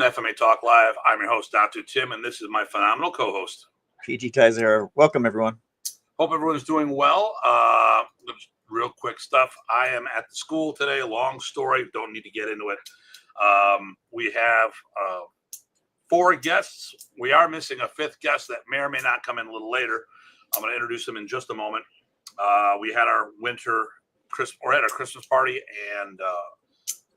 to FMA Talk Live. I'm your host, Datu Tim, and this is my phenomenal co-host, PG Tizer. Welcome, everyone. Hope everyone's doing well. Real quick stuff. I am at the school today. Long story. Don't need to get into it. We have 4 guests. We are missing a 5th guest that may or may not come in a little later. I'm going to introduce him in just a moment. We had our Christmas party and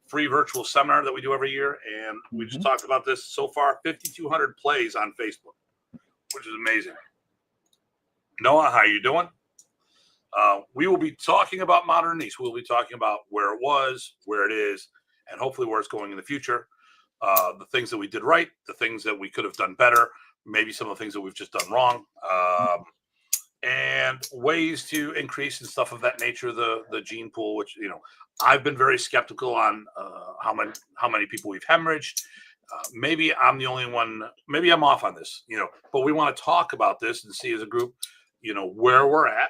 free virtual seminar that we do every year, and we just talked about this. So far, 5,200 plays on Facebook, which is amazing. Noah, how you doing? We will be talking about Modern Arnis. We'll be talking about where it was, where it is, and hopefully where it's going in the future. The things that we did right, the things that we could have done better, maybe some of the things that we've just done wrong, and ways to increase and stuff of that nature, the gene pool, which, you know, I've been very skeptical on how many people we've hemorrhaged. Maybe I'm the only one, maybe I'm off on this, you know, but we want to talk about this and see as a group, you know, where we're at.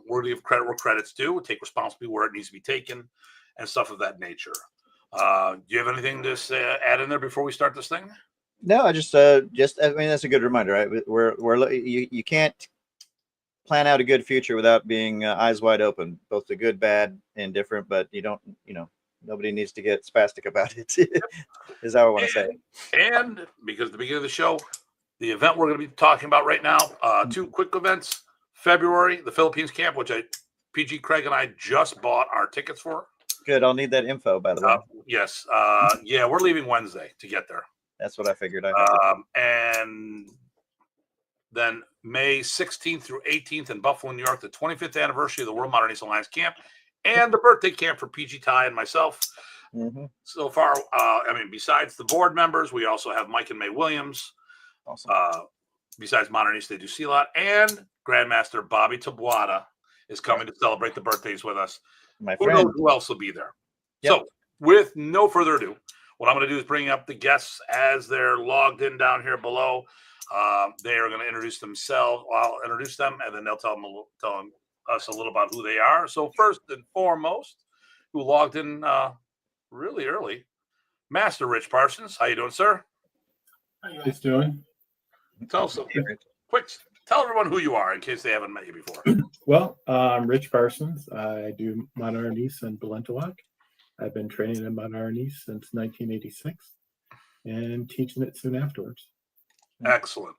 We're to give credit where credit's due. We'll take responsibility where it needs to be taken and stuff of that nature. Do you have anything to add in there before we start this thing? No, I mean, that's a good reminder, right? You can't plan out a good future without being eyes wide open, both the good, bad, and different, but nobody needs to get spastic about it, is how I want to say it. And because at the beginning of the show, the event we're going to be talking about right now, 2 quick events. February, the Philippines camp, which PG Craig and I just bought our tickets for. Good. I'll need that info, by the way. Yes. Yeah, we're leaving Wednesday to get there. That's what I figured. And then May 16th through 18th in Buffalo, New York, the 25th anniversary of the World Modern Arnis Alliance camp and the birthday camp for PG Ty and myself. So far, I mean, besides the board members, we also have Mike and May Williams. Awesome. Besides Modern Arnis, they do see a lot. And Grandmaster Bobby Tabuada is coming to celebrate the birthdays with us. My Who friend. knows who else will be there? Yep. So, with no further ado, what I'm going to do is bring up the guests as they're logged in down here below. They are going to introduce themselves. I'll introduce them, and then they'll tell us a little about who they are. So, first and foremost, who logged in really early, Master Rich Parsons. How you doing, sir? How you guys doing? Tell everyone who you are in case they haven't met you before. Well, I'm Rich Parsons. I do Modern Arnis and Balentawak. I've been training in Modern Arnis since 1986 and teaching it soon afterwards. Excellent.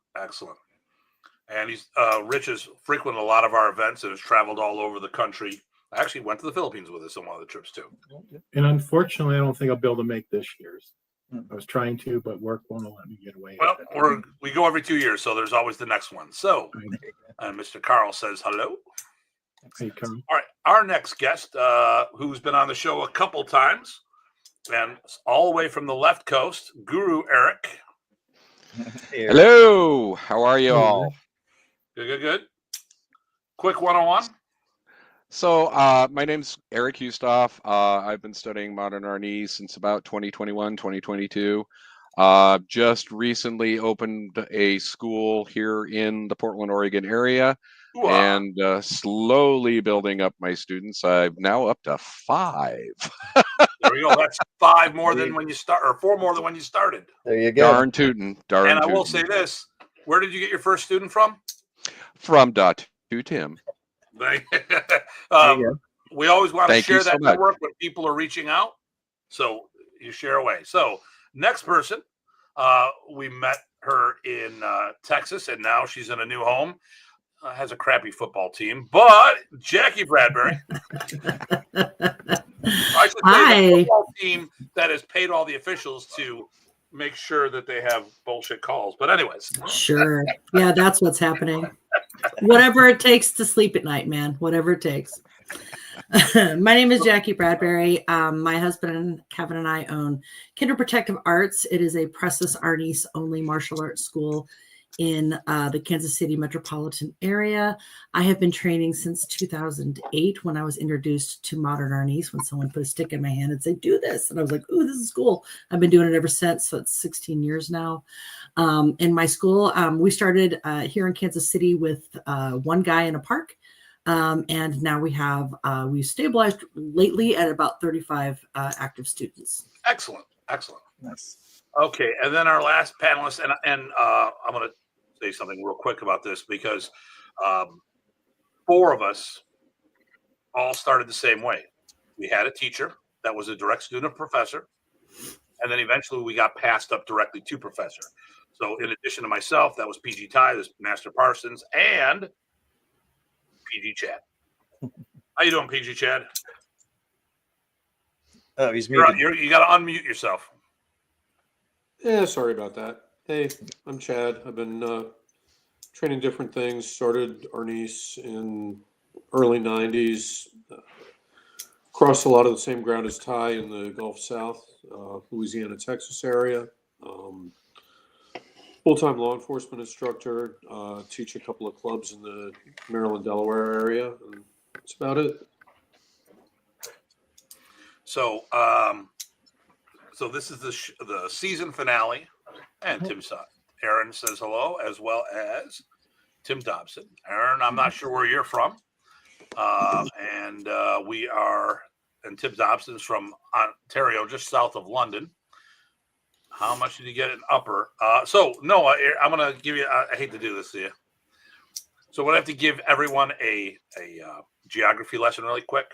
And he's Rich is frequent a lot of our events and has traveled all over the country. I actually went to the Philippines with us on one of the trips too. And unfortunately, I don't think I'll be able to make this year's. I was trying to, but work won't let me get away. Well, we go every 2 years, so there's always the next one. So, Mr. Carl says hello. Hey, Carl. All right, our next guest, who's been on the show a couple times, and all the way from the left coast, Guru Eric. Hello, how are you all? Good. Quick 101. So, my name's Eric Hustoff. I've been studying Modern Arnis since about 2021, 2022. Just recently opened a school here in the Portland, Oregon area, and slowly building up my students. I'm now up to 5. There we go. That's 5 more than when you start, or 4 more than when you started. There you go. Darn tootin'. And I will say this: where did you get your first student from? From Datu Tim. We always want to share that much. network when people are reaching out, so you share away. So next person, we met her in Texas, and now she's in a new home. Has a crappy football team, but Jackie Bradbury. I should say the football team that has paid all the officials to make sure that they have bullshit calls. But anyways. Sure. Yeah, that's what's happening. Whatever it takes to sleep at night, man. Whatever it takes. My name is Jackie Bradbury. My husband Kevin and I own Kinder Protective Arts. It is a Presas Arnis only martial arts school in the Kansas City metropolitan area. I have been training since 2008 when I was introduced to Modern Arnis, when someone put a stick in my hand and said, do this. And I was like, ooh, this is cool. I've been doing it ever since. So it's 16 years now. In my school, we started here in Kansas City with one guy in a park. And now we've stabilized lately at about 35 active students. Excellent. Nice. Okay, and then our last panelist, and I'm going to say something real quick about this because 4 of us all started the same way. We had a teacher that was a direct student of professor, and then eventually we got passed up directly to professor. So in addition to myself, that was PG Ty, this Master Parsons, and PG Chad. How you doing, PG Chad? Oh, he's muted. You got to unmute yourself. Yeah, sorry about that. Hey, I'm Chad. I've been training different things. Started Arnis in early 90s. Crossed a lot of the same ground as Ty in the Gulf South, Louisiana, Texas area. Full-time law enforcement instructor. Teach a couple of clubs in the Maryland, Delaware area. And that's about it. So, so this is the season finale, and Tim Aaron says hello, as well as Tim Dobson. Aaron, I'm not sure where you're from, and Tim Dobson's from Ontario, just south of London. How much did you get in upper? So Noah, I'm going to give you. I hate to do this to you. So we're going to have to give everyone a geography lesson really quick.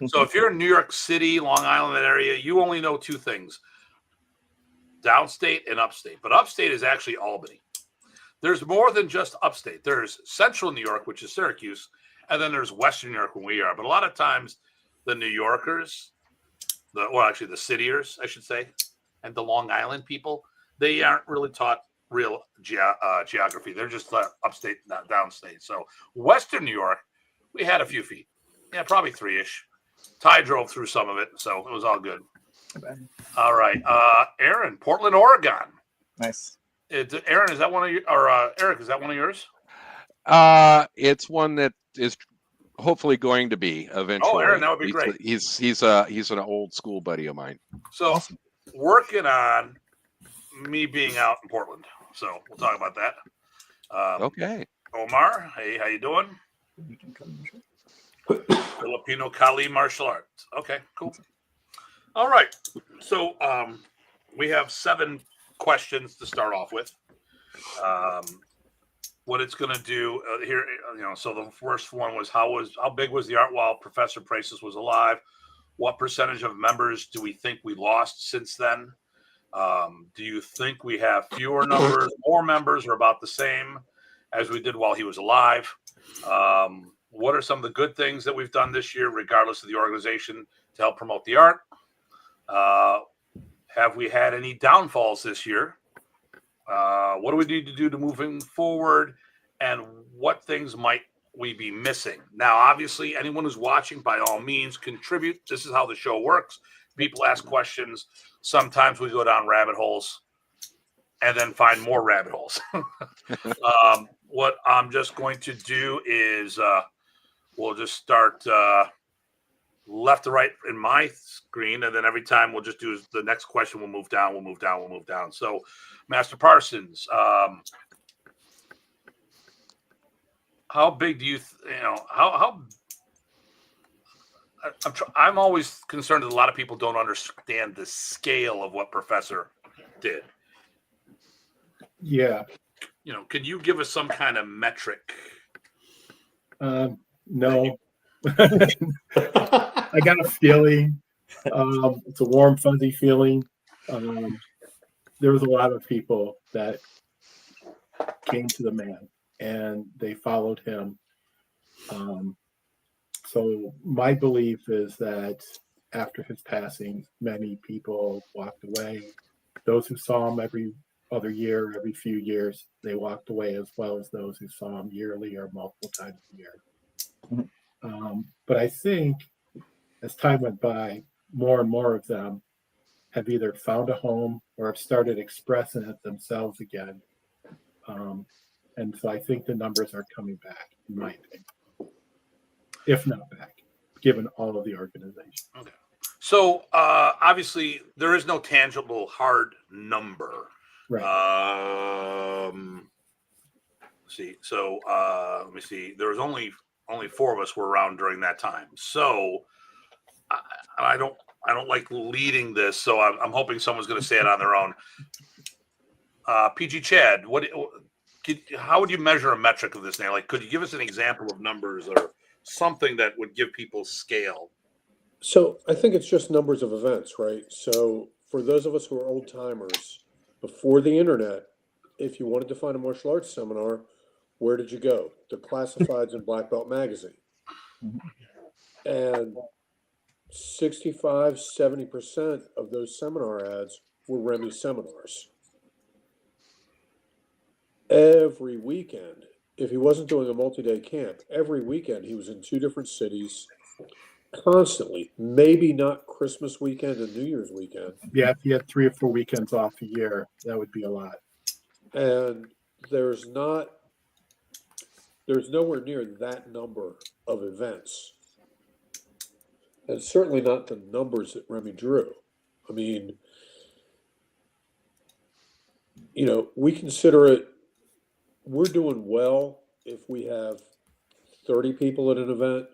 So if you're in New York City, Long Island area, you only know 2 things: downstate and upstate. But upstate is actually Albany. There's more than just upstate. There's central New York, which is Syracuse, and then there's western New York, where we are. But a lot of times the New Yorkers, the cityers, I should say, and the Long Island people, they aren't really taught real geography. They're just upstate, not downstate. So western New York, we had a few feet. Yeah, probably 3-ish. Ty drove through some of it, so it was all good. All right. Aaron, Portland, Oregon. Nice. Aaron, is that one of you? Or Eric, is that one of yours? It's one that is hopefully going to be eventually. Oh, Aaron, that would be great. He's an old school buddy of mine. So working on me being out in Portland. So we'll talk about that. Okay. Omar, hey, how you doing? Filipino Kali martial arts. Okay, cool. All right. So we have 7 questions to start off with. What it's going to do here, so the first one was how big was the art while Professor Presas was alive? What percentage of members do we think we lost since then? Do you think we have fewer numbers, more members, or about the same as we did while he was alive? What are some of the good things that we've done this year, regardless of the organization, to help promote the art? Have we had any downfalls this year? What do we need to do to moving forward? And what things might we be missing? Now, obviously, anyone who's watching, by all means, contribute. This is how the show works. People ask questions. Sometimes we go down rabbit holes and then find more rabbit holes. What I'm just going to do is we'll just start left to right in my screen, and then every time we'll just do the next question. We'll move down. We'll move down. We'll move down. So, Master Parsons, how big do you how? I'm always concerned that a lot of people don't understand the scale of what Professor did. Yeah. Can you give us some kind of metric? No. I got a feeling. It's a warm, fuzzy feeling. There was a lot of people that came to the man and they followed him. So my belief is that after his passing, many people walked away. Those who saw him every other year, every few years, they walked away, as well as those who saw him yearly or multiple times a year. But I think as time went by, more and more of them have either found a home or have started expressing it themselves again. And so I think the numbers are coming back, in my opinion, if not back, given all of the organization. Okay. So obviously there is no tangible hard number. Right. Let's see. So let me see. There was only 4 of us were around during that time. So I don't I don't like leading this, so I'm hoping someone's going to say it on their own. PG Chad, how would you measure a metric of this now? Like, could you give us an example of numbers or something that would give people scale? So I think it's just numbers of events, right? So for those of us who are old timers, before the internet, if you wanted to find a martial arts seminar, where did you go? The classifieds in Black Belt magazine. And 65-70% of those seminar ads were Remy seminars. Every weekend, if he wasn't doing a multi-day camp, every weekend he was in 2 different cities constantly, maybe not Christmas weekend and New Year's weekend. Yeah, if you had 3 or 4 weekends off a year, that would be a lot. And there's nowhere near that number of events. And certainly not the numbers that Remy drew. I mean, we consider it, we're doing well if we have 30 people at an event.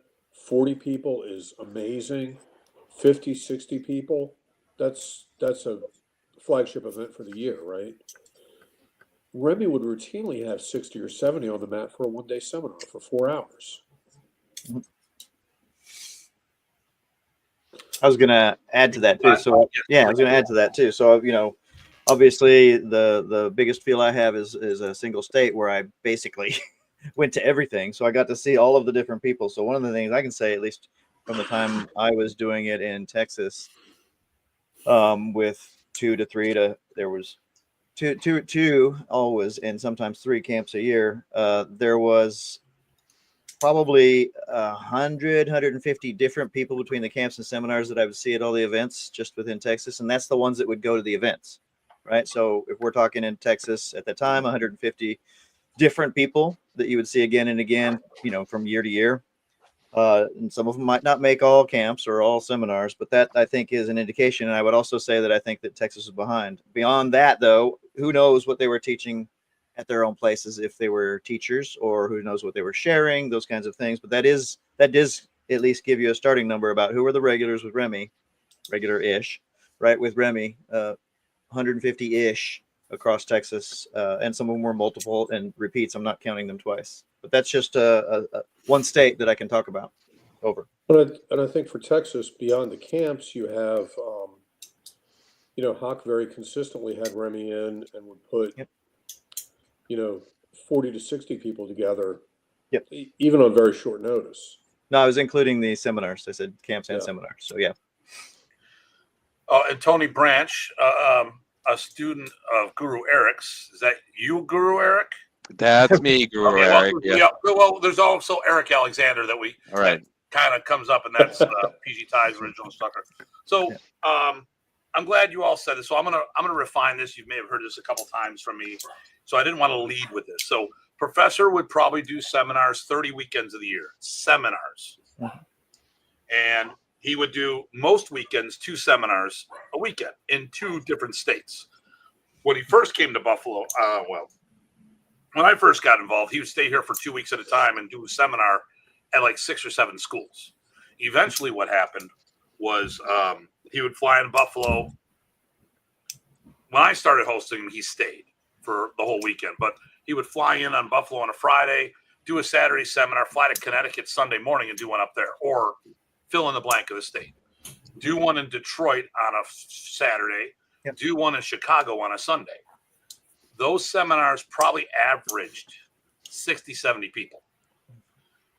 40 people is amazing. 50, 60 people, that's a flagship event for the year, right? Remy would routinely have 60 or 70 on the mat for a one-day seminar for 4 hours. I was going to add to that too. So yeah, I was going to add to that too. So, obviously the biggest feel I have is a single state where I basically went to everything. So I got to see all of the different people. So one of the things I can say, at least from the time I was doing it in Texas, with 2 to 3 there was two always, and sometimes 3 camps a year. There was probably 150 different people between the camps and seminars that I would see at all the events just within Texas. And that's the ones that would go to the events, right? So if we're talking in Texas at the time, 150 different people that you would see again and again, from year to year. And some of them might not make all camps or all seminars, but that I think is an indication. And I would also say that I think that Texas is behind. Beyond that, though, who knows what they were teaching at their own places, if they were teachers, or who knows what they were sharing, those kinds of things. But that does at least give you a starting number about who are the regulars with Remy, regular-ish, right? With Remy, 150-ish across Texas, and some of them were multiple and repeats. I'm not counting them twice, but that's just one state that I can talk about. Over. And I think for Texas, beyond the camps, you have, Hawk very consistently had Remy in and would put, 40 to 60 people together, even on very short notice. No, I was including the seminars. I said camps and seminars. So yeah. And Tony Branch, a student of Guru Eric's. Is that you, Guru Eric? That's me, Guru Eric. Yeah. Well, there's also Eric Alexander that we All right. kind of comes up, and that's PG Ty's original instructor. So I'm glad you all said this. So I'm gonna refine this. You may have heard this a couple times from me. So I didn't want to lead with this. So Professor would probably do seminars 30 weekends of the year. Seminars. And he would do most weekends 2 seminars a weekend in 2 different states. When he first came to Buffalo, when I first got involved, he would stay here for 2 weeks at a time and do a seminar at like 6 or 7 schools. Eventually what happened was he would fly in Buffalo. When I started hosting him, he stayed for the whole weekend, but he would fly in on Buffalo on a Friday, do a Saturday seminar, fly to Connecticut Sunday morning and do one up there, or fill in the blank of the state. Do one in Detroit on a Saturday, do one in Chicago on a Sunday. Those seminars probably averaged 60, 70 people.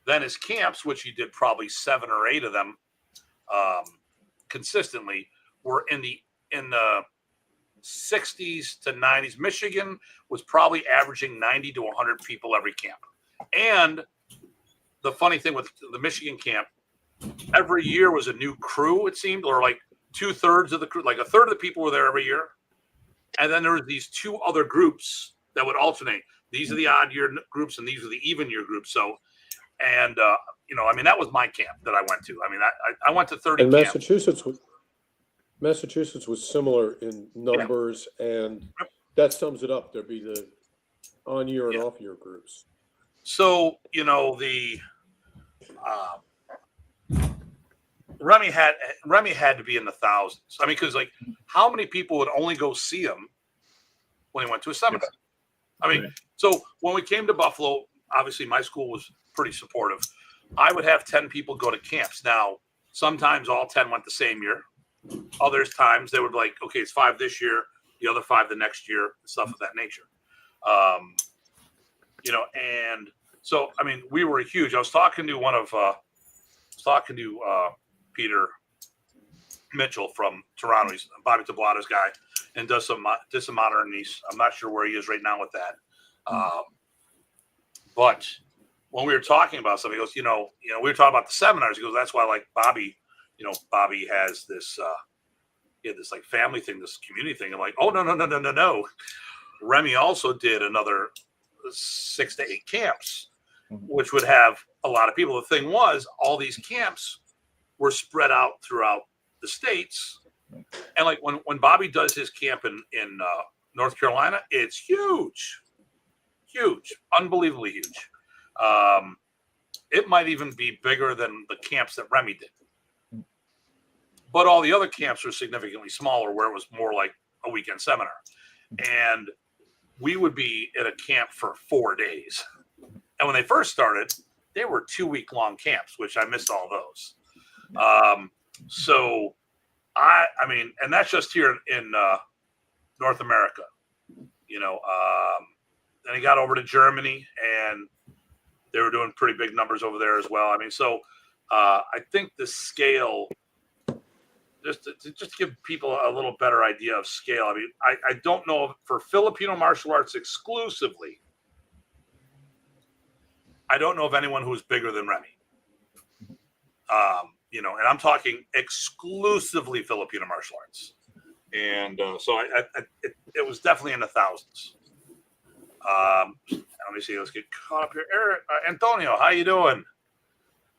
Then his camps, which he did probably 7 or 8 of them consistently, were in the 60s to 90s. Michigan was probably averaging 90 to 100 people every camp. And the funny thing with the Michigan camp, every year was a new crew, it seemed, or like 2/3 of the crew, like a third of the people were there every year. And then there were these 2 other groups that would alternate. These are the odd year groups and these are the even year groups. So, and, that was my camp that I went to. I mean, I went to 30 and camps. Massachusetts was similar in numbers, and that sums it up. There'd be the on-year and off-year groups. Remy had to be in the thousands. I mean, because like, how many people would only go see him when he went to a seminar? I mean, Right. so when we came to Buffalo, obviously my school was pretty supportive. I would have 10 people go to camps. Now, sometimes all 10 went the same year. Others times they would be like, okay, it's 5 this year, the other 5 the next year, stuff of that nature. You know, and so I mean, we were huge. I was talking to Peter Mitchell from Toronto. He's Bobby Tablata's guy, and does some Modern Arnis. I'm not sure where he is right now with that. But when we were talking about something, he goes, you know, we were talking about the seminars. He goes, that's why like Bobby, Bobby has this, he had this like family thing, this community thing. I'm like, oh no. Remy also did another 6 to 8 camps, which would have a lot of people. The thing was, all these camps were spread out throughout the states. And like when Bobby does his camp in North Carolina, it's huge, unbelievably huge. It might even be bigger than the camps that Remy did. But all the other camps were significantly smaller, where it was more like a weekend seminar. And we would be at a camp for 4 days. And when they first started, they were 2-week-long camps, which I missed all those. So I mean, and that's just here in North America, you know. Then he got over to Germany, and they were doing pretty big numbers over there as well. I mean, so I think the scale, just to give people a little better idea of scale. I mean, I don't know for Filipino martial arts exclusively. I don't know of anyone who's bigger than Remy. You know, and I'm talking exclusively Filipino martial arts, and so it was definitely in the thousands. Let me see. Let's get caught up here. Eric, Antonio, how you doing?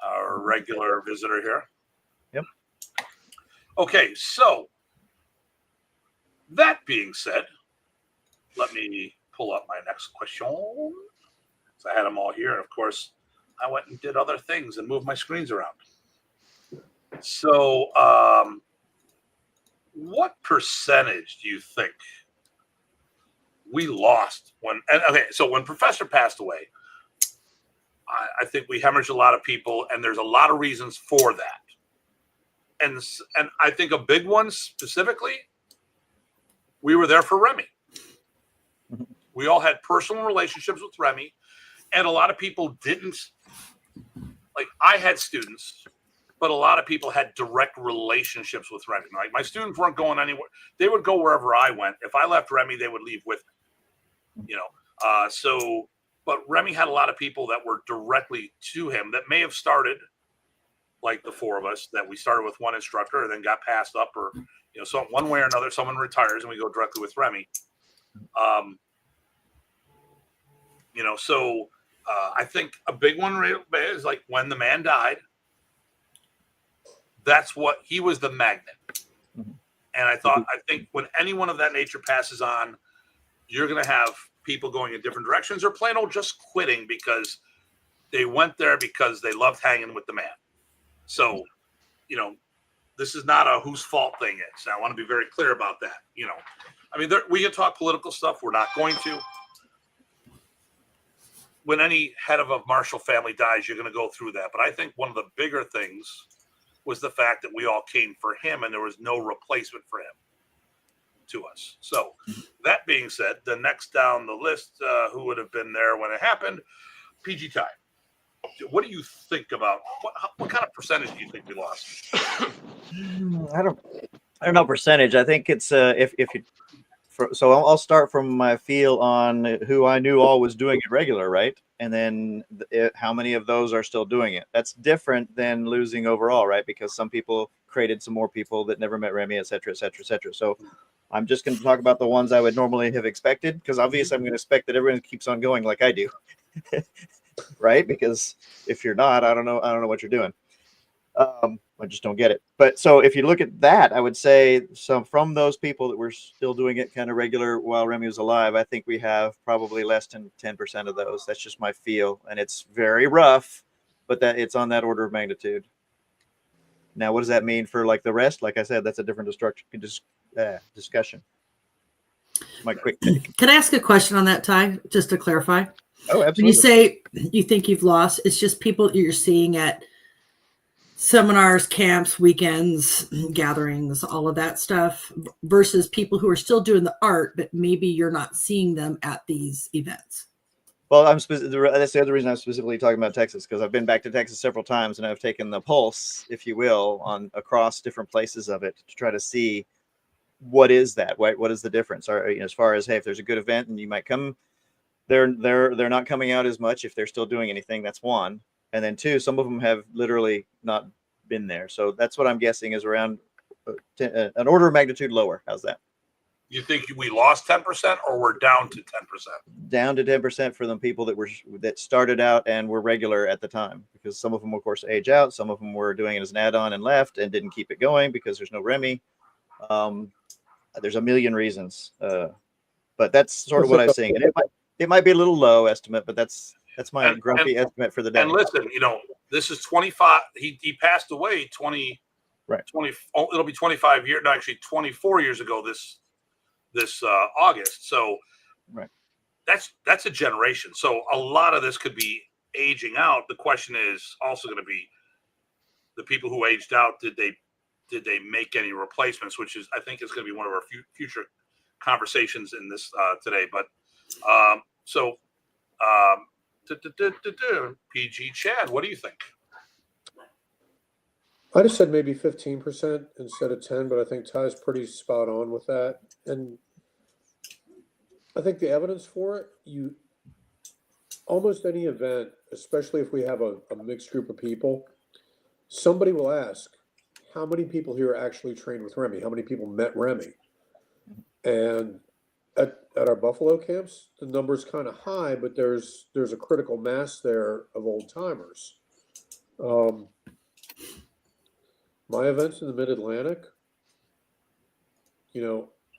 Our regular visitor here. Yep. Okay, so that being said, let me pull up my next question. So I had them all here, and of course, I went and did other things and moved my screens around. So, what percentage do you think we lost when? And okay, so when Professor passed away, I think we hemorrhaged a lot of people, and there's a lot of reasons for that. And I think a big one specifically, we were there for Remy. We all had personal relationships with Remy, and a lot of people didn't. Like, I had students, but a lot of people had direct relationships with Remy. Like, my students weren't going anywhere. They would go wherever I went. If I left Remy, they would leave with me. You know, but Remy had a lot of people that were directly to him that may have started like the 4 of us, that we started with one instructor and then got passed up, or, you know, so one way or another, someone retires and we go directly with Remy. You know, so I think a big one is like when the man died. That's what he was, the magnet. And I think when anyone of that nature passes on, you're going to have people going in different directions, or plain old just quitting because they went there because they loved hanging with the man. So, you know, this is not a whose fault thing is. I want to be very clear about that. You know, I mean, we can talk political stuff. We're not going to. When any head of a martial family dies, you're going to go through that. But I think one of the bigger things was the fact that we all came for him, and there was no replacement for him to us. So that being said, the next down the list, who would have been there when it happened, PG Time. What do you think about what kind of percentage do you think we lost? I don't know percentage. I think it's if you. So I'll start from my feel on who I knew all was doing it regular, right? And then how many of those are still doing it. That's different than losing overall, right? Because some people created some more people that never met Remy, et cetera, et cetera, et cetera. So I'm just going to talk about the ones I would normally have expected, because obviously I'm going to expect that everyone keeps on going like I do, right? Because if you're not, I don't know what you're doing. I just don't get it. But so if you look at that, I would say from those people that were still doing it kind of regular while Remy was alive, I think we have probably less than 10% of those. That's just my feel. And it's very rough, but that it's on that order of magnitude. Now, what does that mean for like the rest? Like I said, that's a different discussion. My quick take. Can I ask a question on that, Ty, just to clarify? Oh, When absolutely. you say you think you've lost, it's just people you're seeing at seminars, camps, weekends, gatherings, all of that stuff, versus people who are still doing the art, but maybe you're not seeing them at these events. Well, that's the other reason I'm specifically talking about Texas, because I've been back to Texas several times and I've taken the pulse, if you will, on across different places of it to try to see what is that, what is the difference, or as far as, hey, if there's a good event and you might come, they're not coming out as much if they're still doing anything. That's one. And then two, some of them have literally not been there. So that's what I'm guessing is around an order of magnitude lower. How's that? You think we lost 10% or we're down to 10%? Down to 10% for the people that started out and were regular at the time, because some of them, of course, age out. Some of them were doing it as an add-on and left and didn't keep it going because there's no Remy. There's a million reasons, but that's sort of what I'm saying. And it might be a little low estimate, but that's my grumpy estimate for the day. And listen, this is 25. He passed away 20. Right. 20. Oh, it'll be 25 years. No, actually 24 years ago. This August. So right. That's a generation. So a lot of this could be aging out. The question is also going to be the people who aged out. Did they make any replacements? Which is, I think, is going to be one of our future conversations in this today. But PG Chad, what do you think? I just said maybe 15% instead of 10, but I think Ty's pretty spot on with that. And I think the evidence for it, almost any event, especially if we have a mixed group of people, somebody will ask, how many people here actually trained with Remy? How many people met Remy? And at our Buffalo camps, the number's kind of high, but there's a critical mass there of old timers. My events in the Mid-Atlantic,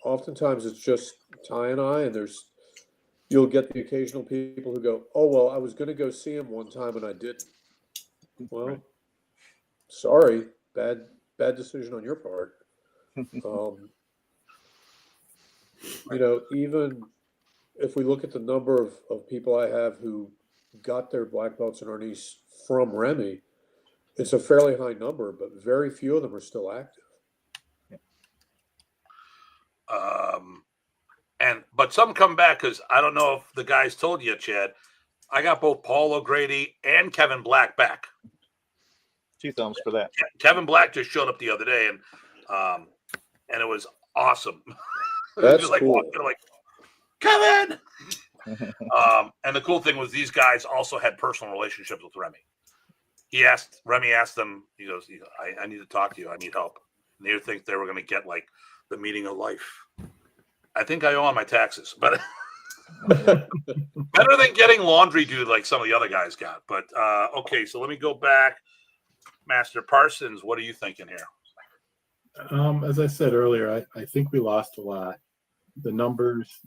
oftentimes it's just Ty and I, and you'll get the occasional people who go, oh, well, I was going to go see him one time and I didn't. Well, sorry, bad decision on your part. Even if we look at the number of people I have who got their black belts in Arnis from Remy, it's a fairly high number, but very few of them are still active. But some come back because I don't know if the guys told you, Chad. I got both Paul O'Grady and Kevin Black back. 2 thumbs for that. Kevin Black just showed up the other day, and it was awesome. That's like, cool. like, Kevin. And the cool thing was these guys also had personal relationships with Remy. Remy asked them, he goes, I need to talk to you. I need help. And they think they were going to get like the meaning of life. I think I owe on my taxes, but better than getting laundry dude like some of the other guys got. But okay, so let me go back. Master Parsons, what are you thinking here? As I said earlier, I think we lost a lot. The numbers,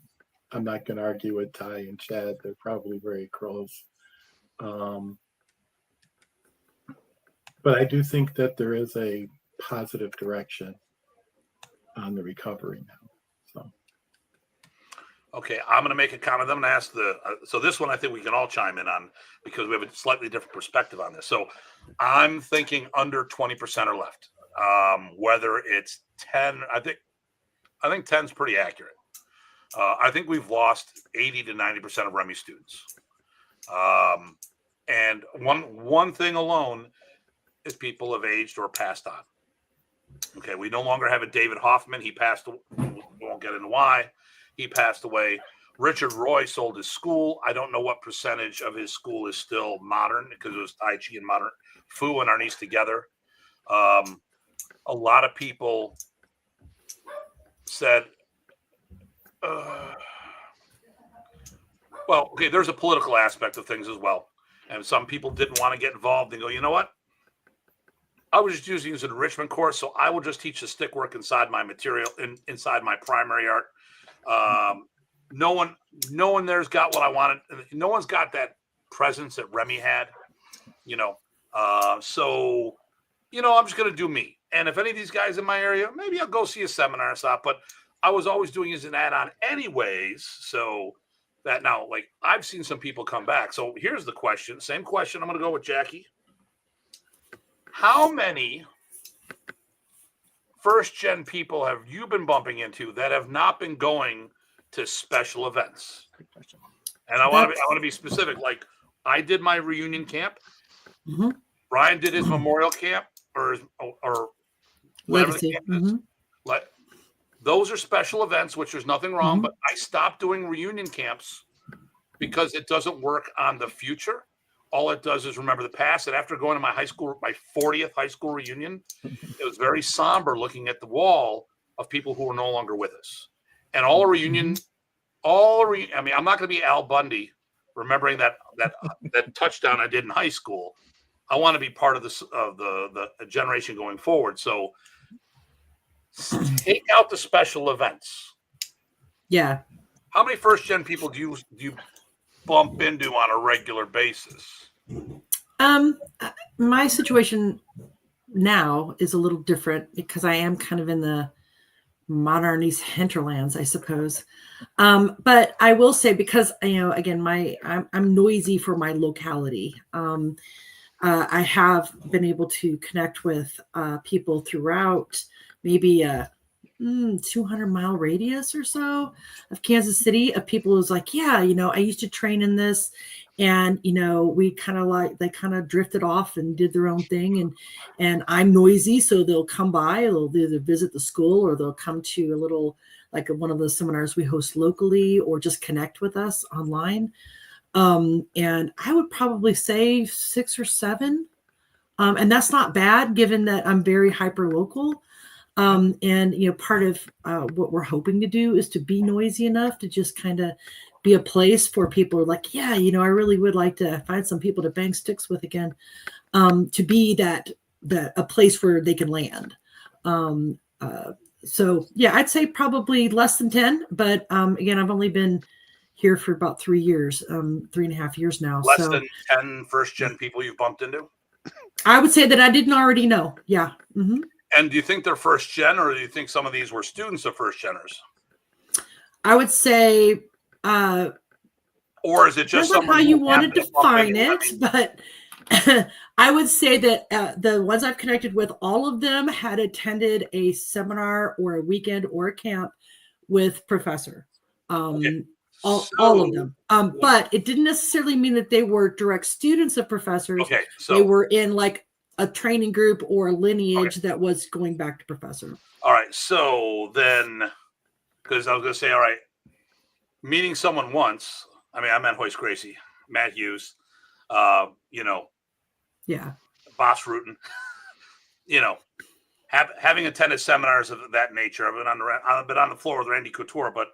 I'm not going to argue with Ty and Chad. They're probably very close. But I do think that there is a positive direction on the recovery now. So, okay, I'm going to make a comment. I'm going to ask so this one I think we can all chime in on because we have a slightly different perspective on this. So I'm thinking under 20% or left. Whether it's 10, I think 10 is pretty accurate. I think we've lost 80 to 90% of Remy students. And one thing alone is people have aged or passed on. Okay, we no longer have a David Hoffman. He passed away. We won't get into why. He passed away. Richard Roy sold his school. I don't know what percentage of his school is still modern because it was Tai Chi and modern Fu and Arnis together. A lot of people said, well, okay, there's a political aspect of things as well. And some people didn't want to get involved and go, you know what? I was just using it as an enrichment course, so I will just teach the stick work inside my material, inside my primary art. No one there's got what I wanted. No one's got that presence that Remy had, So I'm just going to do me. And if any of these guys in my area, maybe I'll go see a seminar or stuff. But I was always doing as an add-on anyways. So that now, like, I've seen some people come back. So here's the question. Same question. I'm going to go with Jackie. How many first-gen people have you been bumping into that have not been going to special events? And I want to be specific. Like, I did my reunion camp. Mhm. Brian did his memorial camp or whatever the camp is. Like, those are special events, which there's nothing wrong. But I stopped doing reunion camps because it doesn't work on the future. All it does is remember the past. And after going to my 40th high school reunion, it was very somber looking at the wall of people who are no longer with us. And all a reunion, I mean, I'm not going to be Al Bundy remembering that touchdown I did in high school. I want to be part of this of the generation going forward. So take out the special events. Yeah. How many first gen people do you bump into on a regular basis? My situation now is a little different because I am kind of in the Modern Arnis hinterlands, I suppose. But I will say, because again, I'm noisy for my locality. I have been able to connect with people throughout maybe a 200-mile radius or so of Kansas City, of people who's like, yeah, I used to train in this, and we they kind of drifted off and did their own thing, and I'm noisy, so they'll come by, they'll either visit the school or they'll come to a little, like one of the seminars we host locally, or just connect with us online. And I would probably say 6 or 7. And that's not bad given that I'm very hyper local. And part of what we're hoping to do is to be noisy enough to just kind of be a place for people who are like, yeah, I really would like to find some people to bang sticks with again, to be that a place where they can land. So yeah, I'd say probably less than 10, but again, I've only been here for about 3 years, 3.5 years now. Less than 10 first gen people you've bumped into? I would say that I didn't already know. Yeah. Mm-hmm. And do you think they're first gen, or do you think some of these were students of first geners? I would say, or is it just how you want to define it? But I would say that the ones I've connected with, all of them had attended a seminar or a weekend or a camp with professor. Okay. All of them. But it didn't necessarily mean that they were direct students of professors. Okay, so they were in like a training group or a lineage that was going back to professor. All right. So then, because I was going to say, all right, meeting someone once, I mean, I met Hoist Gracie, Matt Hughes, yeah, Boss Rutan, having attended seminars of that nature. I've been on the floor with Randy Couture, but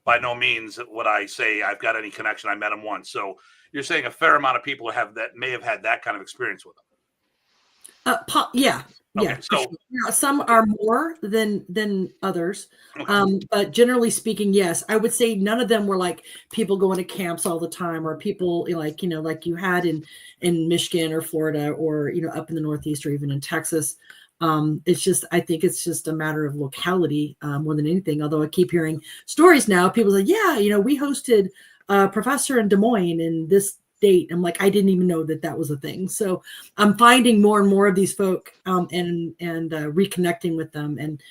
by no means would I say I've got any connection. I met him once. So you're saying a fair amount of people may have had that kind of experience with him. Yeah. Okay, Yeah. so some are more than others. Okay. But generally speaking, yes, I would say none of them were like people going to camps all the time, or people like you had in Michigan or Florida, or up in the Northeast, or even in Texas. I think it's just a matter of locality more than anything. Although I keep hearing stories now, people say, yeah, we hosted a professor in Des Moines in this date. I'm like, I didn't even know that was a thing. So I'm finding more and more of these folk and reconnecting with them, and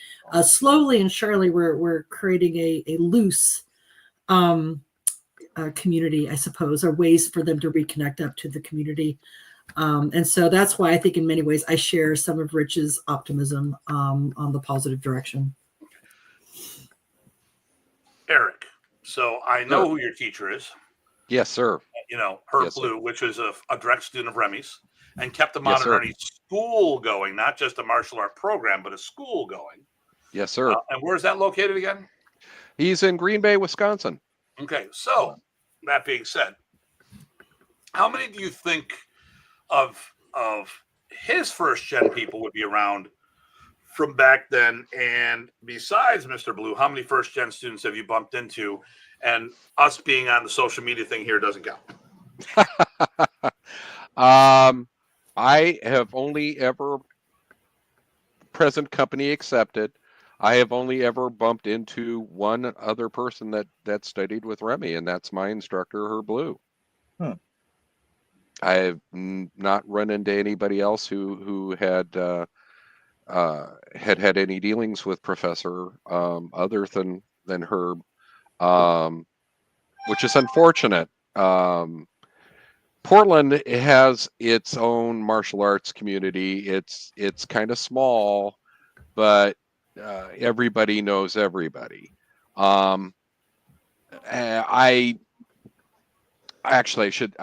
slowly and surely we're creating a loose community, I suppose, or ways for them to reconnect up to the community. And so that's why I think in many ways I share some of Rich's optimism on the positive direction. Eric, so I know who your teacher is. Yes, sir. Herb Blue, which is a direct student of Remy's, and kept the Modern Arnis school going, not just a martial art program, but a school going. Yes, sir. And where's that located again? He's in Green Bay, Wisconsin. Okay, so that being said, how many do you think of his first gen people would be around from back then? And besides Mr. Blue, how many first gen students have you bumped into? And us being on the social media thing here doesn't count. I have only ever present company accepted. I have only ever bumped into one other person that studied with Remy, and that's my instructor, her Blue. I have not run into anybody else who had had any dealings with Professor other than Herb, which is unfortunate. Portland has its own martial arts community. It's kind of small, but everybody knows everybody. I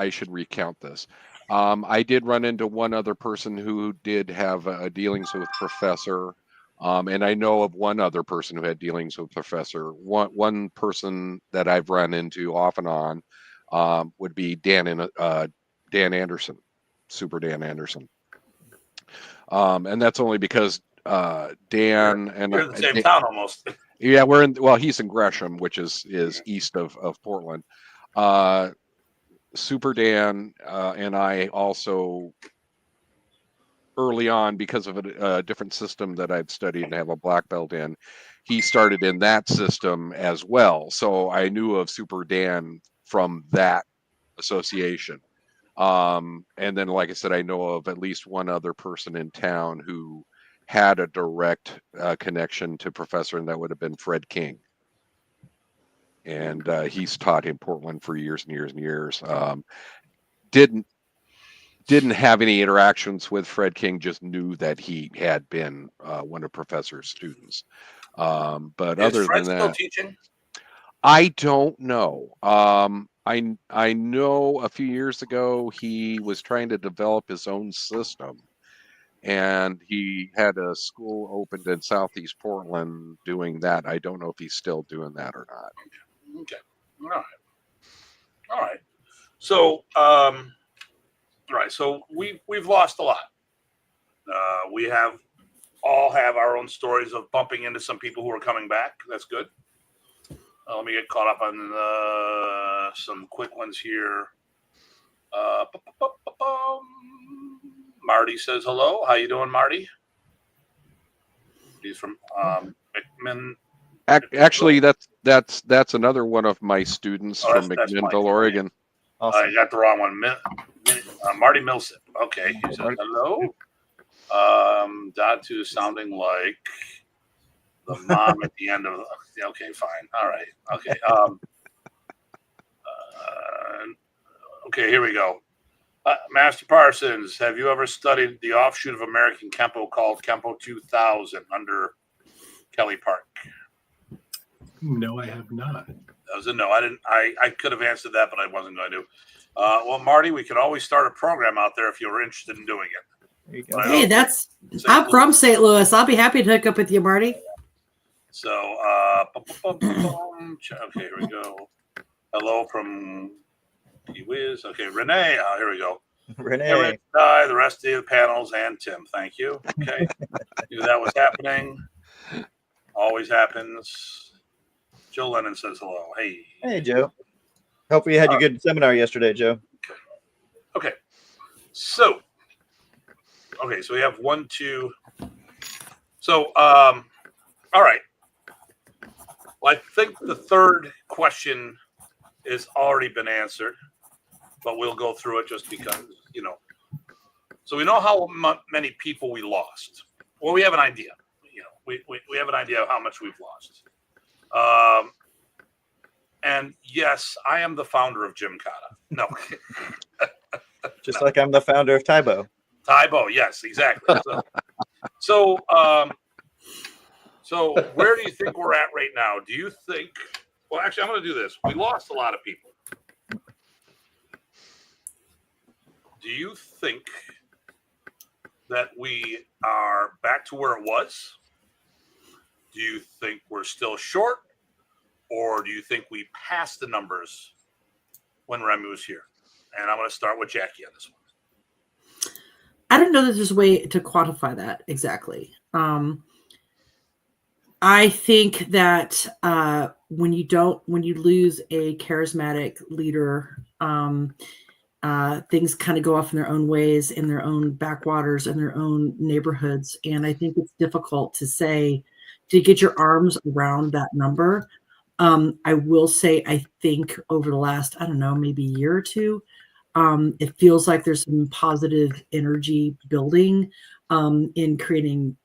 should recount this. I did run into one other person who did have dealings with Professor, and I know of one other person who had dealings with Professor. One person that I've run into off and on would be Dan Anderson, Super Dan Anderson, and that's only because Dan and we're in the same town almost. Yeah, we're in. Well, he's in Gresham, which is east of Portland. Super Dan and I also early on, because of a different system that I'd studied and have a black belt in, he started in that system as well. So I knew of Super Dan from that association. And then, like I said, I know of at least one other person in town who had a direct connection to Professor, and that would have been Fred King. And he's taught in Portland for years and years and years. Didn't have any interactions with Fred King, just knew that he had been one of Professor's students. But Is other Fred than still that, teaching? I don't know. I know a few years ago he was trying to develop his own system, and he had a school opened in Southeast Portland doing that. I don't know if he's still doing that or not. Okay. All right. So, all right. So we've lost a lot. We all have our own stories of bumping into some people who are coming back. That's good. Let me get caught up on some quick ones here. Marty says hello. How you doing, Marty? He's from McMinn. Actually, that's another one of my students from McMinnville, Oregon. Awesome. I got the wrong one. Marty Millsip. Okay. He said hello. Datu sounding like the mom at the end of. Okay, fine. All right. Okay. Okay. Here we go. Master Parsons, have you ever studied the offshoot of American Kempo called Kempo 2000 under Kelly Park? No, I have not. That was a no. I didn't. I could have answered that, but I wasn't going to. Well, Marty, we could always start a program out there if you were interested in doing it. There you go. Hey, I'm from St. Louis. I'll be happy to hook up with you, Marty. So, okay, here we go. Hello from Wiz. Okay, Renee. Here we go. Renee. The rest of the panels and Tim. Thank you. Okay, knew that was happening. Always happens. Joe Lennon says hello. Hey. Hey, Joe. Hopefully you had your good seminar yesterday, Joe. Okay. So we have 1, 2. So, all right. Well, I think the third question has already been answered, but we'll go through it just because, So we know how many people we lost. Well, we have an idea. We have an idea of how much we've lost. And yes, I am the founder of Gymkhana. No. Just like I'm the founder of Taibo. Taibo, yes, exactly. So where do you think we're at right now? Do you think? Well, actually, I'm going to do this. We lost a lot of people. Do you think that we are back to where it was? Do you think we're still short? Or do you think we passed the numbers when Remy was here? And I'm going to start with Jackie on this one. I don't know that there's a way to quantify that exactly. I think that when you lose a charismatic leader, things kind of go off in their own ways, in their own backwaters, in their own neighborhoods. And I think it's difficult to get your arms around that number. I will say, I think over the last, I don't know, maybe year or two, it feels like there's some positive energy building in creating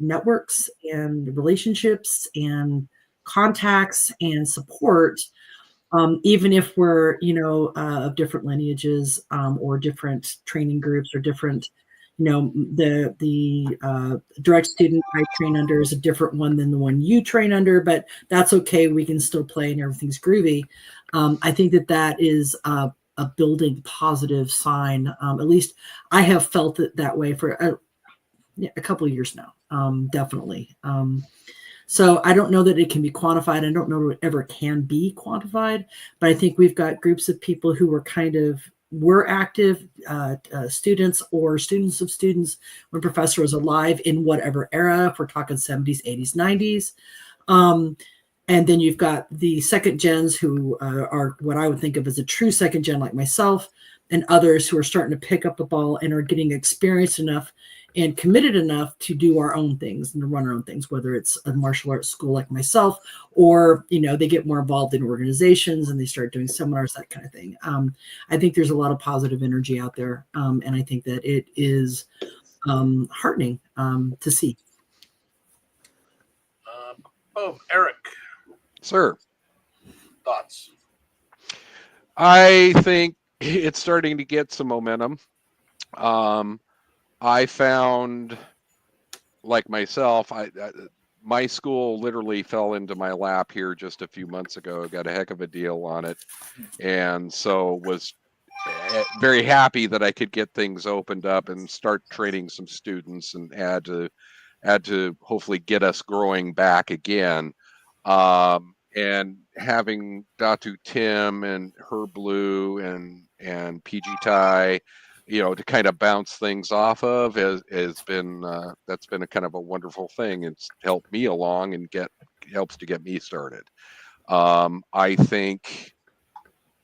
networks and relationships and contacts and support, even if we're, of different lineages, or different training groups or different, the direct student I train under is a different one than the one you train under, but that's okay. We can still play and everything's groovy. I think that is a building positive sign. At least I have felt it that way for a couple of years now. Definitely. So I don't know that it can be quantified. I don't know that it ever can be quantified, but I think we've got groups of people who were active students or students of students when professor was alive in whatever era, if we're talking 70s, 80s, 90s. And then you've got the second gens who are what I would think of as a true second gen like myself, and others who are starting to pick up the ball and are getting experienced enough and committed enough to do our own things and to run our own things, whether it's a martial arts school like myself, or, they get more involved in organizations and they start doing seminars, that kind of thing. I think there's a lot of positive energy out there. And I think that it is heartening to see. Eric. Sir. Thoughts? I think it's starting to get some momentum. I found, like myself, my school literally fell into my lap here just a few months ago. Got a heck of a deal on it, and so was very happy that I could get things opened up and start training some students and add to hopefully get us growing back again. And having Datu Tim and Her Blue and PG Tai, to kind of bounce things off of has been that's been a kind of a wonderful thing. It's helped me along and helps to get me started. I think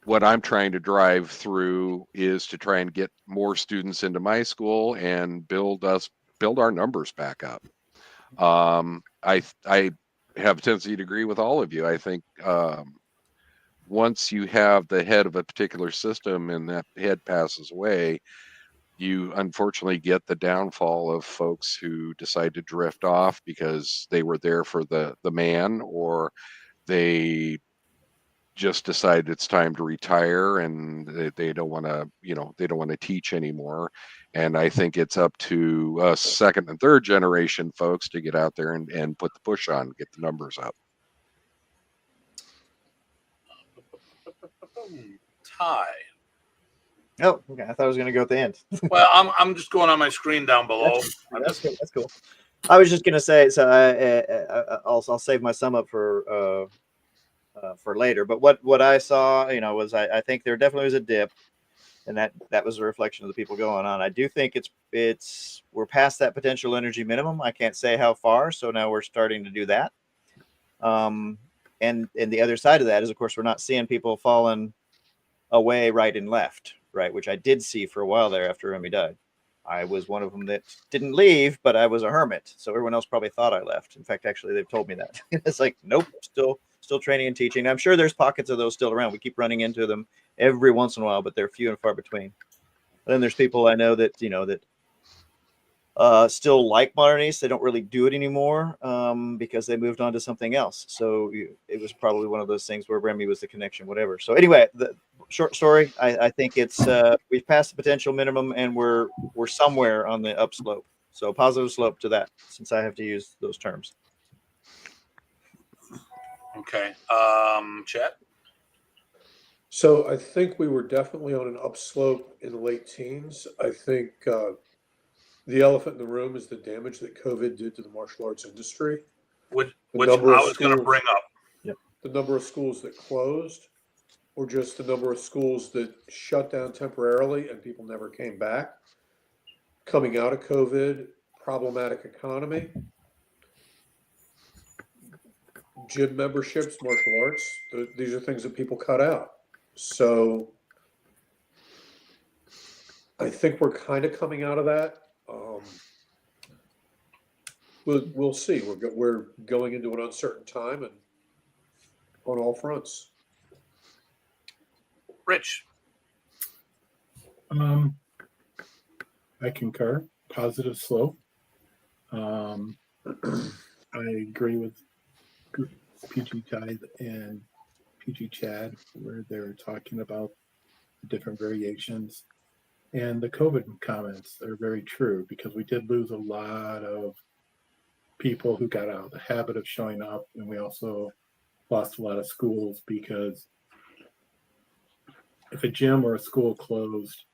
what I'm trying to drive through is to try and get more students into my school and build our numbers back up. I have a tendency to agree with all of you. I think once you have the head of a particular system and that head passes away, you unfortunately get the downfall of folks who decide to drift off because they were there for the man, or they just decide it's time to retire and they don't want to teach anymore. And I think it's up to us second and third generation folks to get out there and put the push on, get the numbers up. Ty. Oh, okay. I thought I was going to go at the end. Well, I'm just going on my screen down below. That's cool. That's cool. I was just going to say, so I'll save my sum up for later. But what I saw, was I think there definitely was a dip, and that was a reflection of the people going on. I do think we're past that potential energy minimum. I can't say how far, so now we're starting to do that. And the other side of that is, of course, we're not seeing people falling away right and left, right, which I did see for a while there after Remy died. I was one of them that didn't leave, but I was a hermit, so everyone else probably thought I left. In fact, actually, they've told me that. It's like, nope, still training and teaching. I'm sure there's pockets of those still around. We keep running into them every once in a while, but they're few and far between. And then there's people I know that still like Modern Arnis. They don't really do it anymore because they moved on to something else. So it was probably one of those things where Remy was the connection, whatever. So anyway, the short story, I think it's we've passed the potential minimum and we're somewhere on the upslope. So positive slope to that, since I have to use those terms. Okay. Chat. So I think we were definitely on an upslope in the late teens. I think the elephant in the room is the damage that COVID did to the martial arts industry. Which I was going to bring up. Yep. The number of schools that closed, or just the number of schools that shut down temporarily and people never came back. Coming out of COVID, problematic economy, gym memberships, martial arts, these are things that people cut out. So I think we're kind of coming out of that. We'll see. We're going into an uncertain time and on all fronts. Rich. I concur. Positive slope. I agree with PG Tide and PG Chad, where they're talking about different variations. And the COVID comments are very true, because we did lose a lot of people who got out of the habit of showing up. And we also lost a lot of schools, because if a gym or a school closed,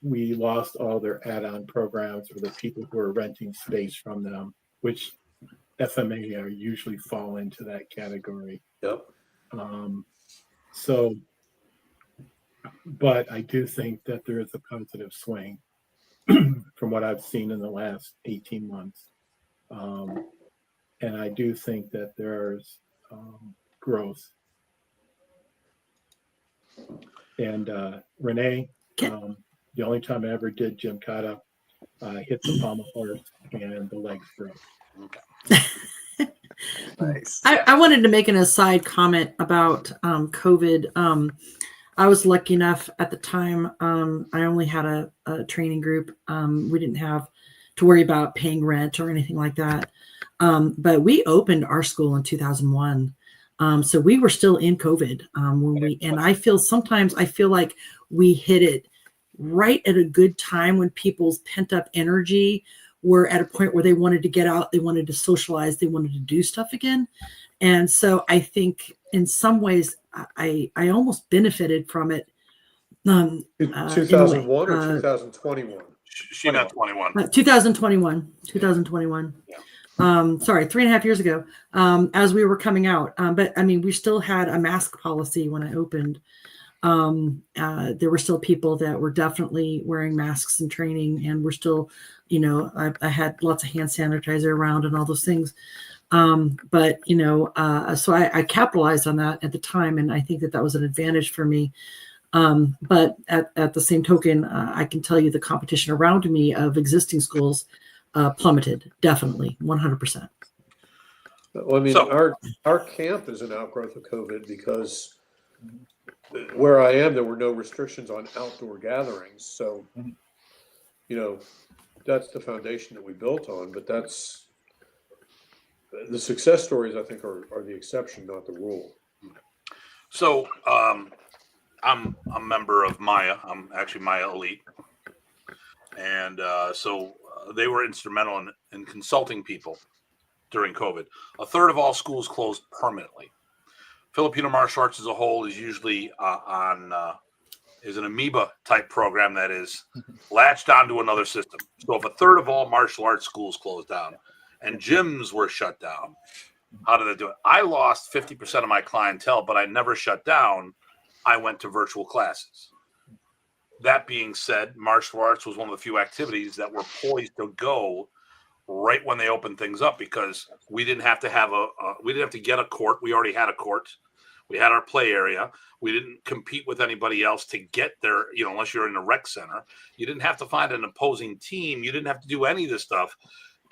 we lost all their add-on programs or the people who are renting space from them, which FMA are usually fall into that category. Yep. But I do think that there is a positive swing from what I've seen in the last 18 months. And I do think that there's growth. And Renee, the only time I ever did Gymkata, hit the pommel horse and the legs broke. Okay. Nice. I wanted to make an aside comment about COVID. I was lucky enough at the time. I only had a training group. We didn't have to worry about paying rent or anything like that. But we opened our school in 2001. So we were still in COVID and I feel like we hit it right at a good time when people's pent up energy were at a point where they wanted to get out, they wanted to socialize, they wanted to do stuff again. And so I think in some ways I almost benefited from it. 2001 or 2021? She meant 21. 2021. Yeah. Sorry, 3.5 years ago, as we were coming out. But I mean, we still had a mask policy when I opened. There were still people that were definitely wearing masks and training, and we're still, I had lots of hand sanitizer around and all those things. But so I capitalized on that at the time, and I think that was an advantage for me. But at the same token, I can tell you the competition around me of existing schools plummeted, definitely, 100%. Well, I mean, our camp is an outgrowth of COVID, because where I am, there were no restrictions on outdoor gatherings. So, that's the foundation that we built on. But that's the success stories, I think, are the exception, not the rule. So I'm a member of Maya. I'm actually Maya Elite. And so they were instrumental in consulting people during COVID. A third of all schools closed permanently. Filipino martial arts as a whole is usually is an amoeba type program that is latched onto another system. So if a third of all martial arts schools closed down and gyms were shut down, how did they do it? I lost 50% of my clientele, but I never shut down. I went to virtual classes. That being said, martial arts was one of the few activities that were poised to go right when they opened things up, because we didn't have to we didn't have to get a court. We already had a court. We had our play area. We didn't compete with anybody else to get there, unless you're in a rec center. You didn't have to find an opposing team. You didn't have to do any of this stuff.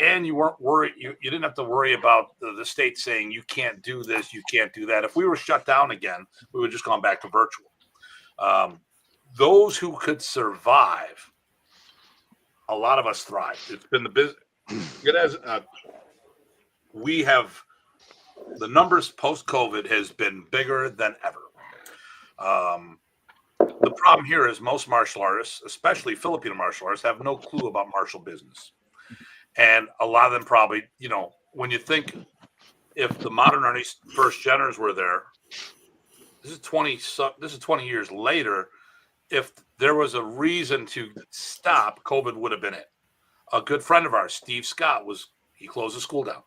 And you weren't worried. You didn't have to worry about the state saying you can't do this, you can't do that. If we were shut down again, we would just gone back to virtual. Those who could survive, a lot of us thrived. It's been the business. We have the numbers post-COVID has been bigger than ever. The problem here is most martial artists, especially Filipino martial artists, have no clue about martial business. And a lot of them probably, when you think if the Modern Arnis first geners were there, this is 20 years later. If there was a reason to stop, COVID would have been it. A good friend of ours, Steve Scott, he closed the school down.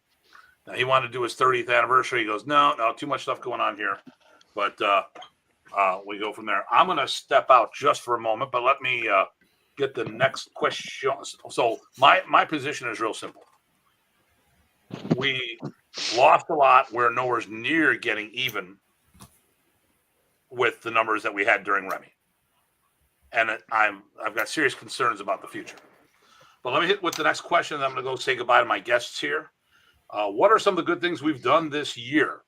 Now he wanted to do his 30th anniversary. He goes, no, too much stuff going on here. But we go from there. I'm going to step out just for a moment, but let me get the next question. So my position is real simple. We lost a lot. We're nowhere near getting even with the numbers that we had during Remy. and I've got serious concerns about the future. But let me hit with the next question, and I'm going to go say goodbye to my guests here. What are some of the good things we've done this year,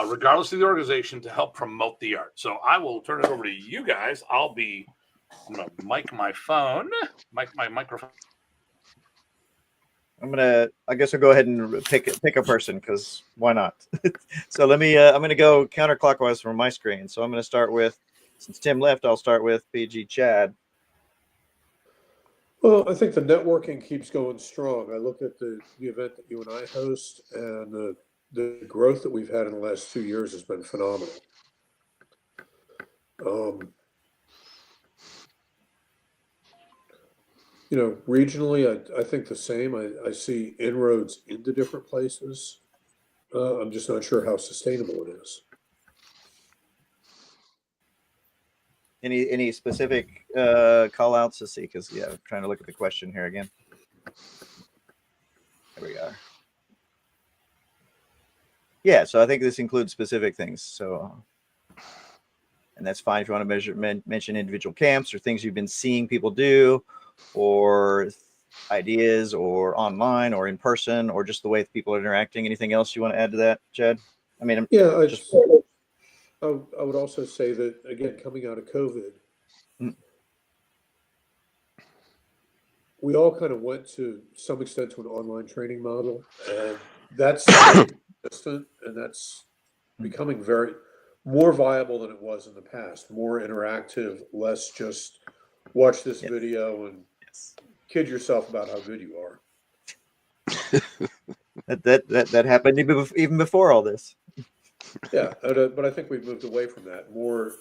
regardless of the organization, to help promote the art? So I will turn it over to you guys. I'm going to mic my microphone. I guess I'll go ahead and pick a person, because why not? So I'm going to go counterclockwise from my screen. So I'm going to start with, since Tim left, I'll start with PG Chad. Well, I think the networking keeps going strong. I look at the event that you and I host, and the growth that we've had in the last 2 years has been phenomenal. Regionally, I think the same. I see inroads into different places. I'm just not sure how sustainable it is. Any specific call outs to see? Because I'm trying to look at the question here again. There we are. Yeah, so I think this includes specific things. So, and that's fine if you want to mention individual camps or things you've been seeing people do, or ideas, or online, or in person, or just the way people are interacting. Anything else you want to add to that, Chad? I mean, I would also say that, again, coming out of COVID, we all kind of went to some extent to an online training model, and that's consistent, and that's becoming more viable than it was in the past. More interactive, less just watch this video and kid yourself about how good you are. that happened even before all this. Yeah, but I think we've moved away from that, more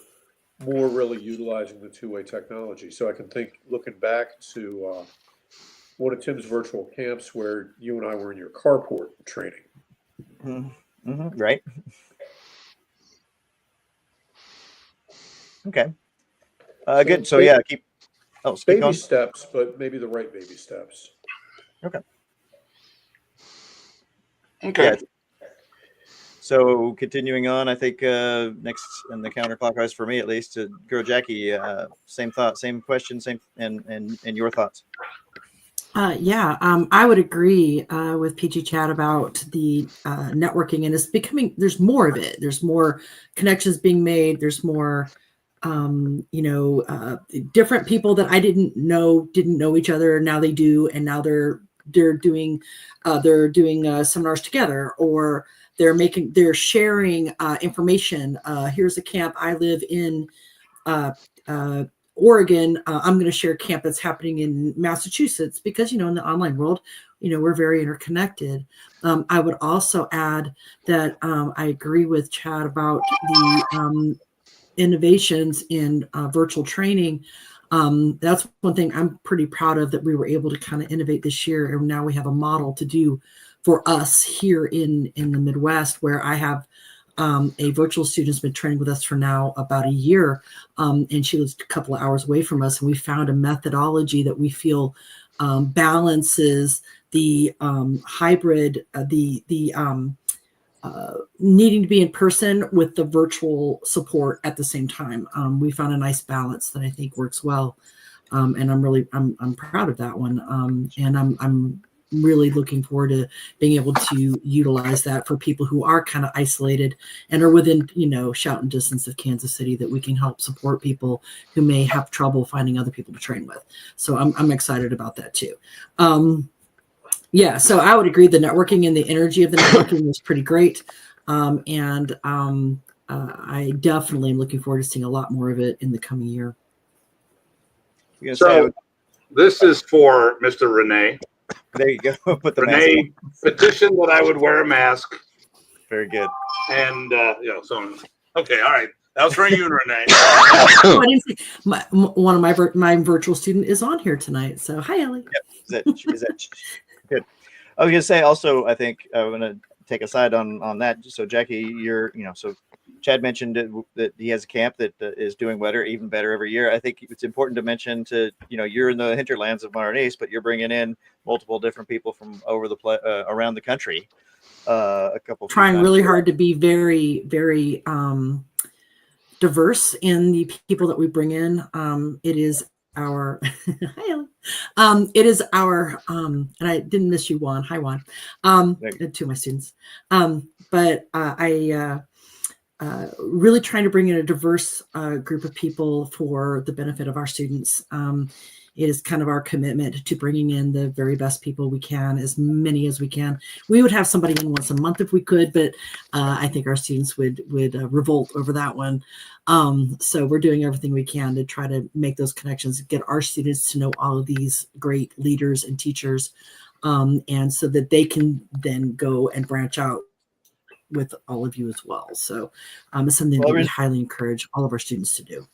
really utilizing the two-way technology. So I can think, looking back to one of Tim's virtual camps where you and I were in your carport training. Right. Okay. Good. So keep baby steps, but maybe the right baby steps. Okay. Okay. Yeah. So continuing on, I think next in the counterclockwise for me, at least, to Girl Jackie, same thought, same question, same and your thoughts. I would agree with PG Chat about the networking, and it's becoming, there's more of it. There's more connections being made. There's more, different people that I didn't know each other. Now they do, and now they're doing seminars together, or they're sharing information. Here's a camp. I live in Oregon. I'm going to share a camp that's happening in Massachusetts, because, in the online world, we're very interconnected. I would also add that I agree with Chad about the innovations in virtual training. That's one thing I'm pretty proud of, that we were able to kind of innovate this year. And now we have a model to do for us here in the Midwest, where I have a virtual student who's been training with us for now about a year. And she lives a couple of hours away from us. And we found a methodology that we feel balances the hybrid, needing to be in person with the virtual support at the same time. We found a nice balance that I think works well. And I'm proud of that one. And I'm really looking forward to being able to utilize that for people who are kind of isolated and are within, shouting distance of Kansas City, that we can help support people who may have trouble finding other people to train with. So I'm excited about that too. So I would agree, the networking and the energy of the networking was pretty great. I definitely am looking forward to seeing a lot more of it in the coming year. So this is for Mr. Renee. There you go. Put the Renee petitioned that I would wear a mask. Very good. And okay, all right. That was for you, Renee. I didn't see one of my virtual student is on here tonight. So hi, Ellie. Yep. Is that good? I was gonna say also, I think I'm gonna take a side on that. So Jackie, so Chad mentioned that he has a camp that is doing even better every year. I think it's important to mention you're in the hinterlands of Modern Arnis, but you're bringing in multiple different people from around the country. Trying really hard to be very, very diverse in the people that we bring in. It is our it is our and I didn't miss you, Juan. Hi, Juan. To my students. But I really trying to bring in a diverse group of people for the benefit of our students. It is kind of our commitment to bringing in the very best people we can, as many as we can. We would have somebody in once a month if we could, but I think our students would revolt over that one. So we're doing everything we can to try to make those connections, get our students to know all of these great leaders and teachers, and so that they can then go and branch out with all of you as well. So it's something that we highly encourage all of our students to do.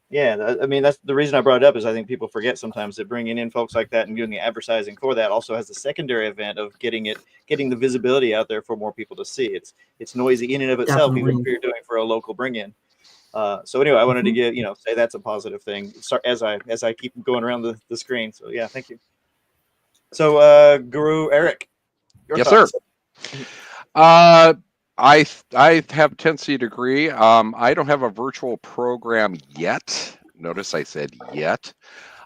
Yeah, I mean, that's the reason I brought it up, is I think people forget sometimes that bringing in folks like that and doing the advertising for that also has the secondary event of getting the visibility out there for more people to see. It's noisy in and of itself, Definitely. even if you're doing for a local bring-in. So anyway, I wanted to get, say that's a positive thing as I keep going around the screen. So yeah, thank you. So Guru Eric, your Yes, thoughts? sir. I have a tendency to agree. I don't have a virtual program yet. Notice I said yet.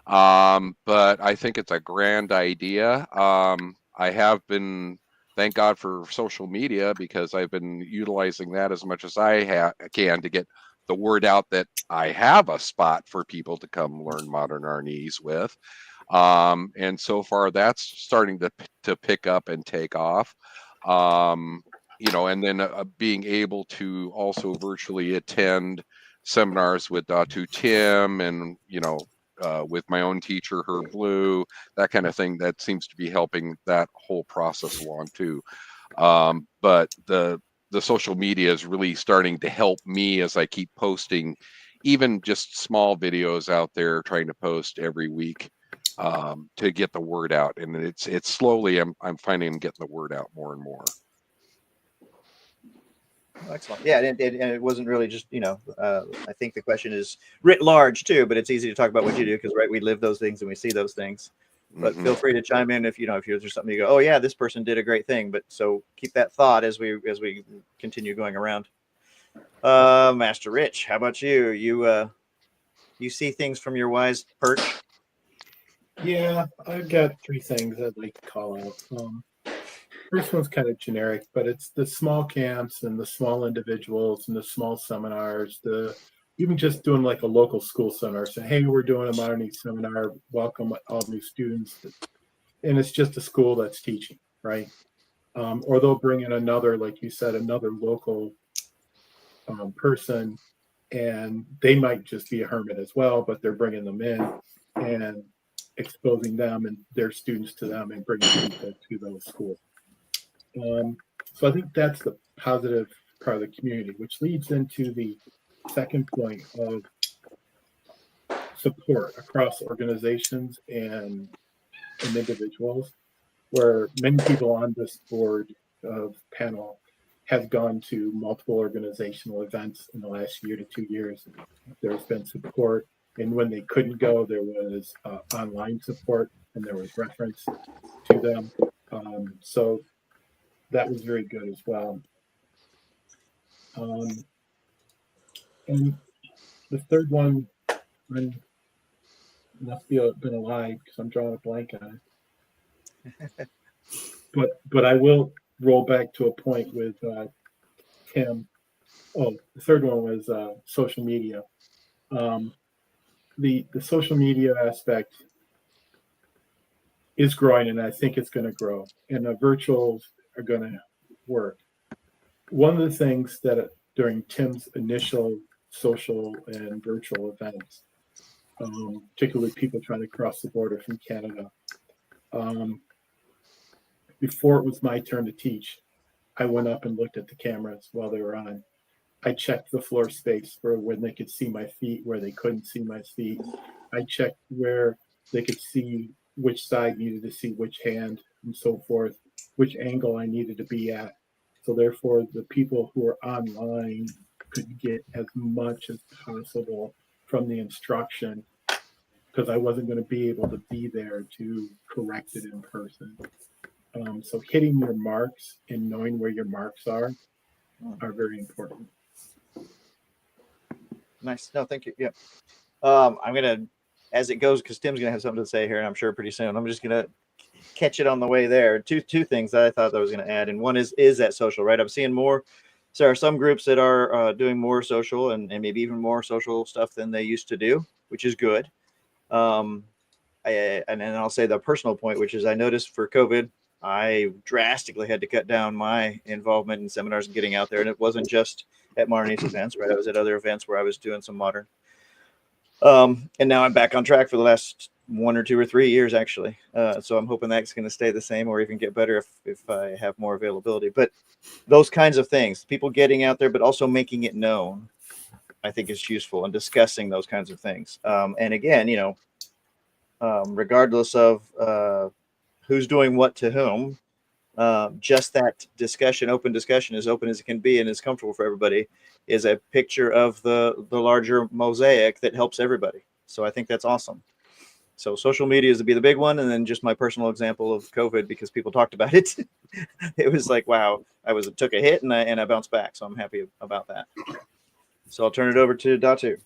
But I think it's a grand idea. I have been, thank God for social media, because I've been utilizing that as much as I can to get the word out that I have a spot for people to come learn Modern Arnis with. And so far that's starting to pick up and take off. And then being able to also virtually attend seminars with Datu Tim and, with my own teacher, Herb Blue, that kind of thing, that seems to be helping that whole process along too. But the social media is really starting to help me as I keep posting, even just small videos out there, trying to post every week to get the word out. And it's slowly, I'm finding I'm getting the word out more and more. Excellent. Yeah, and it wasn't really just, I think the question is writ large too, but it's easy to talk about what you do because, right, we live those things and we see those things. But feel free to chime in if there's something you go, oh yeah, this person did a great thing. But so keep that thought as we continue going around. Master Rich, how about you? You see things from your wise perch? Yeah, I've got three things I'd like to call out. First one's kind of generic, but it's the small camps and the small individuals and the small seminars, even just doing like a local school seminar, saying, hey, we're doing a Modern Arnis seminar, welcome all new students. And it's just a school that's teaching, right? Or they'll bring in another, like you said, another local person, and they might just be a hermit as well, but they're bringing them in and exposing them and their students to them and bringing people to those schools. So I think that's the positive part of the community, which leads into the second point of support across organizations and individuals, where many people on this board of panel have gone to multiple organizational events in the last year to 2 years. There's been support, and when they couldn't go, there was online support and there was reference to them. So that was very good as well. And the third one, must be been a lie because I'm drawing a blank on it. But I will roll back to a point with Tim. Oh, the third one was social media. The social media aspect is growing, and I think it's going to grow, and the virtuals are going to work. One of the things that during Tim's initial social and virtual events, particularly people trying to cross the border from Canada, before it was my turn to teach, I went up and looked at the cameras while they were on. I checked the floor space for when they could see my feet, where they couldn't see my feet. I checked where they could see which side needed to see which hand and so forth, which angle I needed to be at. So therefore, the people who were online could get as much as possible from the instruction, because I wasn't going to be able to be there to correct it in person. So hitting your marks and knowing where your marks are very important. Nice. No, thank you. Yeah. I'm gonna, as it goes, because Tim's gonna have something to say here, and I'm sure pretty soon. I'm just gonna catch it on the way there. Two things that I thought that I was gonna add, and one is that social, right? I'm seeing more. So there are some groups that are doing more social and maybe even more social stuff than they used to do, which is good. And then I'll say the personal point, which is I noticed for COVID, I drastically had to cut down my involvement in seminars and getting out there. And it wasn't just at Modern Arnis events, right? I was at other events where I was doing some modern. And now I'm back on track for the last 1 or 2 or 3 years, actually. So I'm hoping that's going to stay the same or even get better if I have more availability. But those kinds of things, people getting out there, but also making it known, I think is useful, and discussing those kinds of things. And again, regardless of who's doing what to whom, just that discussion, open discussion, as open as it can be and as comfortable for everybody, is a picture of the larger mosaic that helps everybody. So I think that's awesome. So social media is to be the big one, and then just my personal example of COVID, because people talked about it. It was like, wow, took a hit and I bounced back. So I'm happy about that. So I'll turn it over to Datu.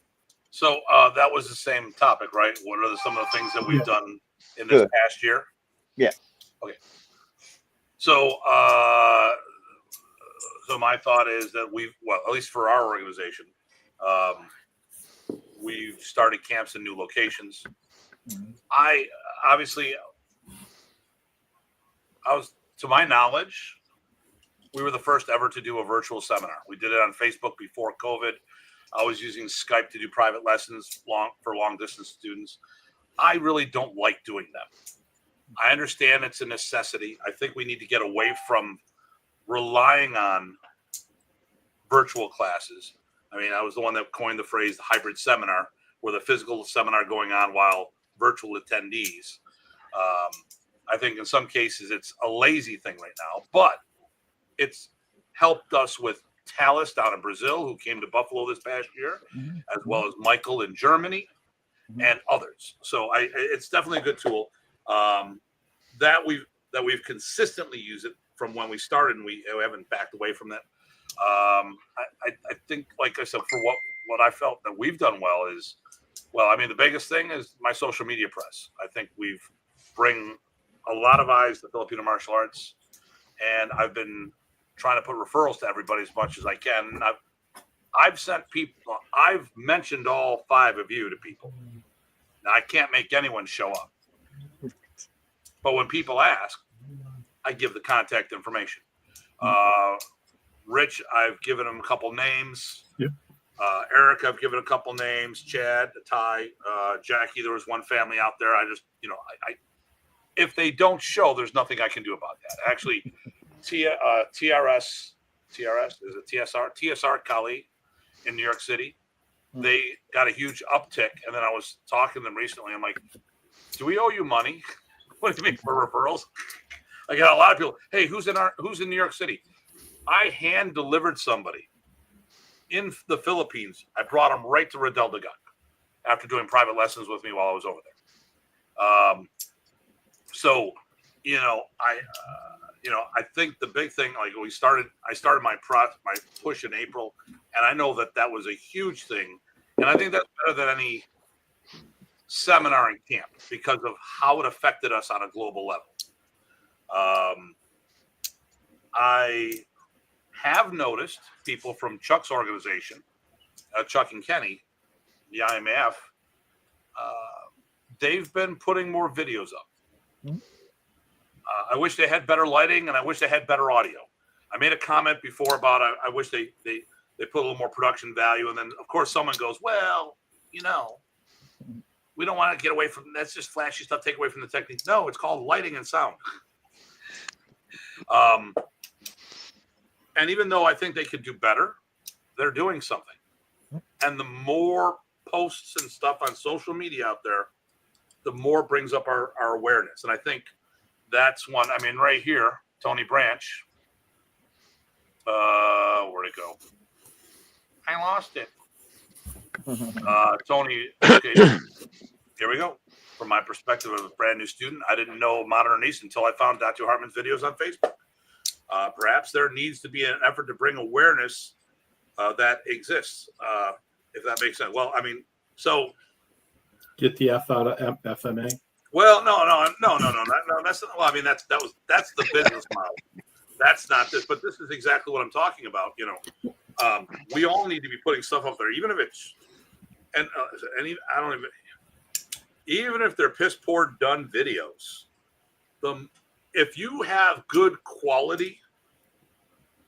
So that was the same topic, right? What are some of the things that we've done in this Good. past year? Yeah. Okay. So, so my thought is that at least for our organization, we've started camps in new locations. To my knowledge, we were the first ever to do a virtual seminar. We did it on Facebook before COVID. I was using Skype to do private lessons for long distance students. I really don't like doing them. I understand it's a necessity. I think we need to get away from relying on virtual classes. I mean, I was the one that coined the phrase the hybrid seminar, where the physical seminar going on while virtual attendees. I think in some cases it's a lazy thing right now, but it's helped us with Talis down in Brazil, who came to Buffalo this past year, as well as Michael in Germany and others. So it's definitely a good tool that we've consistently used it from when we started, and we haven't backed away from that. I think, like I said, for what I felt that we've done well is, the biggest thing is my social media press. I think we've bring a lot of eyes to Filipino martial arts, and I've been trying to put referrals to everybody as much as I can. I've sent people, I've mentioned all 5 of you to people. Now, I can't make anyone show up, but when people ask, I give the contact information. Rich, I've given him a couple names. Yep. Eric, I've given a couple names. Chad, Ty, Jackie. There was one family out there. I just, if they don't show, there's nothing I can do about that. Actually, TSR Kali in New York City, they got a huge uptick. And then I was talking to them recently. I'm like, do we owe you money? What do you mean for referrals? I got a lot of people. Hey, who's in New York City? I hand delivered somebody in the Philippines. I brought him right to Redel de Gun after doing private lessons with me while I was over there. So, I think the big thing, like I started my push in April, and I know that was a huge thing. And I think that's better than any seminar in camp because of how it affected us on a global level. I have noticed people from Chuck's organization, Chuck and Kenny, the IMAF, they've been putting more videos up. I wish they had better lighting, and I wish they had better audio. I made a comment before about I wish they put a little more production value, and then of course someone goes, well, we don't want to get away from that's just flashy stuff. Take away from the technique. No, it's called lighting and sound. And even though I think they could do better, they're doing something. And the more posts and stuff on social media out there, the more brings up our awareness. And I think that's one. I mean, right here, Tony Branch. Where'd it go? I lost it. Tony. Okay, here we go. From my perspective of a brand new student, I didn't know Modern Arnis until I found Datu Hartman's videos on Facebook. Perhaps there needs to be an effort to bring awareness that exists. if that makes sense. Well, I mean, so Get the F out of FMA. well, no. That's well, I mean, that's the business model. That's not this, but this is exactly what I'm talking about. You know, we all need to be putting stuff up there, even if it's and I don't even if they're piss poor done videos. If you have good quality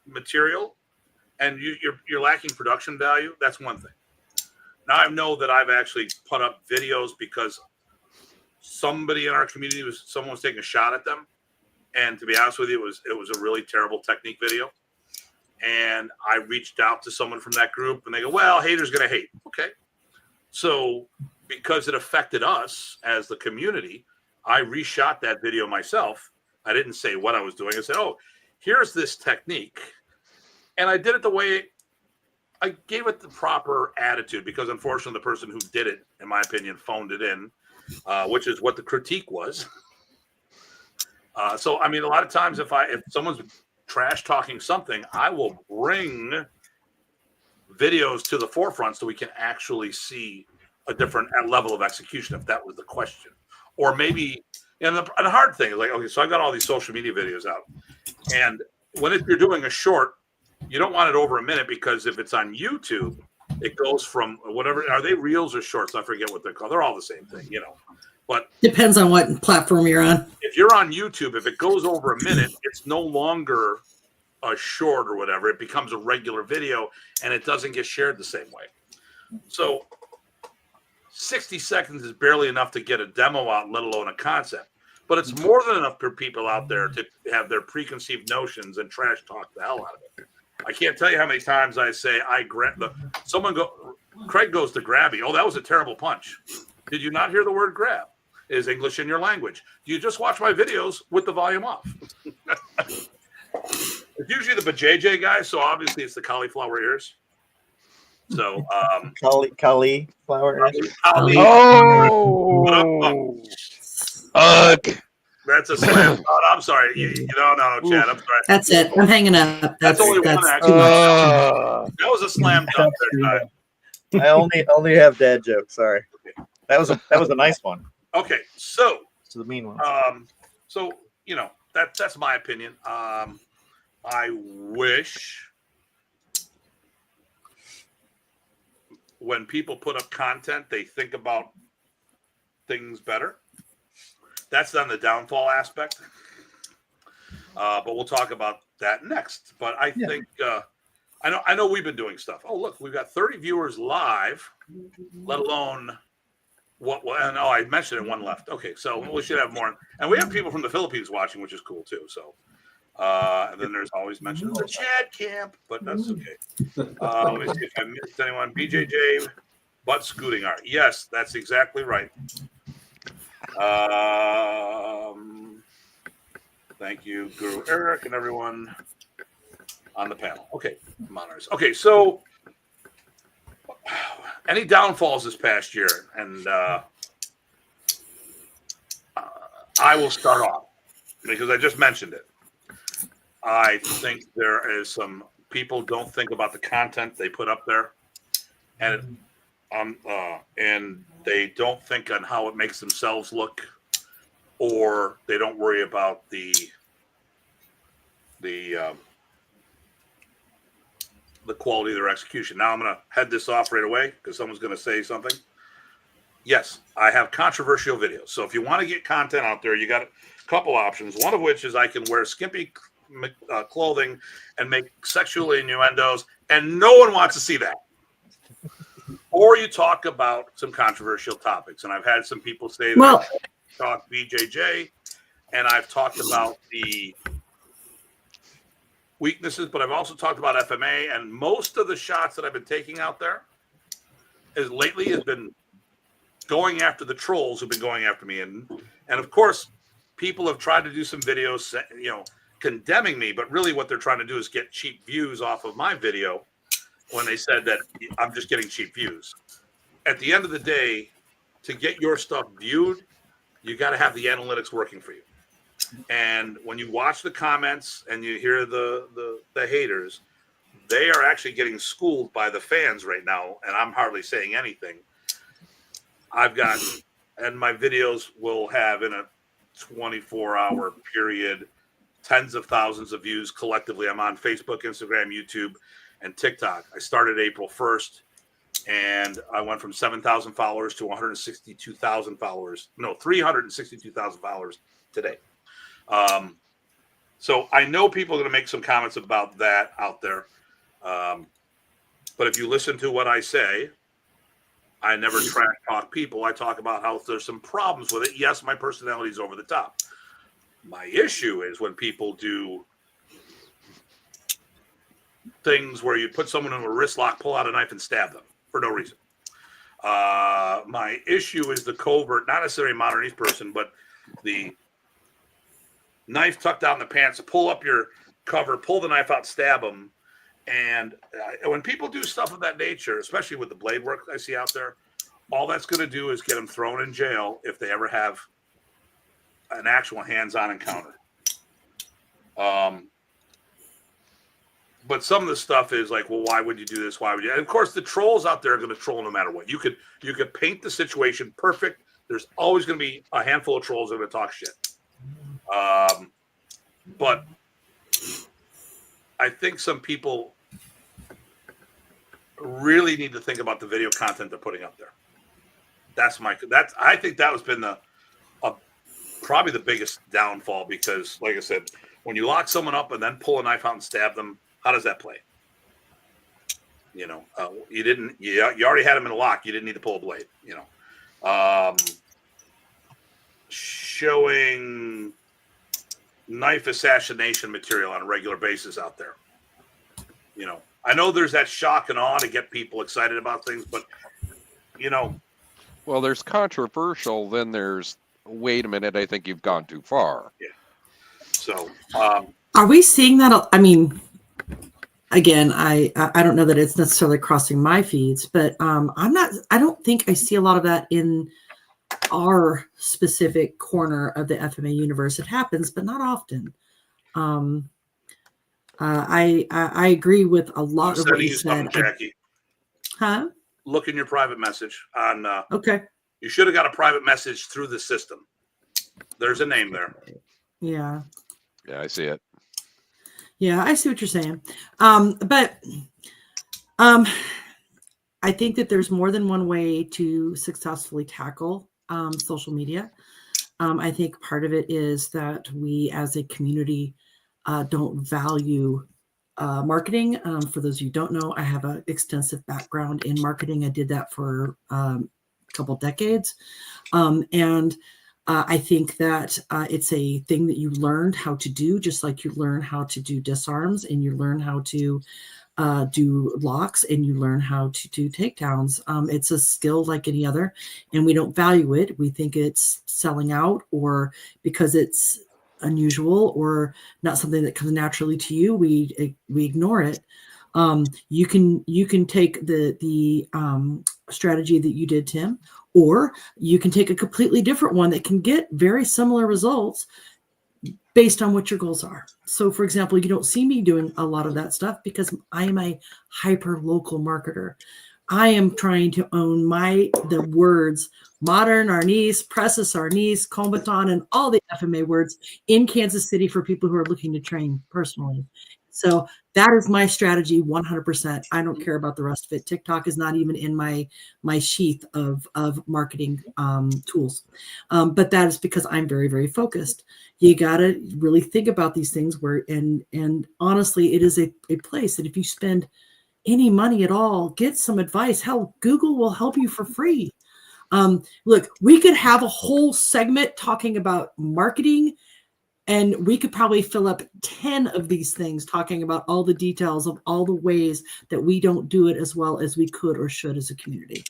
material and you're lacking production value, that's one thing. Now I know that I've actually put up videos because somebody in our community someone was taking a shot at them, and to be honest with you, it was a really terrible technique video. And I reached out to someone from that group, and they go, "Well, haters gonna hate." Okay, so because it affected us as the community, I reshot that video myself. I didn't say what I was doing. I said, "Oh, here's this technique," and I did it the way I gave it the proper attitude, because unfortunately the person who did it, in my opinion, phoned it in, which is what the critique was. So, I mean, a lot of times if someone's trash talking something, I will bring videos to the forefront so we can actually see a different level of execution, if that was the question. Or maybe, and the hard thing is like, okay, so I've got all these social media videos out, and you're doing a short, you don't want it over a minute, because if it's on YouTube, it goes from whatever, are they reels or shorts? I forget what they're called. They're all the same thing, you know. But depends on what platform you're on. If you're on YouTube, if it goes over a minute, it's no longer a short or whatever. It becomes a regular video, and it doesn't get shared the same way. So 60 seconds is barely enough to get a demo out, let alone a concept. But it's more than enough for people out there to have their preconceived notions and trash talk the hell out of it. I can't tell you how many times I say Craig goes to grabby. Oh, that was a terrible punch. Did you not hear the word grab? Is English in your language? Do you just watch my videos with the volume off? It's usually the BJJ guy, so obviously it's the cauliflower ears. So cauliflower. Oh, that's a slam. Oh, I'm sorry. No, Chad. I'm sorry. That's it. I'm hanging up. That's only one actually. That was a slam dunk there, Ty. I only have dad jokes. Sorry. That was a nice one. Okay, so the mean one. So you know that's my opinion. I wish when people put up content, they think about things better. That's on the downfall aspect. But we'll talk about that next. But I think I know we've been doing stuff. Oh, look, we've got 30 viewers live, let alone and I mentioned it, one left. Okay, so we should have more. And we have people from the Philippines watching, which is cool too. So and then there's always mention of the Chad camp, but that's okay. Let me see if I missed anyone. BJJ butt scooting art. Yes, that's exactly right. Thank you, Guru Eric, and everyone on the panel. Okay, monitors. Okay, so any downfalls this past year, and I will start off because I just mentioned it. I think there is some people don't think about the content they put up there, and they don't think on how it makes themselves look, or they don't worry about the quality of their execution. Now I'm going to head this off right away because someone's going to say something. Yes, I have controversial videos. So if you want to get content out there, you got a couple options. One of which is I can wear skimpy clothing and make sexual innuendos, and no one wants to see that. Or you talk about some controversial topics, and I've had some people say that I talk BJJ, and I've talked about the weaknesses, but I've also talked about FMA, and most of the shots that I've been taking out there has been going after the trolls who've been going after me, and of course people have tried to do some videos, condemning me, but really what they're trying to do is get cheap views off of my video when they said that I'm just getting cheap views. At the end of the day, to get your stuff viewed, you got to have the analytics working for you. And when you watch the comments and you hear the haters, they are actually getting schooled by the fans right now, and I'm hardly saying anything. I've got, and my videos will have in a 24-hour period tens of thousands of views collectively. I'm on Facebook, Instagram, YouTube, and TikTok. I started April 1st, and I went from 7,000 followers to 162,000 followers. No, 362,000 followers today. So I know people are going to make some comments about that out there. But if you listen to what I say, I never trash talk people. I talk about how there's some problems with it. Yes, my personality is over the top. My issue is when people do things where you put someone in a wrist lock, pull out a knife, and stab them for no reason. My issue is the covert, not necessarily a Modern Arnis person, but the knife tucked down the pants, pull up your cover, pull the knife out, stab them. And when people do stuff of that nature, especially with the blade work I see out there, all that's going to do is get them thrown in jail if they ever have an actual hands-on encounter. But some of the stuff is like, well, why would you do this? Why would you? And of course, the trolls out there are going to troll no matter what. You could paint the situation perfect. There's always going to be a handful of trolls that are going to talk shit. But I think some people really need to think about the video content they're putting up there. I think that has been probably the biggest downfall, because like I said, when you lock someone up and then pull a knife out and stab them, how does that play? You already had them in a lock. You didn't need to pull a blade, showing knife assassination material on a regular basis out there. I know there's that shock and awe to get people excited about things, but well, there's controversial, then there's, wait a minute, I think you've gone too far. Yeah. So are we seeing that? I mean, again, I don't know that it's necessarily crossing my feeds, but I don't think I see a lot of that in our specific corner of the FMA universe. It happens, but not often. I agree with a lot of what you said. Jackie. Huh? Look in your private message on. Okay. You should have got a private message through the system. There's a name there. Yeah. Yeah, I see it. Yeah, I see what you're saying. But I think that there's more than one way to successfully tackle social media. I think part of it is that we as a community don't value marketing. For those of you who don't know, I have an extensive background in marketing. I did that for a couple decades. And I think that it's a thing that you learned how to do, just like you learn how to do disarms, and you learn how to do locks, and you learn how to do takedowns. It's a skill like any other, and we don't value it. We think it's selling out, or because it's unusual or not something that comes naturally to you, we ignore it. You can take the strategy that you did, Tim, or you can take a completely different one that can get very similar results based on what your goals are. So for example, you don't see me doing a lot of that stuff because I am a hyper local marketer. I am trying to own the words Modern Arnis, Presas Arnis, Combatant, and all the FMA words in Kansas City for people who are looking to train personally. So that is my strategy 100%. I don't care about the rest of it. TikTok is not even in my sheath of marketing tools. But that is because I'm very, very focused. You got to really think about these things and honestly, it is a place that if you spend any money at all, get some advice. Hell, Google will help you for free. Look, we could have a whole segment talking about marketing, and we could probably fill up 10 of these things talking about all the details of all the ways that we don't do it as well as we could or should as a community.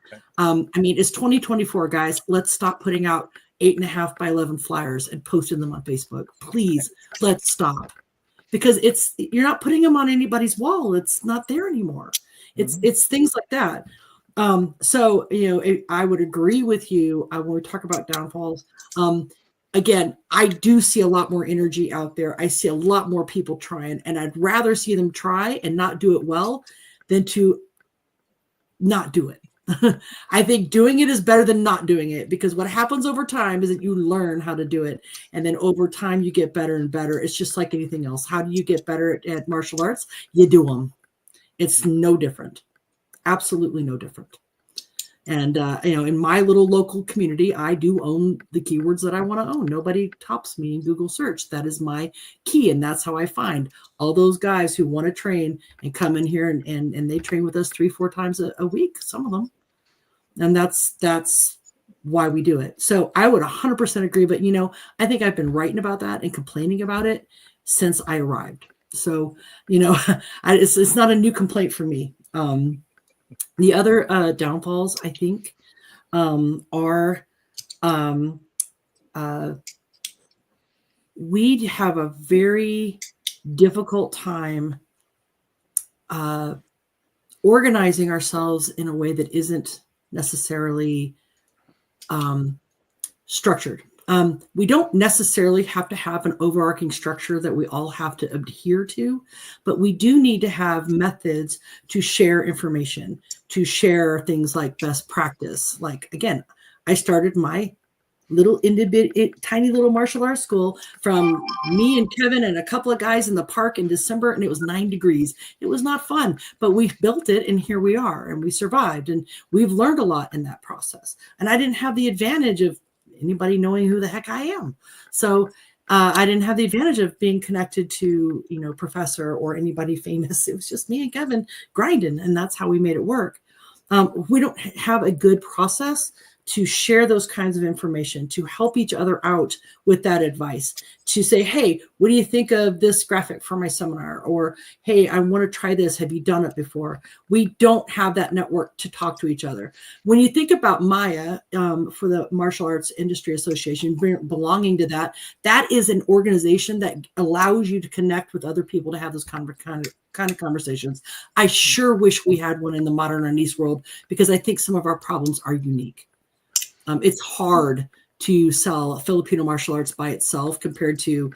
Okay. I mean, it's 2024, guys. Let's stop putting out 8.5 by 11 flyers and posting them on Facebook. Please, let's stop. Because you're not putting them on anybody's wall. It's not there anymore. It's things like that. So, I would agree with you when we talk about downfalls. again, I do see a lot more energy out there. I see a lot more people trying, and I'd rather see them try and not do it well than to not do it. I think doing it is better than not doing it, because what happens over time is that you learn how to do it. And then over time, you get better and better. It's just like anything else. How do you get better at martial arts? You do them. It's no different. Absolutely no different. And, in my little local community, I do own the keywords that I want to own. Nobody tops me in Google search. That is my key. And that's how I find all those guys who want to train and come in here and they train with us 3-4 times a week, some of them. And that's why we do it. So I would 100% agree. But, I think I've been writing about that and complaining about it since I arrived. So, it's not a new complaint for me. The other downfalls, I think, are we have a very difficult time organizing ourselves in a way that isn't necessarily structured. We don't necessarily have to have an overarching structure that we all have to adhere to, but we do need to have methods to share information, to share things like best practice. Like, again, I started my little tiny little martial arts school from me and Kevin and a couple of guys in the park in December, and it was 9 degrees. It was not fun, but we built it, and here we are, and we survived, and we've learned a lot in that process. And I didn't have the advantage of anybody knowing who the heck I am. So I didn't have the advantage of being connected to, professor or anybody famous. It was just me and Kevin grinding, and that's how we made it work. We don't have a good process to share those kinds of information, to help each other out with that advice, to say, hey, what do you think of this graphic for my seminar? Or, hey, I want to try this. Have you done it before? We don't have that network to talk to each other. When you think about MAIA, for the Martial Arts Industry Association, belonging to that is an organization that allows you to connect with other people to have those kind of conversations. I sure wish we had one in the Modern Arnis world, because I think some of our problems are unique. It's hard to sell Filipino martial arts by itself compared to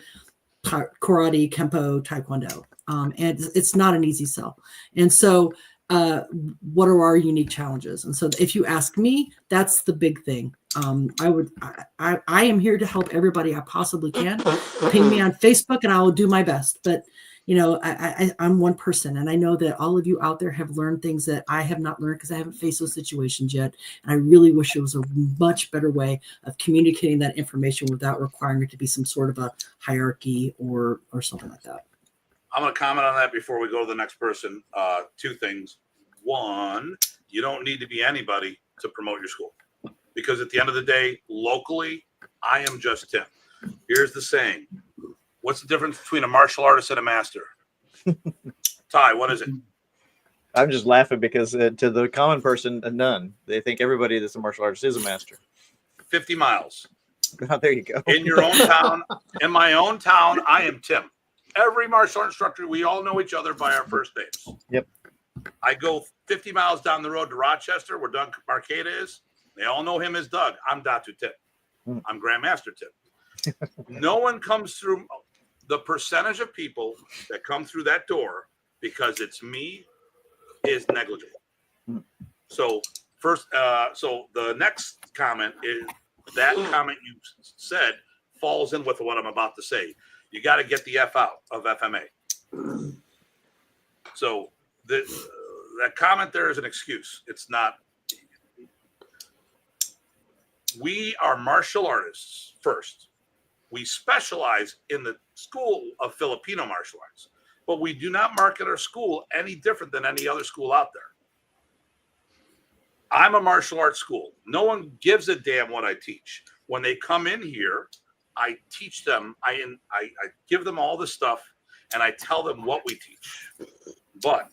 karate, kempo, taekwondo. And it's not an easy sell. And so what are our unique challenges? And so if you ask me, that's the big thing. I am here to help everybody I possibly can. Ping me on Facebook and I will do my best. But I'm one person, and I know that all of you out there have learned things that I have not learned because I haven't faced those situations yet. And I really wish it was a much better way of communicating that information without requiring it to be some sort of a hierarchy or something like that. I'm going to comment on that before we go to the next person. 2 things. One, you don't need to be anybody to promote your school, because at the end of the day, locally, I am just Tim. Here's the saying. What's the difference between a martial artist and a master? Ty, what is it? I'm just laughing because to the common person, none. They think everybody that's a martial artist is a master. 50 miles. Oh, there you go. In your own town, in my own town, I am Tim. Every martial art instructor, we all know each other by our first names. Yep. I go 50 miles down the road to Rochester, where Doug Marqueta is. They all know him as Doug. I'm Datu Tim. I'm Grandmaster Tim. No one comes through. The percentage of people that come through that door because it's me is negligible. So so the next comment is that comment you said falls in with what I'm about to say. You got to get the F out of FMA. So that comment there is an excuse. It's not. We are martial artists first. We specialize in the school of Filipino martial arts, but we do not market our school any different than any other school out there. I'm a martial arts school. No one gives a damn what I teach. When they come in here, I teach them. I give them all the stuff, and I tell them what we teach. But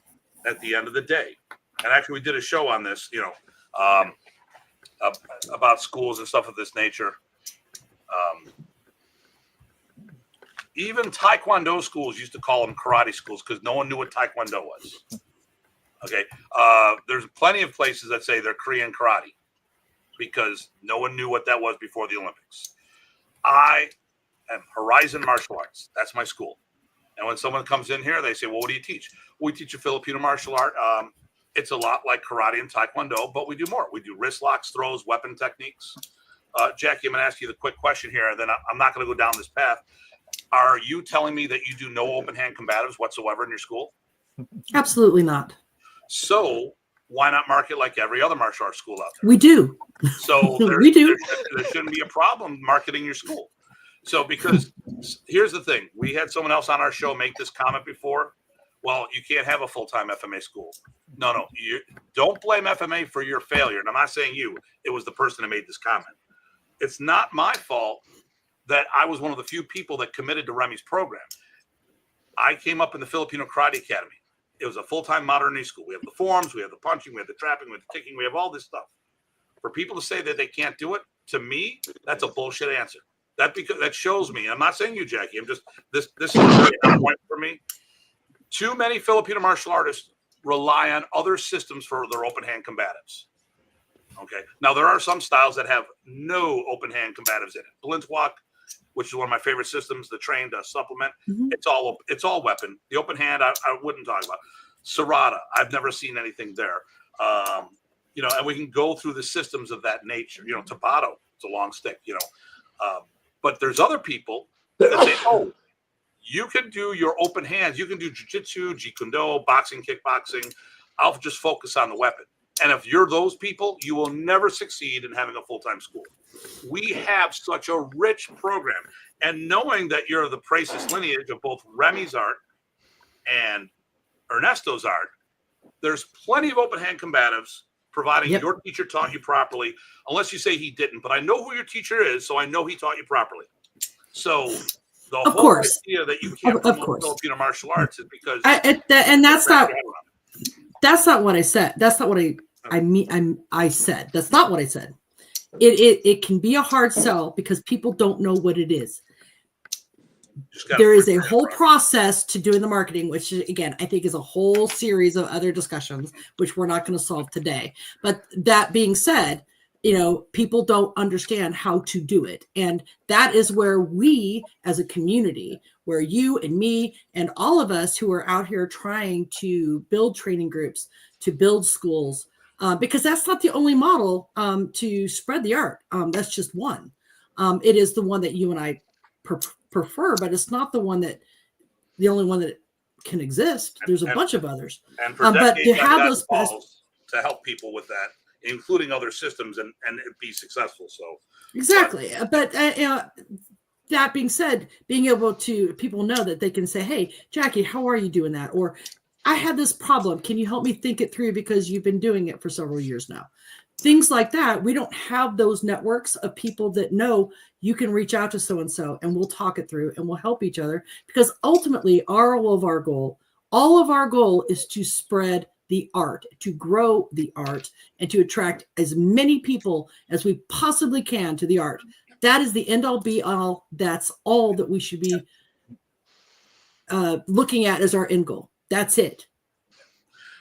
at the end of the day, and actually we did a show on this, about schools and stuff of this nature. Even Taekwondo schools used to call them karate schools because no one knew what Taekwondo was. Okay. There's plenty of places that say they're Korean karate because no one knew what that was before the Olympics. I am Horizon Martial Arts. That's my school. And when someone comes in here, they say, well, what do you teach? We teach a Filipino martial art. It's a lot like karate and taekwondo, but we do more. We do wrist locks, throws, weapon techniques. Jackie, I'm going to ask you the quick question here, and then I'm not going to go down this path. Are you telling me that you do no open hand combatives whatsoever in your school? Absolutely not. So why not market like every other martial arts school out there? We do. So We do. There shouldn't be a problem marketing your school. So because here's the thing, we had someone else on our show make this comment before. Well, you can't have a full-time FMA school. No, you don't blame FMA for your failure. And I'm not saying you, it was the person who made this comment. It's not my fault that I was one of the few people that committed to Remy's program. I came up in the Filipino Karate Academy. It was a full-time modern Arnis school. We have the forms, we have the punching, we have the trapping, we have the kicking, we have all this stuff. For people to say that they can't do it, to me, that's a bullshit answer. That shows me. I'm not saying you, Jackie. I'm just this is a point for me. Too many Filipino martial artists rely on other systems for their open hand combatives. Okay. Now there are some styles that have no open hand combatives in it. Blintz walk, which is one of my favorite systems, the trained supplement. Mm-hmm. It's all weapon. The open hand, I wouldn't talk about. Serrata, I've never seen anything there. And we can go through the systems of that nature. Tabata, it's a long stick. But there's other people that say, oh, you can do your open hands. You can do jiu-jitsu, jeet-kune-do, boxing, kickboxing. I'll just focus on the weapon. And if you're those people, you will never succeed in having a full-time school. We have such a rich program. And knowing that you're the Presas lineage of both Remy's art and Ernesto's art, there's plenty of open hand combatives, providing your teacher taught you properly, unless you say he didn't. But I know who your teacher is, so I know he taught you properly. So the whole idea that you can't promote Filipino martial arts is because that's not what I said. That's not what I mean. I said that's not what I said. It can be a hard sell because people don't know what it is. There is a whole process to doing the marketing, which again, I think is a whole series of other discussions, which we're not going to solve today. But that being said, people don't understand how to do it. And that is where we as a community, where you and me and all of us who are out here trying to build training groups, to build schools, because that's not the only model to spread the art. That's just one. It is the one that you and I prefer, but it's not the only one that can exist. There's a bunch of others. And for but to have those balls to help people with that, including other systems, and be successful. So exactly. But that being said, being able to people know that they can say, "Hey, Jackie, how are you doing that?" Or I had this problem. Can you help me think it through because you've been doing it for several years now? Things like that. We don't have those networks of people that know you can reach out to so-and-so and we'll talk it through and we'll help each other, because ultimately all of our goal is to spread the art, to grow the art, and to attract as many people as we possibly can to the art. That is the end all be all. That's all that we should be looking at as our end goal. That's it.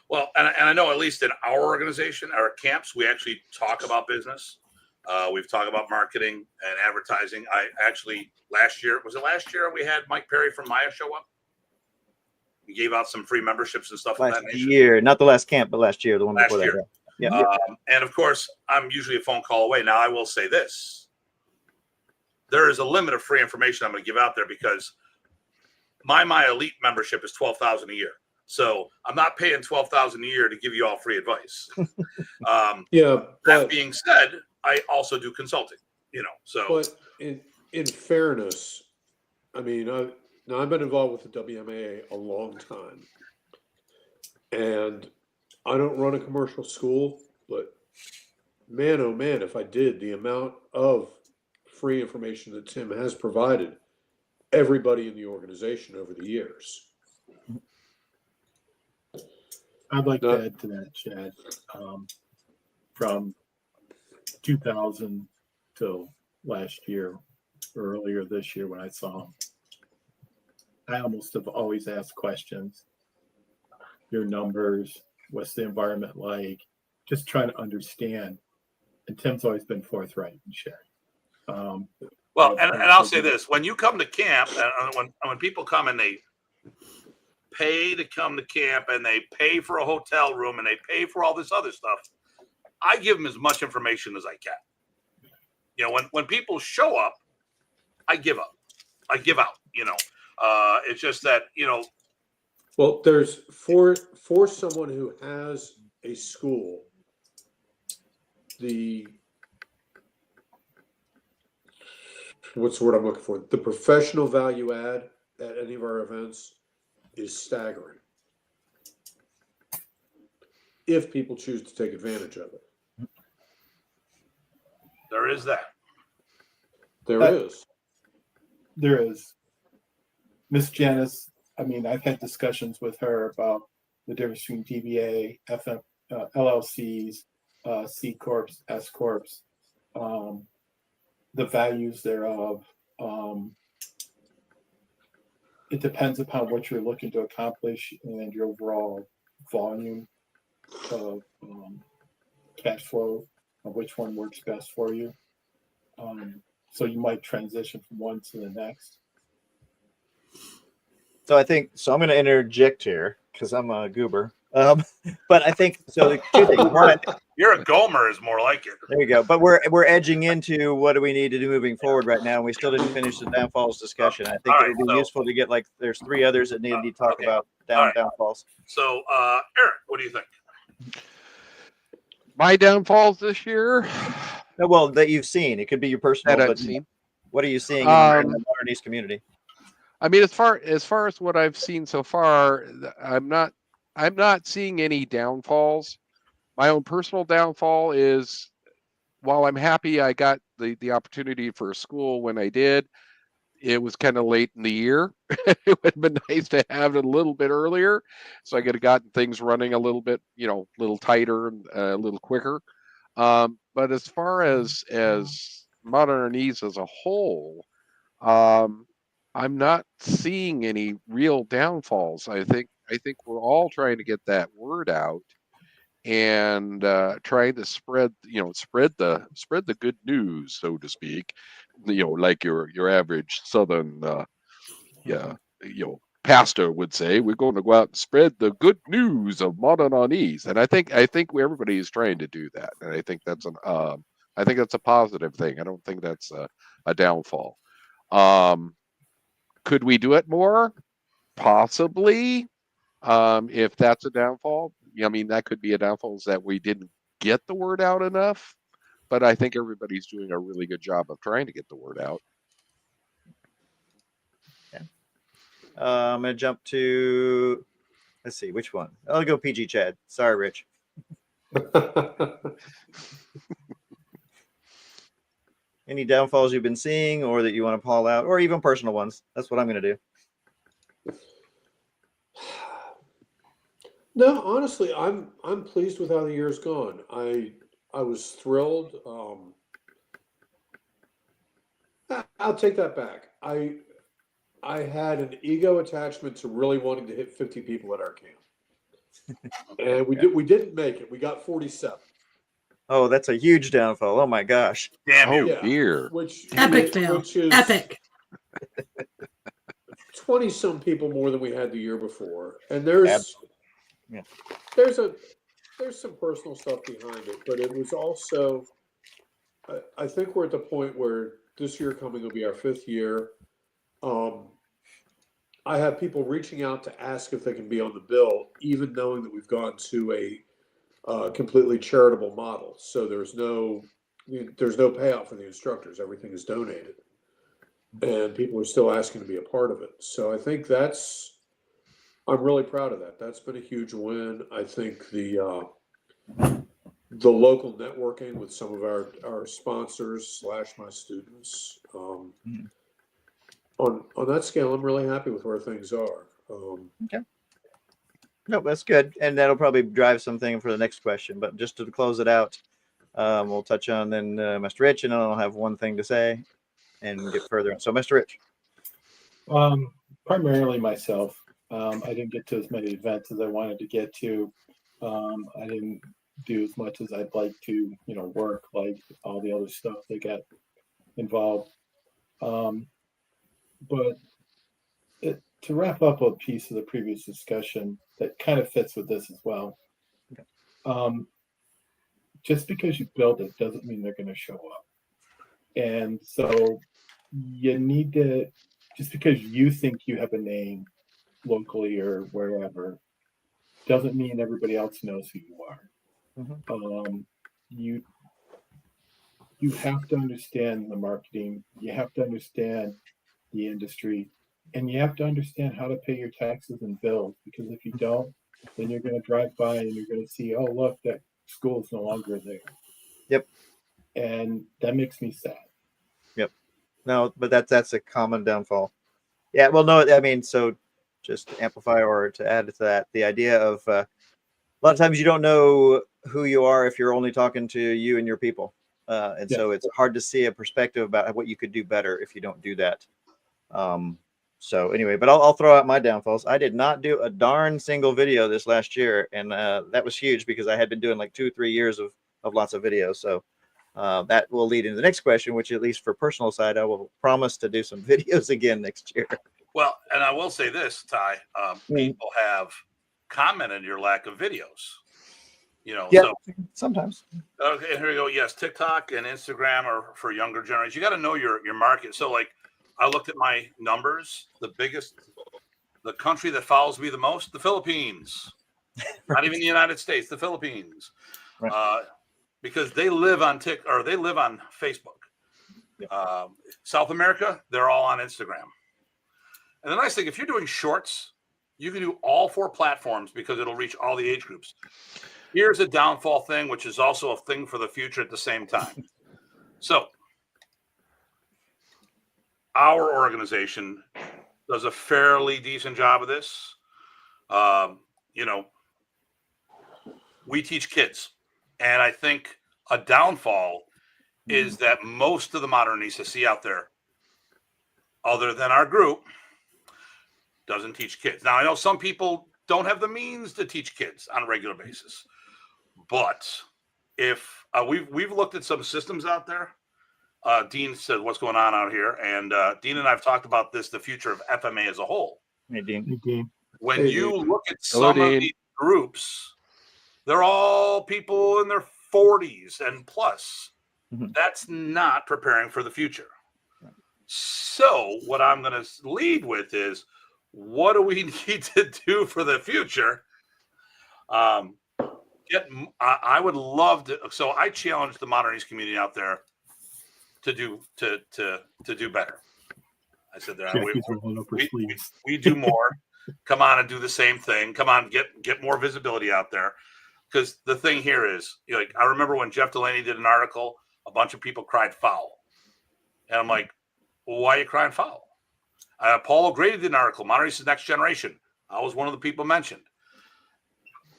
Well, and I know at least in our organization, our camps, we actually talk about business. We've talked about marketing and advertising. I actually last year we had Mike Perry from Maya show up. We gave out some free memberships and stuff. Last year, not the last camp, but last year, the one before that. Yeah. And of course, I'm usually a phone call away. Now, I will say this: there is a limit of free information I'm going to give out there, because my Elite membership is $12,000 a year. So I'm not paying $12,000 a year to give you all free advice. That being said, I also do consulting. But in fairness, I mean, I've been involved with the WMA a long time, and I don't run a commercial school, but man, oh man, if I did, the amount of free information that Tim has provided everybody in the organization over the years. I'd like to add to that, Chad. From 2000 till last year, or earlier this year when I saw him, I almost have always asked questions. Your numbers, what's the environment like? Just trying to understand. And Tim's always been forthright and sharing. Well, and I'll say this: when you come to camp, and when people come and they pay to come to camp and they pay for a hotel room and they pay for all this other stuff, I give them as much information as I can. You know, when people show up, I give up. I give out. You know, it's just that, you know. Well, there's for someone who has a school, what's the word I'm looking for? The professional value add at any of our events is staggering if people choose to take advantage of it. There is that. There is. Miss Janice, I mean, I've had discussions with her about the difference between DBA, FM, LLCs, C Corps, S Corps, the values thereof. It depends upon what you're looking to accomplish and your overall volume of cash flow, of which one works best for you. So you might transition from one to the next. So I'm going to interject here because I'm a goober. But I think so. The two things. One, You're a Gomer is more like it. there you go. But we're edging into what do we need to do moving forward right now. And we still didn't finish the downfalls discussion. I think it would be useful to get there's three others that need to talk about downfalls. So Eric, what do you think? My downfalls this year. Well, that you've seen. It could be your personal. That I've but seen. What are you seeing in the Modern Arnis community? I mean, as far as what I've seen so far, I'm not seeing any downfalls. My own personal downfall is, while I'm happy I got the opportunity for a school when I did, it was kind of late in the year. It would have been nice to have it a little bit earlier, so I could have gotten things running a little bit, a little tighter and a little quicker. But as far as Modern Arnis as a whole, I'm not seeing any real downfalls. I think we're all trying to get that word out and trying to spread the good news, so to speak. Like your average Southern pastor would say, we're going to go out and spread the good news of Modern Arnis. And I think everybody is trying to do that, and I think that's a positive thing. I don't think that's a downfall. Could we do it more? Possibly. If that's a downfall, I mean, that could be a downfall, is that we didn't get the word out enough. But I think everybody's doing a really good job of trying to get the word out. Okay. I'm going to jump to, let's see, which one? I'll go PG Chad. Sorry, Rich. Any downfalls you've been seeing or that you want to call out, or even personal ones? That's what I'm going to do. No, honestly, I'm pleased with how the year's gone. I was thrilled. I'll take that back. I had an ego attachment to really wanting to hit 50 people at our camp, and we didn't make it. We got 47. Oh, that's a huge downfall. Oh my gosh. Damn you. Yeah, dear. Epic fail. Which is Epic. 20 some people more than we had the year before, and there's some personal stuff behind it, but it was also, I think we're at the point where this year coming will be our 5th year. I have people reaching out to ask if they can be on the bill, even knowing that we've gone to a completely charitable model. So there's no payout for the instructors. Everything is donated, and people are still asking to be a part of it. So I think I'm really proud of that. That's been a huge win. I think the local networking with some of our sponsors / my students, on that scale, I'm really happy with where things are. Okay. No, that's good. And that'll probably drive something for the next question. But just to close it out, we'll touch on then Mr. Rich, and then I'll have one thing to say and get further. So, Mr. Rich. Primarily myself. I didn't get to as many events as I wanted to get to. I didn't do as much as I'd like to, work like all the other stuff that got involved. But to wrap up a piece of the previous discussion that kind of fits with this as well. Just because you build it doesn't mean they're going to show up. And so you need to, just because you think you have a name locally or wherever, doesn't mean everybody else knows who you are. You have to understand the marketing, you have to understand the industry, and you have to understand how to pay your taxes and bills, because if you don't, then you're going to drive by and you're going to see, oh, look, that school is no longer there. Yep. And that makes me sad. Yep. No, but that's a common downfall. Yeah. Well, no, I mean, so just to amplify or to add to that, the idea of a lot of times you don't know who you are if you're only talking to you and your people. And so it's hard to see a perspective about what you could do better if you don't do that. So anyway, but I'll throw out my downfalls. I did not do a darn single video this last year. And that was huge because I had been doing like 2-3 years of lots of videos. So that will lead into the next question, which at least for personal side, I will promise to do some videos again next year. Well, and I will say this, Ty, people have commented your lack of videos. You know, so sometimes. Okay, here we go. Yes, TikTok and Instagram are for younger generations. You got to know your market. So, like, I looked at my numbers. The country that follows me the most, the Philippines. Not even the United States, the Philippines, because they live on TikTok or they live on Facebook. South America, they're all on Instagram. And the nice thing, if you're doing shorts, you can do all 4 platforms because it'll reach all the age groups. Here's a downfall thing, which is also a thing for the future at the same time. So our organization does a fairly decent job of this. You know, we teach kids. And I think a downfall is that most of the Modern Arnis I see out there, other than our group, doesn't teach kids. Now, I know some people don't have the means to teach kids on a regular basis. But if we've looked at some systems out there, Dean said, "What's going on out here?" And Dean and I have talked about this, the future of FMA as a whole. Hey, Dean. When you look at some of these groups, they're all people in their 40s and plus. That's not preparing for the future. So what I'm going to lead with is, what do we need to do for the future? I would love to. So I challenge the Modern Arnis community out there to do better. I said that we do more. Come on and do the same thing. Come on, get more visibility out there. Because the thing here is, like, I remember when Jeff Delaney did an article, a bunch of people cried foul, and I'm like, well, why are you crying foul? Paul O'Grady did an article, Modern Arnis' Next Generation. I was one of the people mentioned.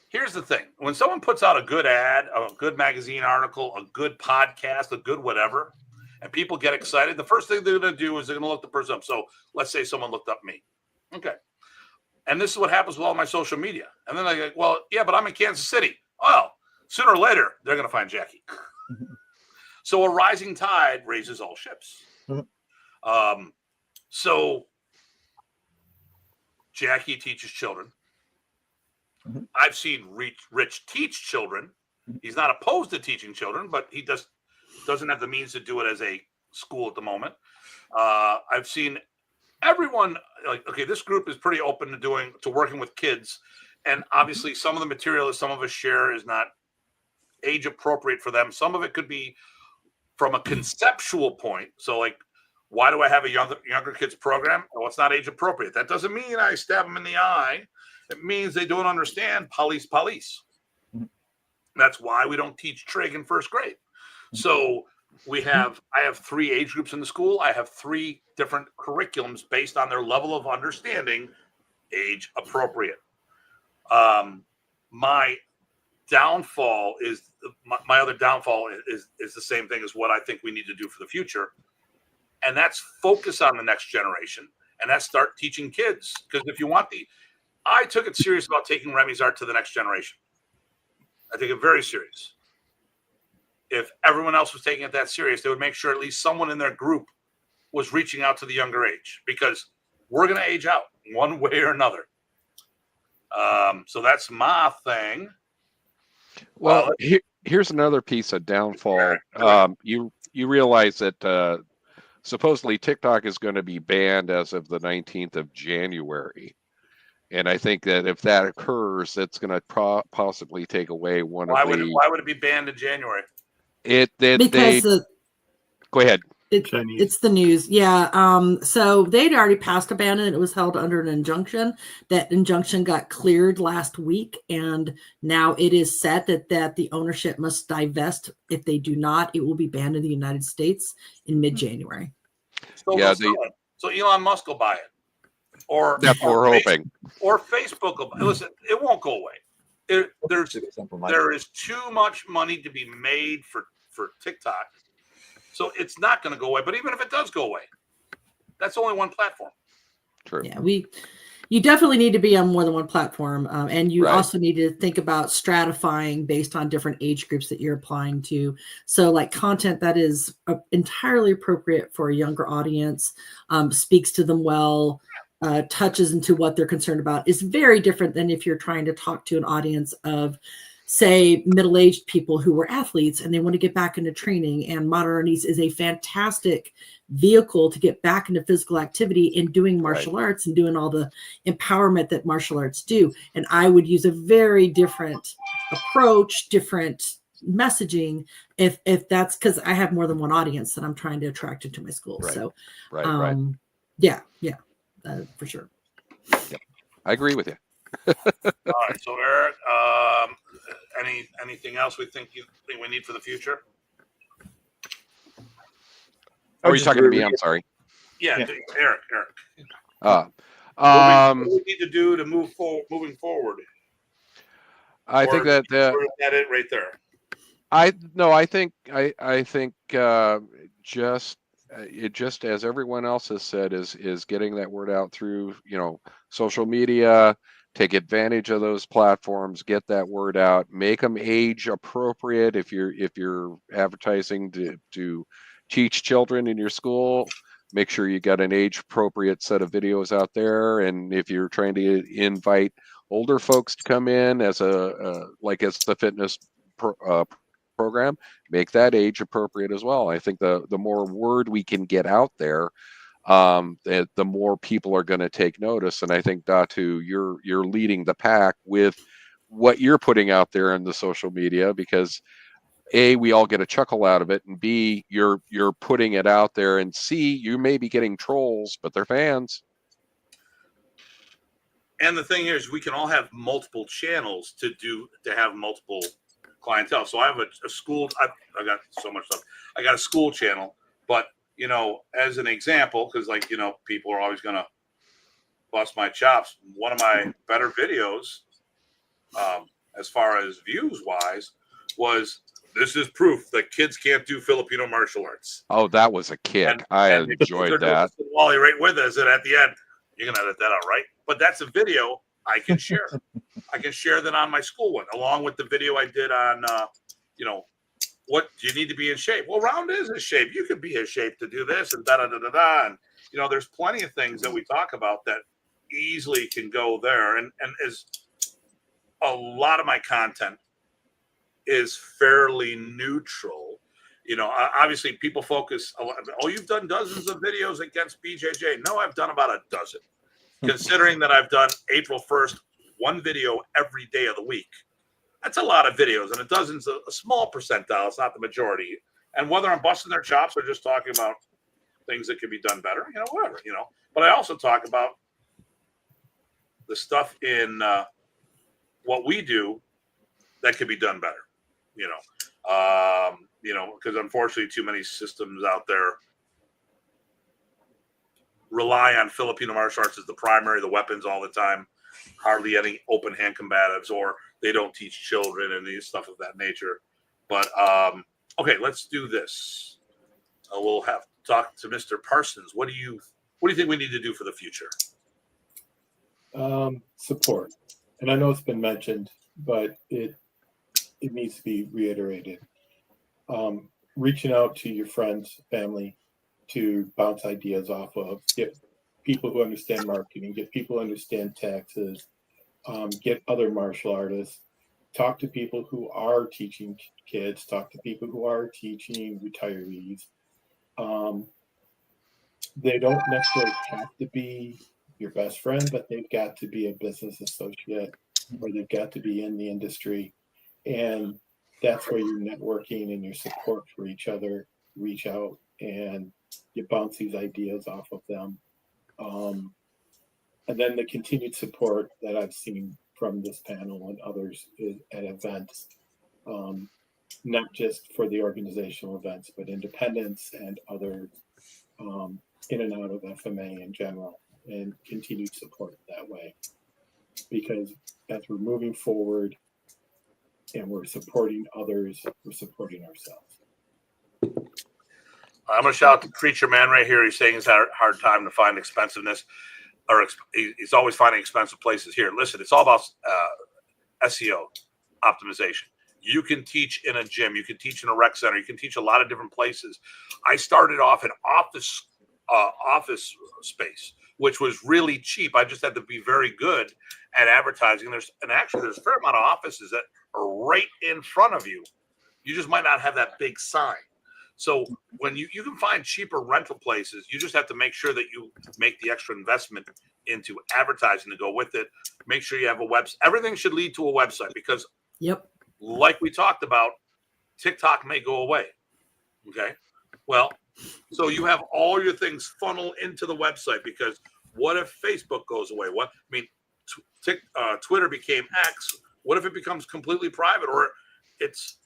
Here's the thing. When someone puts out a good ad, a good magazine article, a good podcast, a good whatever, and people get excited, the first thing they're going to do is they're going to look the person up. So let's say someone looked up me. Okay. And this is what happens with all my social media. And then I go, well, yeah, but I'm in Kansas City. Well, sooner or later, they're going to find Jackie. So a rising tide raises all ships. So Jackie teaches children. I've seen Rich teach children. He's not opposed to teaching children, but he doesn't have the means to do it as a school at the moment. I've seen everyone like, okay, this group is pretty open to working with kids, and obviously some of the material that some of us share is not age appropriate for them. Some of it could be from a conceptual point. So, like, why do I have a younger kids program? Well, it's not age appropriate. That doesn't mean I stab them in the eye. It means they don't understand police. That's why we don't teach trig in first grade. So I have 3 age groups in the school. I have 3 different curriculums based on their level of understanding, age appropriate. My downfall is my other downfall is the same thing as what I think we need to do for the future. And that's focus on the next generation, and that's start teaching kids. Because if you want I took it serious about taking Remy's art to the next generation. I take it very serious. If everyone else was taking it that serious, they would make sure at least someone in their group was reaching out to the younger age, because we're going to age out one way or another. So that's my thing. Well, here's another piece of downfall. You realize that supposedly TikTok is going to be banned as of the 19th of January. And I think that if that occurs, that's going to possibly take away one why of the... Why would it be banned in January? Go ahead. It's the news. Yeah. So they'd already passed a ban and it was held under an injunction. That injunction got cleared last week. And now it is set that the ownership must divest. If they do not, it will be banned in the United States in mid-January. So Elon Musk will buy it. Or that's what we're hoping. Or Facebook will buy it. Listen, it won't go away. There is too much money to be made for TikTok. So it's not going to go away. But even if it does go away, that's only one platform. True. Yeah, you definitely need to be on more than one platform. And you also need to think about stratifying based on different age groups that you're applying to. So like content that is entirely appropriate for a younger audience, speaks to them well, touches into what they're concerned about, is very different than if you're trying to talk to an audience of, say, middle-aged people who were athletes and they want to get back into training. And Modern Arnis is a fantastic vehicle to get back into physical activity and doing martial arts and doing all the empowerment that martial arts do. And I would use a very different approach, different messaging, if that's because I have more than one audience that I'm trying to attract into my school. So, yeah, for sure. Yep. I agree with you. All right, so Eric, anything else we think we need for the future? Are you talking to me? I'm sorry. Yeah. Eric. What do we need to do to moving forward? I think that it right there. I think just as everyone else has said, is getting that word out through social media. Take advantage of those platforms, get that word out, make them age appropriate. If you're advertising to teach children in your school, make sure you got an age appropriate set of videos out there. And if you're trying to invite older folks to come in as the fitness program, make that age appropriate as well. I think the more word we can get out there, the more people are going to take notice. And I think, Datu, you're leading the pack with what you're putting out there in the social media, because A, we all get a chuckle out of it, and B, you're putting it out there, and C, you may be getting trolls, but they're fans. And the thing is, we can all have multiple channels to have multiple clientele. So I have a school. I got so much stuff. I got a school channel, but as an example, because people are always going to bust my chops. One of my better videos, as far as views wise, was "This is proof that kids can't do Filipino martial arts." Oh, that was a kick. I enjoyed that. Wally right with us, and at the end, you're gonna edit that out, right? But that's a video I can share. I can share that on my school one, along with the video I did on, what do you need to be in shape? Well, Round is in shape. You could be in shape to do this and da da da da da. And there's plenty of things that we talk about that easily can go there. And as a lot of my content is fairly neutral. Obviously people focus a lot. Oh, you've done dozens of videos against BJJ. No, I've done about a dozen. Considering that I've done April 1st, one video every day of the week. That's a lot of videos, and a dozen's a small percentile. It's not the majority. And whether I'm busting their chops or just talking about things that could be done better, whatever, But I also talk about the stuff in what we do that could be done better, because unfortunately too many systems out there rely on Filipino martial arts as the primary, the weapons all the time, hardly any open hand combatives, or they don't teach children and these stuff of that nature. But okay, let's do this. We'll have to talk to Mr. Parsons. What do you think we need to do for the future? Support. And I know it's been mentioned, but it needs to be reiterated. Reaching out to your friends, family, to bounce ideas off of, get people who understand marketing, get people who understand taxes, get other martial artists, talk to people who are teaching kids, talk to people who are teaching retirees. They don't necessarily have to be your best friend, but they've got to be a business associate, or they've got to be in the industry. And that's where your networking and your support for each other reach out, and you bounce these ideas off of them. And then the continued support that I've seen from this panel and others at events, not just for the organizational events, but independents and other in and out of FMA in general, and continued support that way. Because as we're moving forward and we're supporting others, we're supporting ourselves. I'm going to shout out to Creature Man right here. He's saying it's a hard time to find expensiveness, or he's always finding expensive places here. Listen, it's all about SEO optimization. You can teach in a gym. You can teach in a rec center. You can teach a lot of different places. I started off in office space, which was really cheap. I just had to be very good at advertising. There's a fair amount of offices that are right in front of you. You just might not have that big sign. So when you can find cheaper rental places, you just have to make sure that you make the extra investment into advertising to go with it. Make sure you have a website. Everything should lead to a website, because like we talked about, TikTok may go away. Okay. Well, so you have all your things funnel into the website, because what if Facebook goes away? Twitter became X. What if it becomes completely private, or it's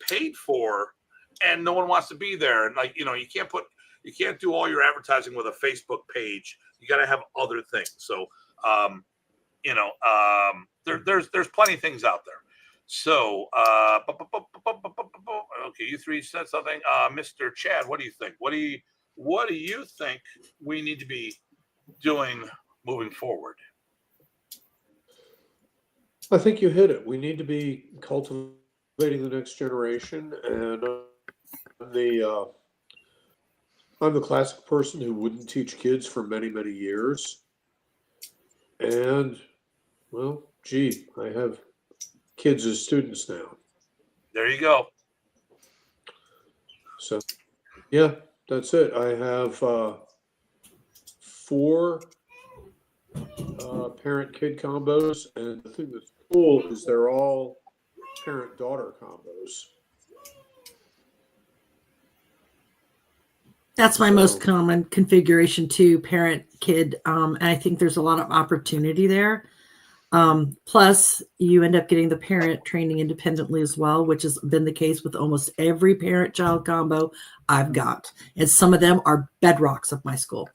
paid for and no one wants to be there? And you can't do all your advertising with a Facebook page. You got to have other things. So, there's plenty of things out there. So, okay, you three said something. Mr. Chad, what do you think? What do you think we need to be doing moving forward? I think you hit it. We need to be cultivating the next generation, and I'm the classic person who wouldn't teach kids for many, many years. And, well, I have kids as students now. There you go. So, yeah, that's it. I have 4 parent-kid combos, and the thing that's cool is they're all parent-daughter combos. That's my most common configuration too, parent kid. And I think there's a lot of opportunity there. Plus you end up getting the parent training independently as well, which has been the case with almost every parent child combo I've got. And some of them are bedrocks of my school.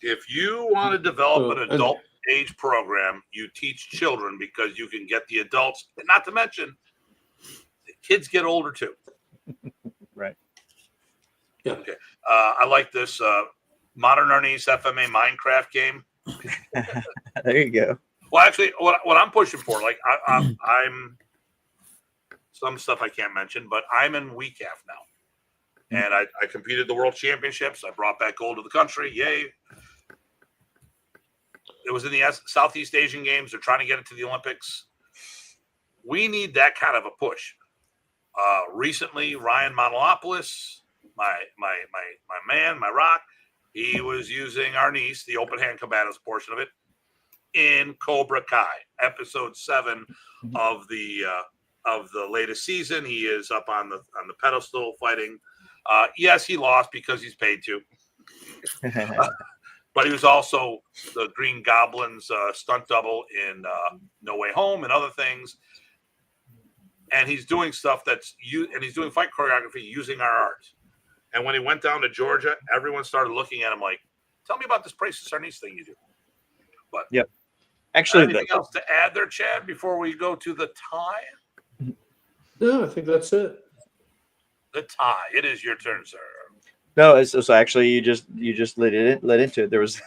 If you want to develop an adult age program, you teach children, because you can get the adults, and not to mention the kids get older too. Right. Yeah. Okay. I like this Modern Arnis FMA Minecraft game. There you go. Well, actually, what I'm pushing for, like I'm some stuff I can't mention, but I'm in WECAF now, and I competed the World Championships. I brought back gold to the country. Yay! It was in the Southeast Asian Games. They're trying to get it to the Olympics. We need that kind of a push. Recently, Ryan Monolopoulos, my man, my rock, he was using Arnis, the open hand combatives portion of it, in Cobra Kai, episode 7 of the latest season. He is up on the pedestal fighting. Yes, he lost because he's paid to. But he was also the Green Goblin's stunt double in No Way Home and other things. And he's doing stuff and he's doing fight choreography using our art. And when he went down to Georgia, everyone started looking at him like, "Tell me about this Presas Arnis thing you do." But yep. Actually, anything else to add there, Chad, before we go to the tie? No, I think that's it. The tie. It is your turn, sir. No, so actually, you just let into it. There was,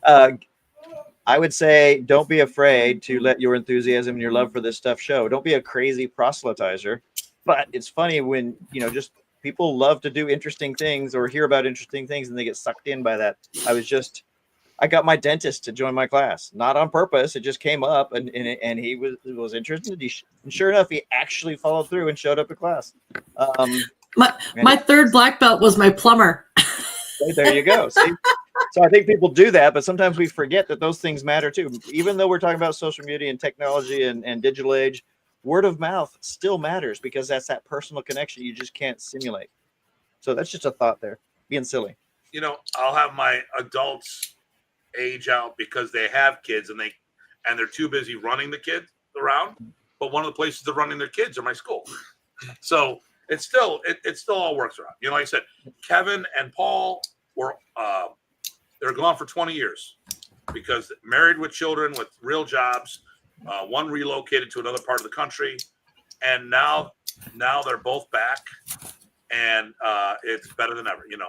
I would say, don't be afraid to let your enthusiasm and your love for this stuff show. Don't be a crazy proselytizer. But it's funny when just people love to do interesting things or hear about interesting things, and they get sucked in by that. I got my dentist to join my class, not on purpose. It just came up, and he was interested. And sure enough, he actually followed through and showed up at class. My third black belt was my plumber. There you go. See? So I think people do that, but sometimes we forget that those things matter too. Even though we're talking about social media and technology and digital age, word of mouth still matters because that's that personal connection you just can't simulate. So that's just a thought there, being silly. You know, I'll have my adults age out because they have kids and they're too busy running the kids around. But one of the places they're running their kids are my school. So it still all works around. You know, like I said, Kevin and Paul were they're gone for 20 years because married with children with real jobs. One relocated to another part of the country, and now they're both back, and it's better than ever. You know.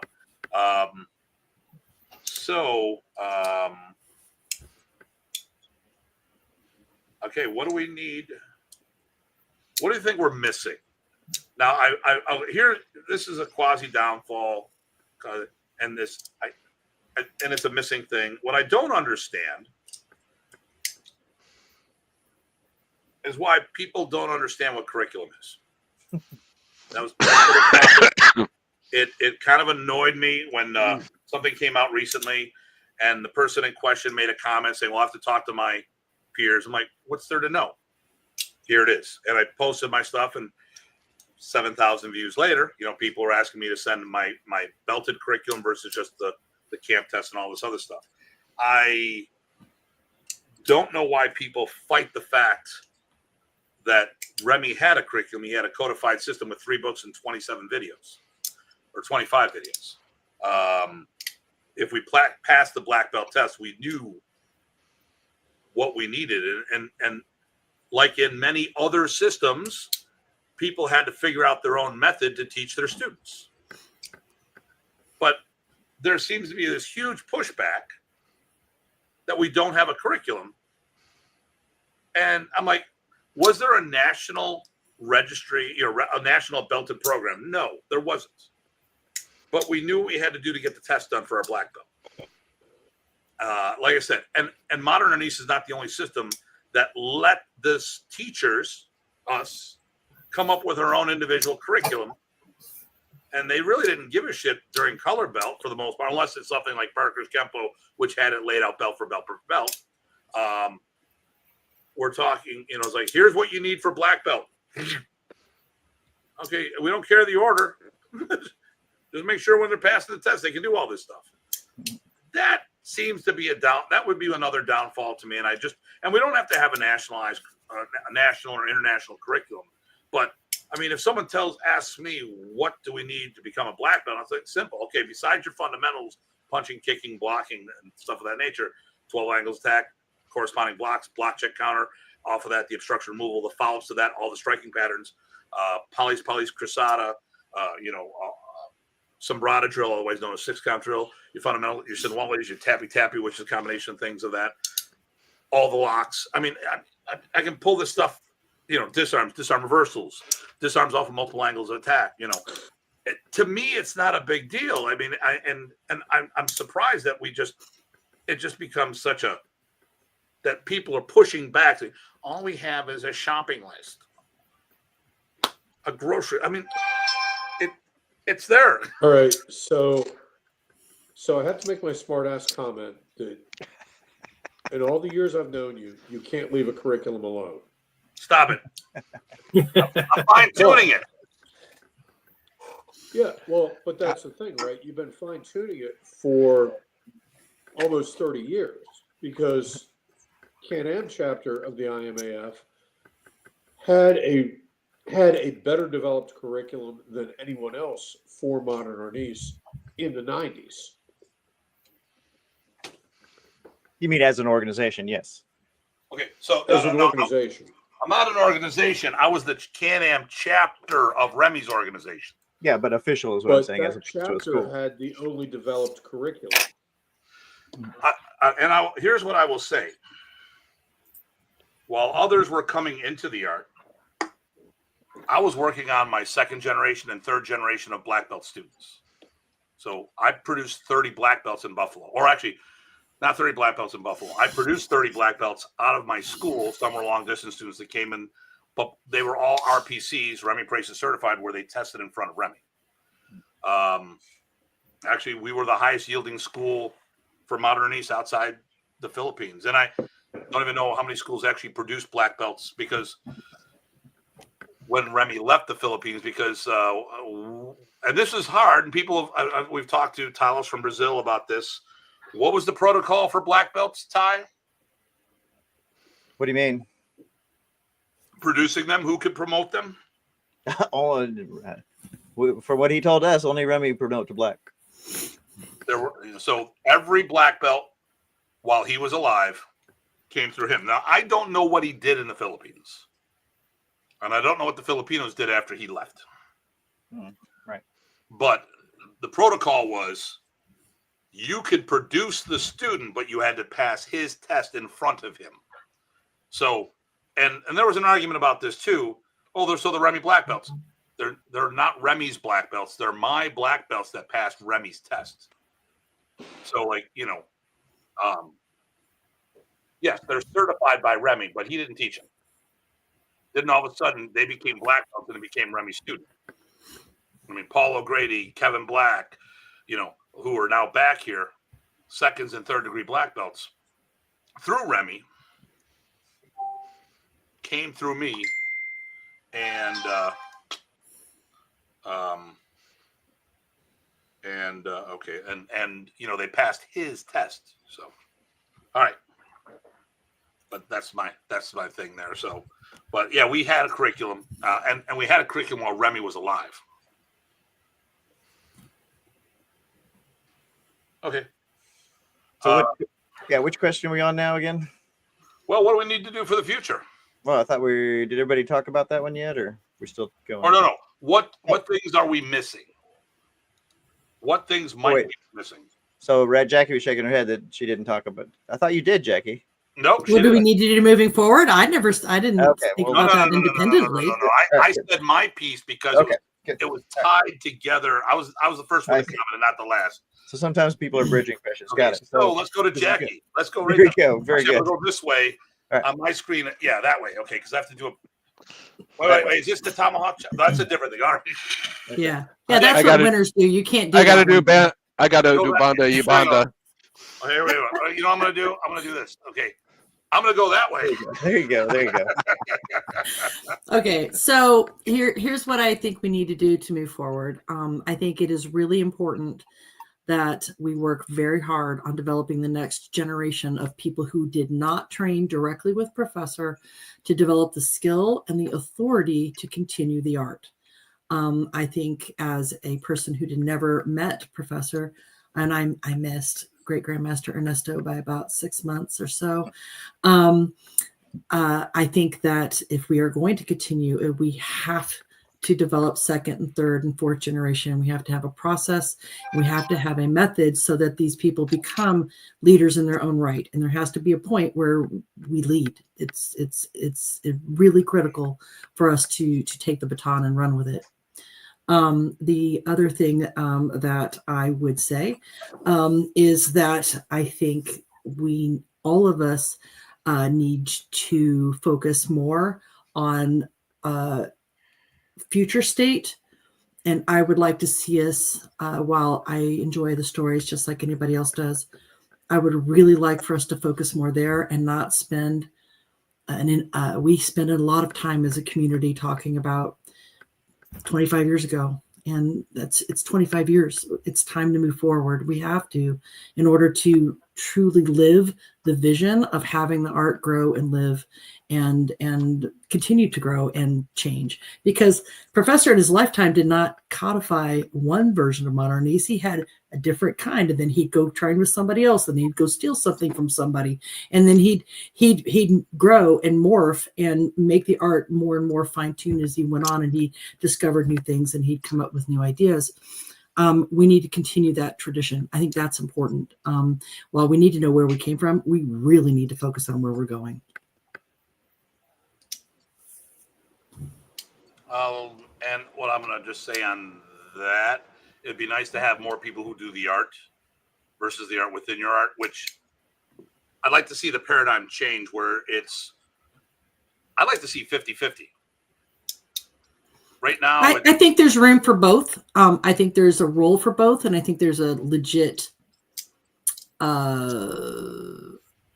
Okay, what do we need? What do you think we're missing? Now, I here, this is a quasi downfall, and and it's a missing thing. What I don't understand is why people don't understand what curriculum is. That was it kind of annoyed me when something came out recently and the person in question made a comment saying, well, I have to talk to my peers. I'm like, what's there to know? Here it is. And I posted my stuff, and 7,000 views later, you know, people were asking me to send my belted curriculum versus just the camp test and all this other stuff. I don't know why people fight the fact that Remy had a curriculum. He had a codified system with 3 books and 27 videos or 25 videos. If we passed the black belt test, we knew what we needed. And like in many other systems, people had to figure out their own method to teach their students. But there seems to be this huge pushback that we don't have a curriculum. And I'm like, was there a national registry, a national belted program? No, there wasn't. But we knew what we had to do to get the test done for our black belt. Like I said, and Modern Arnis is not the only system that let this teachers, us, come up with our own individual curriculum. And they really didn't give a shit during color belt for the most part, unless it's something like Parker's Kempo, which had it laid out belt for belt for belt. We're talking, you know, it's like, here's what you need for black belt. Okay, we don't care the order. Just make sure when they're passing the test, they can do all this stuff. That seems to be that would be another downfall to me. And we don't have to have a national or international curriculum. But I mean, if someone asks me, what do we need to become a black belt? It's like simple. Okay, besides your fundamentals, punching, kicking, blocking, and stuff of that nature, 12 angles attack, corresponding blocks, block check counter, off of that, the obstruction removal, the follows to that, all the striking patterns, polys, cruzada, sombrada drill, otherwise known as 6-count drill, your fundamental, your Sinwales, your tappy, which is a combination of things of that, all the locks. I mean, I can pull this stuff, you know, disarm reversals, disarms off of multiple angles of attack. You know, to me, it's not a big deal. I mean, I'm surprised that it just becomes such that people are pushing back. Saying, all we have is a shopping list, a grocery. I mean, it's there. All right, so I have to make my smart ass comment that in all the years I've known you, you can't leave a curriculum alone. Stop it. I'm fine-tuning it. Yeah, well, but that's the thing, right? You've been fine-tuning it for almost 30 years because Can-Am chapter of the IMAF had a better developed curriculum than anyone else for Modern Arnis in the 90s. You mean as an organization? Yes. Okay, so As an organization. I'm not an organization. I was the Can-Am chapter of Remy's organization. Yeah, but official is what I'm saying. That As a chapter school. had the only developed curriculum. Here's what I will say. While others were coming into the art, I was working on my second generation and third generation of black belt students. So I produced 30 black belts in Buffalo, or actually not 30 black belts in Buffalo. I produced 30 black belts out of my school. Some were long distance students that came in, but they were all RPCs, Remy Presas certified, where they tested in front of Remy. Actually, we were the highest yielding school for Modern Arnis outside the Philippines. And I don't even know how many schools actually produced black belts, because when Remy left the Philippines, because, and this is hard, and people have, we've talked to Talos from Brazil about this. What was the protocol for black belts, Ty? What do you mean? Producing them, who could promote them? Oh, for what he told us, only Remy promote to black. There were, so every black belt while he was alive came through him. Now, I don't know what he did in the Philippines, and I don't know what the Filipinos did after he left. Right. But the protocol was you could produce the student, but you had to pass his test in front of him. So, and there was an argument about this too. Oh, they're so the Remy black belts. They're not Remy's black belts. They're my black belts that passed Remy's test. So, like, yes, they're certified by Remy, but he didn't teach them. Then all of a sudden they became black belts and it became Remy's student. I mean, Paul O'Grady, Kevin Black, who are now back here, seconds and third degree black belts through Remy, came through me, and they passed his test. So, all right, but that's my thing there. So, but yeah, we had a curriculum, and we had a curriculum while Remy was alive. Okay. So, which question are we on now again? Well, what do we need to do for the future? Well, I thought did everybody talk about that one yet, or we're still going? Or no. What things are we missing? What things might be missing? So, Jackie was shaking her head that she didn't talk about. I thought you did, Jackie. No. What do we need to do moving forward? I didn't think about that independently. No. I said my piece because it was tied together. I was the first one to comment, and not the last. So sometimes people are bridging questions. Okay, Got it. So let's go to Jackie. Let's go right Here we now. go. Very good. Go this way right. on my screen. Yeah, that way. Okay, because I have to do a. Wait. Is this the tomahawk chop? That's a different thing. All right. Yeah. That's what winners do. You can't do. I gotta do Banda Yubanda. Oh, here we go. You know what I'm gonna do? I'm gonna do this. Okay. I'm gonna go that way. There you go. Okay, so here's what I think we need to do to move forward. I think it is really important that we work very hard on developing the next generation of people who did not train directly with Professor to develop the skill and the authority to continue the art. I think as a person who never met Professor, and I missed Great Grandmaster Ernesto by about 6 months or so, I think that if we are going to continue, we have to develop second and third and fourth generation. We have to have a process. We have to have a method so that these people become leaders in their own right. And there has to be a point where we lead. It's really critical for us to take the baton and run with it. The other thing that I would say is that I think all of us need to focus more on future state. And I would like to see us, while I enjoy the stories just like anybody else does, I would really like for us to focus more there and not spend, we spend a lot of time as a community talking about 25 years ago. And it's 25 years. It's time to move forward. We have to, in order to truly live the vision of having the art grow and live and continue to grow and change. Because Professor in his lifetime did not codify one version of Modern Arnis. He had a different kind, and then he'd go train with somebody else, and he'd go steal something from somebody, and then he'd grow and morph and make the art more and more fine-tuned as he went on, and he discovered new things, and he'd come up with new ideas. We need to continue that tradition. I think that's important. While we need to know where we came from, we really need to focus on where we're going. And what I'm going to just say on that, it'd be nice to have more people who do the art versus the art within your art, which I'd like to see the paradigm change where I'd like to see 50-50. Right now, I think there's room for both. I think there's a role for both, and I think there's a legit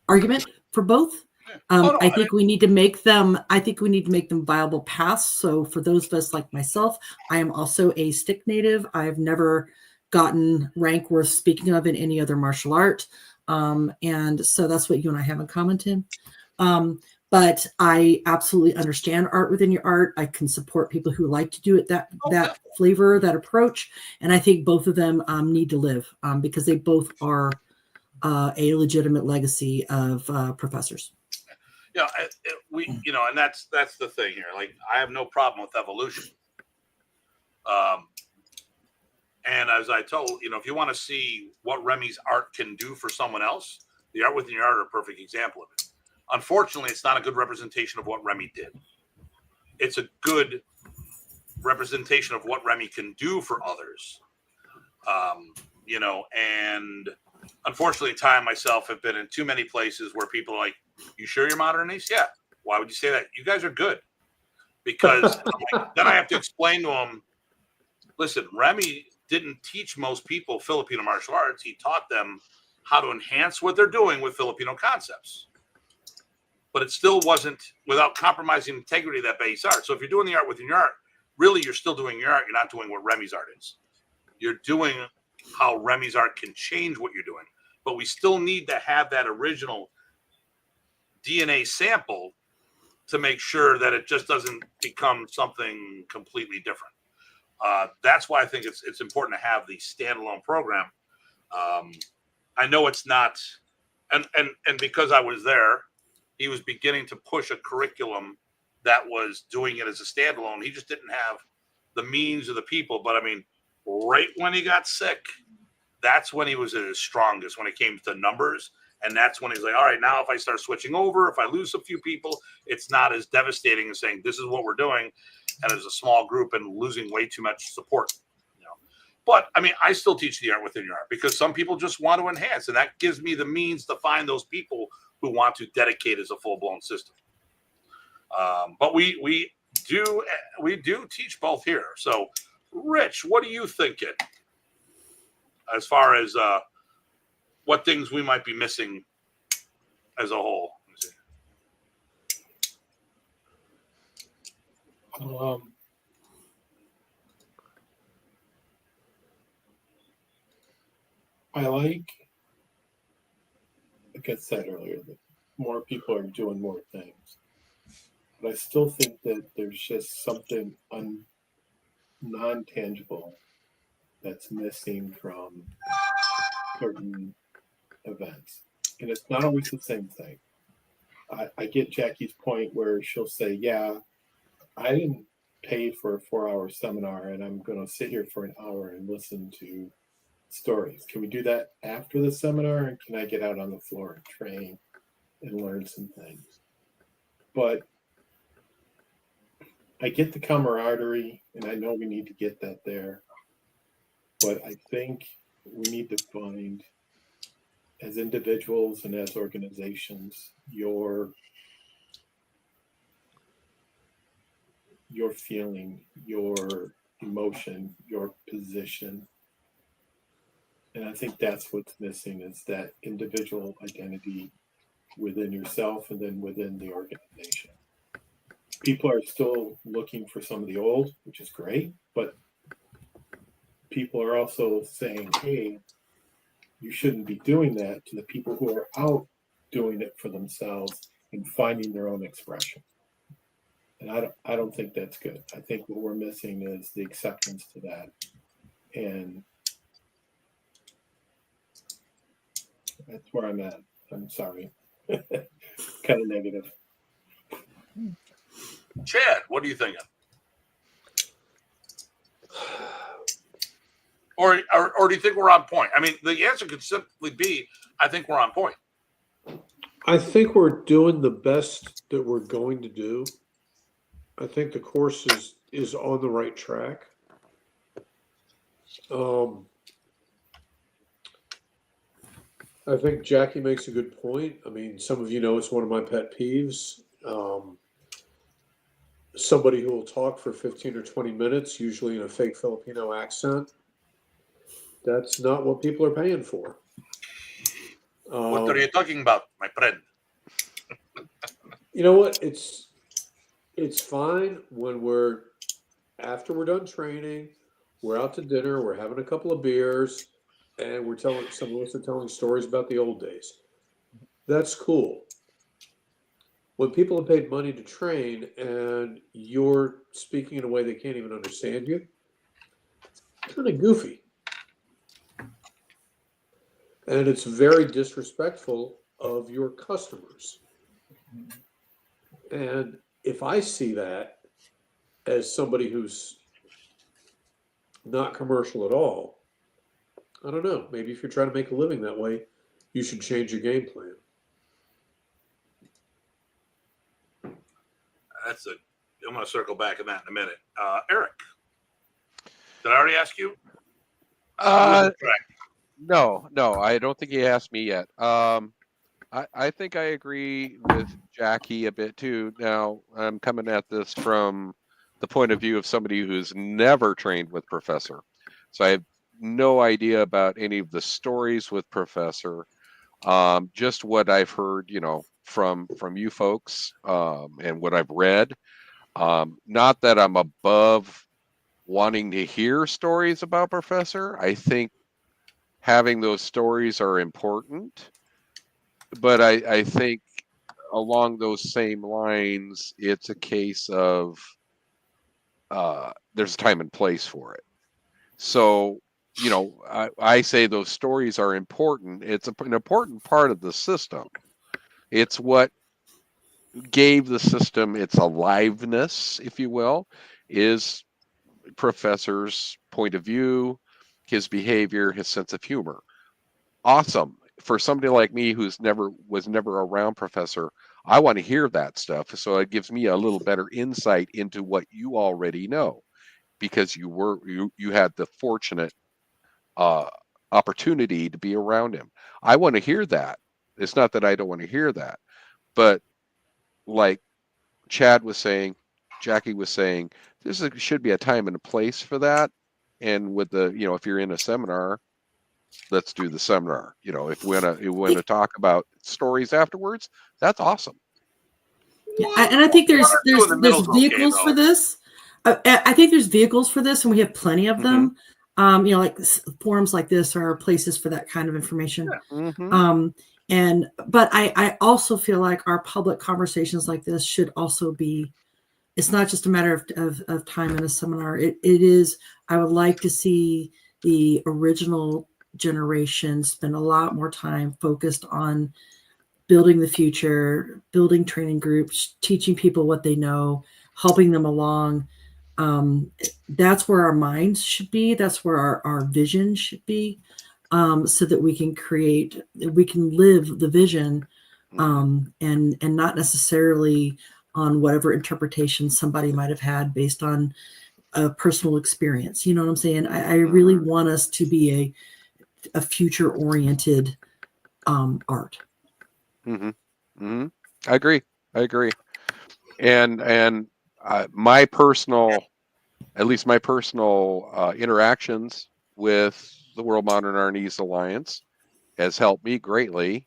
argument for both. I think we need to make them. I think we need to make them viable paths. So for those of us like myself, I am also a stick native. I've never gotten rank worth speaking of in any other martial art, and so that's what you and I have in common, Tim. But I absolutely understand art within your art. I can support people who like to do it that flavor, that approach, and I think both of them need to live because they both are a legitimate legacy of professors. Yeah, and that's the thing here. Like, I have no problem with evolution. And as I told, if you want to see what Remy's art can do for someone else, the art within your art are a perfect example of it. Unfortunately, it's not a good representation of what Remy did. It's a good representation of what Remy can do for others. And unfortunately, Ty and myself have been in too many places where people are like, "You sure you're Modern Arnis?" Yeah. Why would you say that? You guys are good. Because then I have to explain to them, listen, Remy didn't teach most people Filipino martial arts. He taught them how to enhance what they're doing with Filipino concepts. But it still wasn't without compromising the integrity of that base art. So if you're doing the art within your art, really you're still doing your art. You're not doing what Remy's art is. You're doing how Remy's art can change what you're doing. But we still need to have that original DNA sample to make sure that it just doesn't become something completely different. That's why I think it's important to have the standalone program. I know it's not, and because I was there, he was beginning to push a curriculum that was doing it as a standalone. He just didn't have the means or the people. But I mean, right when he got sick, that's when he was at his strongest when it came to numbers. And that's when he's like, all right, now if I start switching over, if I lose a few people, it's not as devastating as saying, this is what we're doing. And as a small group and losing way too much support. But I mean, I still teach the art within your art because some people just want to enhance. And that gives me the means to find those people who want to dedicate as a full-blown system. But we do teach both here. So, Rich, what are you thinking as far as what things we might be missing as a whole? I like I said earlier, that more people are doing more things. But I still think that there's just something non-tangible that's missing from certain events. And it's not always the same thing. I get Jackie's point where she'll say, yeah, I didn't pay for a 4-hour seminar and I'm going to sit here for an hour and listen to stories. Can we do that after the seminar? And can I get out on the floor and train and learn some things? But I get the camaraderie and I know we need to get that there. But I think we need to find, as individuals and as organizations, your feeling, your emotion, your position. And I think that's what's missing, is that individual identity within yourself and then within the organization. People are still looking for some of the old, which is great, but people are also saying, hey, you shouldn't be doing that, to the people who are out doing it for themselves and finding their own expression. And I don't think that's good. I think what we're missing is the acceptance to that. And that's where I'm at. I'm sorry. Kind of negative. Chad, what are you thinking? Or do you think we're on point? I mean, the answer could simply be, I think we're on point. I think we're doing the best that we're going to do. I think the course is is on the right track. I think Jackie makes a good point. I mean, some of you know it's one of my pet peeves. Somebody who will talk for 15 or 20 minutes, usually in a fake Filipino accent. That's not what people are paying for. What are you talking about, my friend? You know what? It's fine when after we're done training, we're out to dinner, we're having a couple of beers, and some of us are telling stories about the old days. That's cool. When people have paid money to train and you're speaking in a way they can't even understand you, it's kind of goofy. And it's very disrespectful of your customers. And if I see that as somebody who's not commercial at all, I don't know. Maybe if you're trying to make a living that way, you should change your game plan. I'm going to circle back on that in a minute. Eric, did I already ask you? No, I don't think he asked me yet. I think I agree with Jackie a bit too. Now, I'm coming at this from the point of view of somebody who's never trained with Professor. So I have no idea about any of the stories with Professor. Just what I've heard, from you folks, and what I've read. Not that I'm above wanting to hear stories about Professor. I think having those stories are important, but I think along those same lines, it's a case of there's a time and place for it. So, I say those stories are important. It's an important part of the system. It's what gave the system its aliveness, if you will, is Professor's point of view, his behavior, his sense of humor. Awesome. For somebody like me who was never around Professor, I want to hear that stuff. So it gives me a little better insight into what you already know, because you had the fortunate opportunity to be around him. I want to hear that. It's not that I don't want to hear that, but like Chad was saying, Jackie was saying, should be a time and a place for that. And with if you're in a seminar, let's do the seminar. If we want to talk about stories afterwards, that's awesome. And I think there's vehicles for this. I think there's vehicles for this, and we have plenty of them. Like forums like this are places for that kind of information. Yeah. Mm-hmm. But I also feel like our public conversations like this should also be, it's not just a matter of time in a seminar. It is, I would like to see the original generation spend a lot more time focused on building the future, building training groups, teaching people what they know, helping them along. That's where our minds should be. That's where our vision should be. So that we can live the vision, and not necessarily on whatever interpretation somebody might have had based on a personal experience. You know what I'm saying? I really want us to be a future oriented art. Mm-hmm. Mm-hmm. I agree. And my personal interactions with the World Modern Arnis Alliance has helped me greatly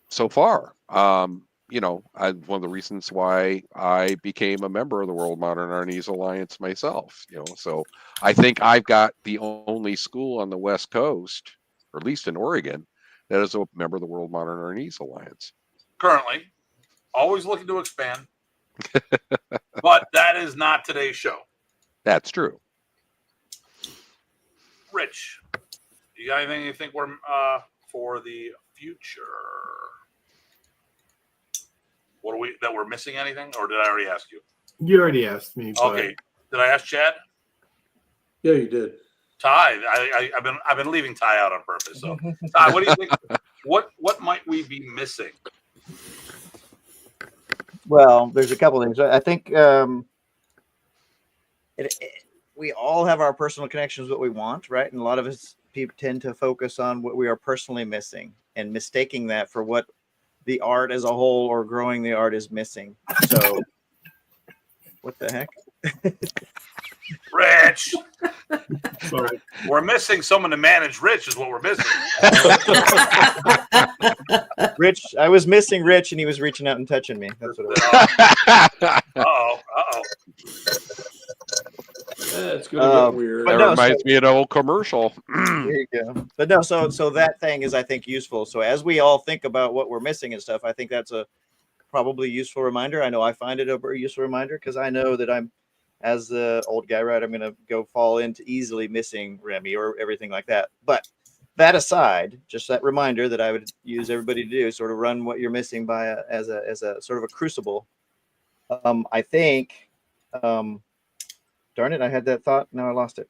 so far. One of the reasons why I became a member of the World Modern Arnis Alliance myself, so I think I've got the only school on the West Coast, or at least in Oregon, that is a member of the World Modern Arnis Alliance. Currently, always looking to expand, but that is not today's show. That's true. Rich, you got anything you think we're for the future? That we're missing anything, or did I already ask you? You already asked me. Okay. Did I ask Chad? Yeah, you did. Ty, I've been leaving Ty out on purpose. So, Ty, what do you think? What might we be missing? Well, there's a couple things. I think we all have our personal connections, what we want, right? And a lot of us people tend to focus on what we are personally missing and mistaking that for what the art as a whole or growing the art is missing. So what the heck? Rich, Sorry. we're missing someone to manage Rich is what we're missing. Rich, I was missing Rich and he was reaching out and touching me. That's what it was. Uh-oh. It's gonna get weird. but That no, reminds me of an old commercial. There you go. But no, so that thing is, I think, useful. So as we all think about what we're missing and stuff, I think that's a probably useful reminder. I know I find it a very useful reminder because I know that I'm, as the old guy, right, I'm going to go fall into easily missing Remy or everything like that. But that aside, just that reminder that I would use everybody to do, sort of run what you're missing by as a sort of a crucible. I think, darn it, I had that thought. Now I lost it.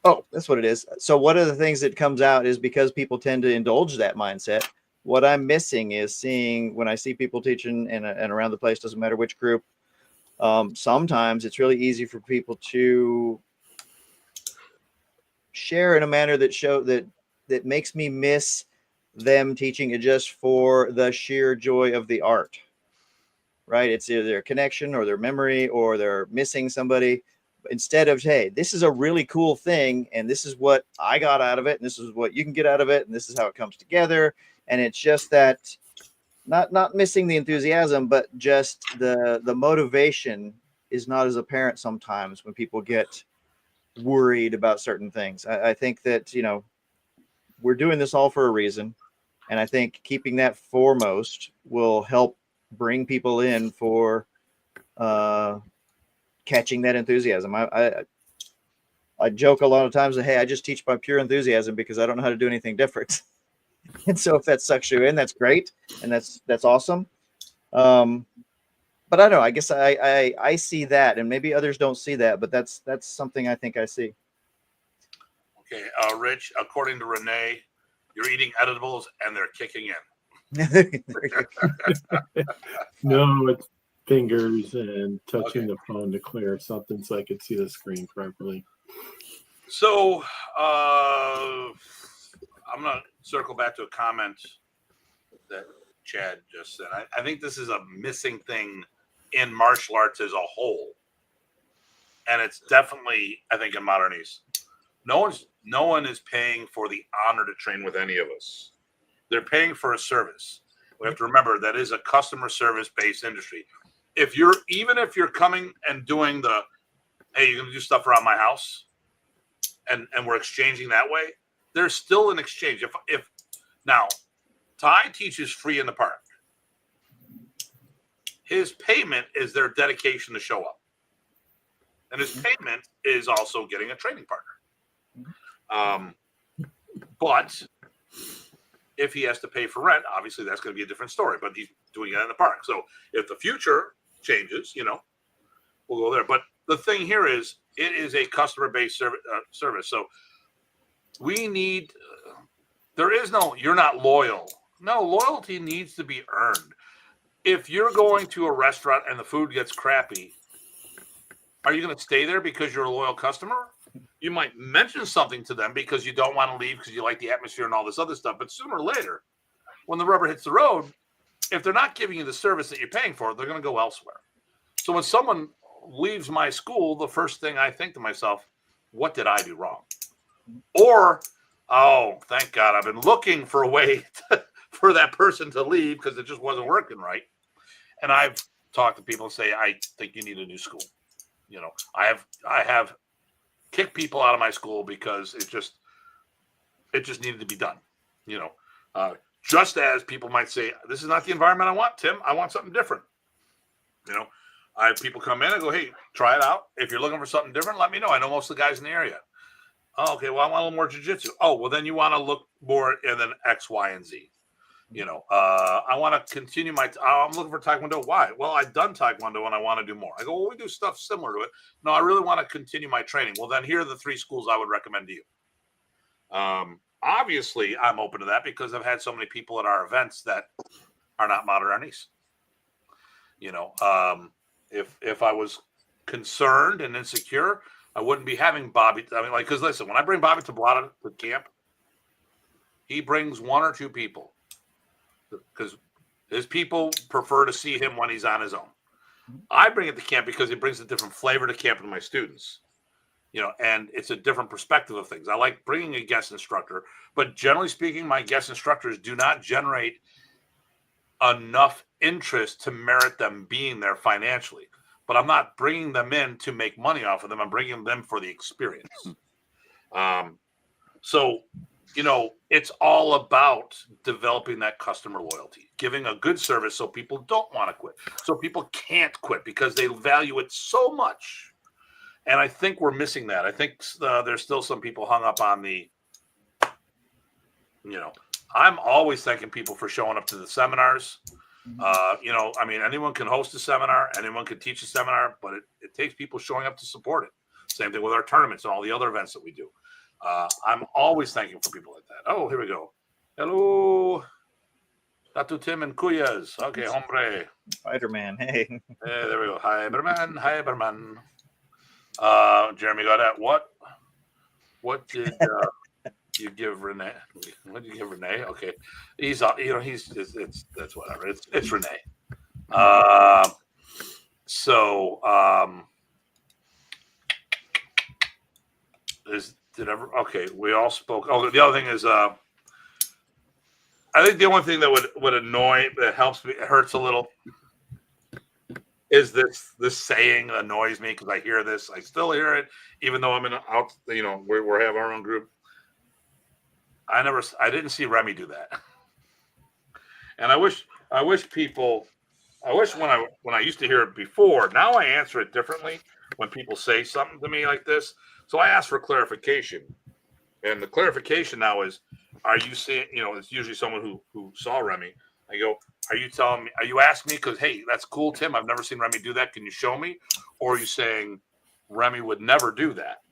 Oh, that's what it is. So one of the things that comes out is because people tend to indulge that mindset. What I'm missing is seeing when I see people teaching and around the place, doesn't matter which group. Sometimes it's really easy for people to share in a manner that makes me miss them teaching it just for the sheer joy of the art. Right? It's either their connection or their memory or they're missing somebody. Instead of, hey, this is a really cool thing and this is what I got out of it and this is what you can get out of it and this is how it comes together. And it's just that not missing the enthusiasm, but just the motivation is not as apparent sometimes when people get worried about certain things. I think that, we're doing this all for a reason. And I think keeping that foremost will help bring people in for catching that enthusiasm. I joke a lot of times that, hey, I just teach by pure enthusiasm because I don't know how to do anything different. And so if that sucks you in, that's great. And that's awesome. But I don't know, I guess I see that and maybe others don't see that, but that's something I think I see. Okay, Rich, according to Renee, you're eating edibles and they're kicking in. No, it's fingers and touching the phone to clear something so I could see the screen properly. So I'm going to circle back to a comment that Chad just said. I think this is a missing thing in martial arts as a whole. And it's definitely, I think, in Modern Arnis. No one is paying for the honor to train with any of us. They're paying for a service. We have to remember that is a customer service based industry. Even if you're coming and doing the, hey, you're going to do stuff around my house and we're exchanging that way, there's still an exchange. If now Ty teaches free in the park, his payment is their dedication to show up. And his payment is also getting a training partner. But if he has to pay for rent, obviously that's going to be a different story, but he's doing it in the park. So if the future changes, we'll go there. But the thing here is it is a customer-based service. So we need, you're not loyal. No, loyalty needs to be earned. If you're going to a restaurant and the food gets crappy, are you going to stay there because you're a loyal customer? You might mention something to them because you don't want to leave because you like the atmosphere and all this other stuff. But sooner or later, when the rubber hits the road, if they're not giving you the service that you're paying for, they're going to go elsewhere. So when someone leaves my school, the first thing I think to myself, what did I do wrong? Or, oh, thank God, I've been looking for a way for that person to leave because it just wasn't working right. And I've talked to people and say, I think you need a new school. I have kicked people out of my school because it just needed to be done. Just as people might say, this is not the environment I want, Tim. I want something different. I have people come in and go, hey, try it out. If you're looking for something different, let me know. I know most of the guys in the area. Oh, okay, well, I want a little more jiu-jitsu. Oh, well, then you want to look more and then X, Y, and Z. I want to continue I'm looking for Taekwondo. Why? Well, I've done Taekwondo and I want to do more. I go, well, we do stuff similar to it. No, I really want to continue my training. Well, then here are the 3 schools I would recommend to you. Obviously, I'm open to that because I've had so many people at our events that are not Modern Arnis. If I was concerned and insecure, I wouldn't be having Bobby. I mean, like, because listen, when I bring Bobby to camp, he brings 1 or 2 people because his people prefer to see him when he's on his own. I bring it to camp because it brings a different flavor to camp to my students, and it's a different perspective of things. I like bringing a guest instructor, but generally speaking, my guest instructors do not generate enough interest to merit them being there financially. But I'm not bringing them in to make money off of them. I'm bringing them for the experience. So, it's all about developing that customer loyalty, giving a good service so people don't want to quit, so people can't quit because they value it so much. And I think we're missing that. I think there's still some people hung up on I'm always thanking people for showing up to the seminars. Anyone can host a seminar, anyone can teach a seminar, but it takes people showing up to support it. Same thing with our tournaments and all the other events that we do. I'm always thanking for people like that. Oh, here we go. Hello, Datu Tim and Cuyas. Okay, hombre. Spider-Man, hey. There we go. Hi, Berman. Hi, Berman. Jeremy got at what? What did you give Renee? What did you give Renee? Okay, he's that's whatever. It's Renee. Okay, we all spoke. Oh, the other thing is, I think the only thing that would annoy, that helps me, it hurts a little, is this saying annoys me because I hear this. I still hear it, even though I'm out. We have our own group. I didn't see Remy do that, and I wish when I used to hear it before. Now I answer it differently when people say something to me like this. So I ask for clarification, and the clarification now is, are you seeing? It's usually someone who saw Remy. I go, are you telling me? Are you asking me because, hey, that's cool, Tim? I've never seen Remy do that. Can you show me? Or are you saying Remy would never do that?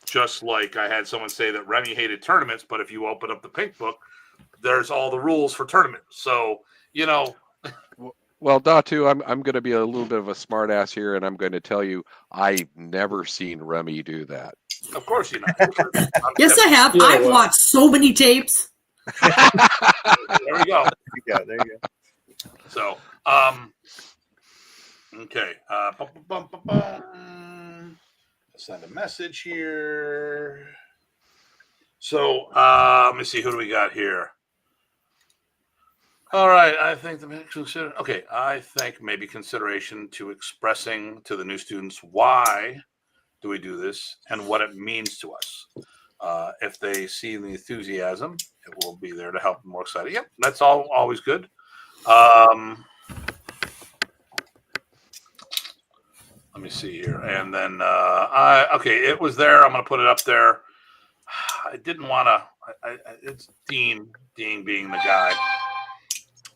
Just like I had someone say that Remy hated tournaments, but if you open up the pink book, there's all the rules for tournaments. So, Well, Datu, I'm going to be a little bit of a smart ass here, and I'm going to tell you I've never seen Remy do that. Of course you know. Yes, I have. Yeah, I've well. watched so many tapes. There we go. There you go. So, okay. Send a message here. So, let me see. Who do we got here? All right. I think I think maybe consideration to expressing to the new students why do we do this and what it means to us. If they see the enthusiasm, it will be there to help them more excited. Yep, that's always good. Let me see here. And then, it was there. I'm going to put it up there. I didn't want to, it's Dean being the guy.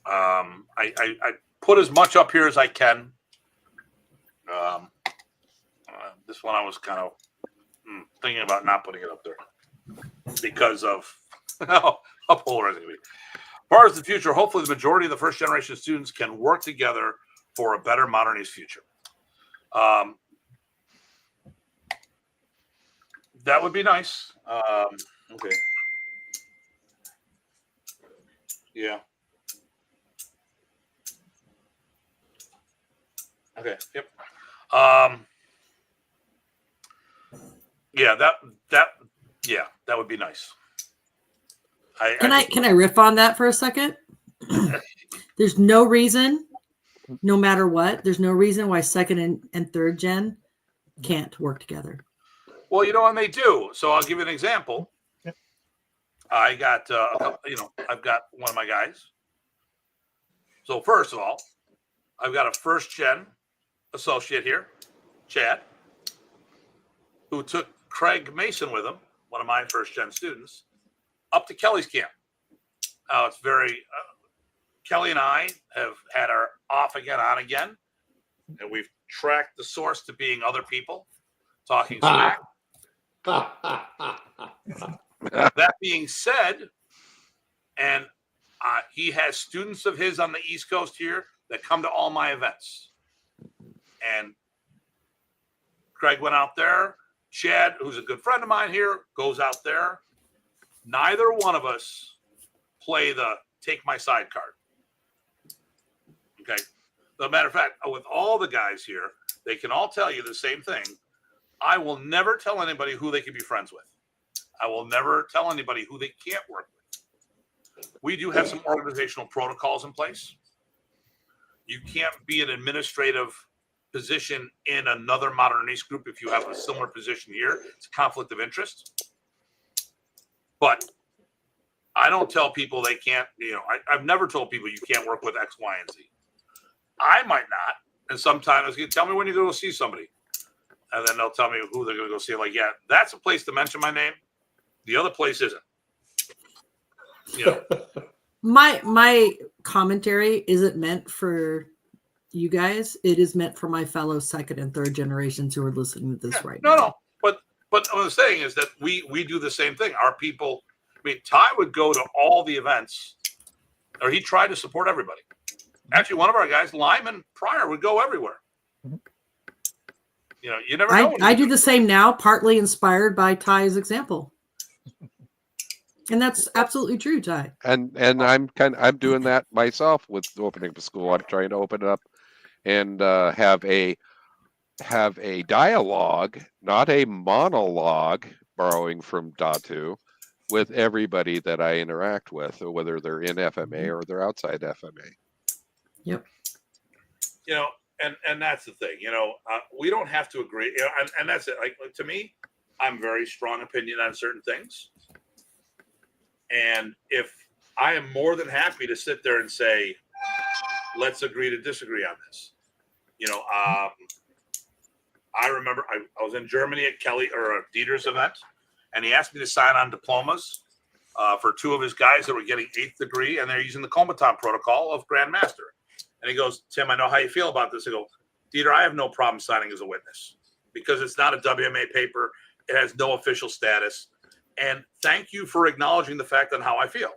I put as much up here as I can. This one I was kind of thinking about not putting it up there because of how polarizing it can be. As far as the future, hopefully the majority of the first generation students can work together for a better Modern Arnis future. That would be nice. Okay. Yeah. Okay. Yep. That would be nice. Can I riff on that for a second? There's no reason, no matter what, there's no reason why second and third gen can't work together. Well, and they do. So I'll give you an example. I got, I've got one of my guys. So first of all, I've got a first gen associate here, Chad, who took Craig Mason with him, one of my first gen students, up to Kelly's camp. Now it's very, Kelly and I have had our off again, on again, and we've tracked the source to being other people talking smack. That being said, and he has students of his on the East Coast here that come to all my events. And Craig went out there. Chad, who's a good friend of mine here, goes out there. Neither one of us play the take my side card. Okay. As a matter of fact, with all the guys here, they can all tell you the same thing. I will never tell anybody who they can be friends with. I will never tell anybody who they can't work with. We do have some organizational protocols in place. You can't be an administrative position in another Modern Arnis group if you have a similar position here. It's a conflict of interest. But I don't tell people they can't, I've never told people you can't work with X, Y, and Z. I might not. And sometimes you tell me when you're going to go see somebody. And then they'll tell me who they're going to go see. I'm like, yeah, that's a place to mention my name. The other place isn't. My commentary isn't meant for you guys. It is meant for my fellow second and third generations who are listening to this right now. No. But what I'm saying is that we do the same thing. Our people, Ty would go to all the events, or he tried to support everybody. Actually, one of our guys, Lyman Pryor, would go everywhere. You never know. I do the same now, partly inspired by Ty's example. And that's absolutely true, Ty. And I'm doing that myself with opening the school. I'm trying to open it up and have a dialogue, not a monologue, borrowing from Datu, with everybody that I interact with, whether they're in FMA or they're outside FMA. Yep. And that's the thing. We don't have to agree. And that's it. Like, to me, I'm very strong opinion on certain things. And if I am more than happy to sit there and say, let's agree to disagree on this. I remember I was in Germany at Dieter's event, and he asked me to sign on diplomas for two of his guys that were getting 8th degree, and they're using the Comaton protocol of Grandmaster. And he goes, Tim, I know how you feel about this. I go, Dieter, I have no problem signing as a witness because it's not a WMA paper. It has no official status. And thank you for acknowledging the fact on how I feel.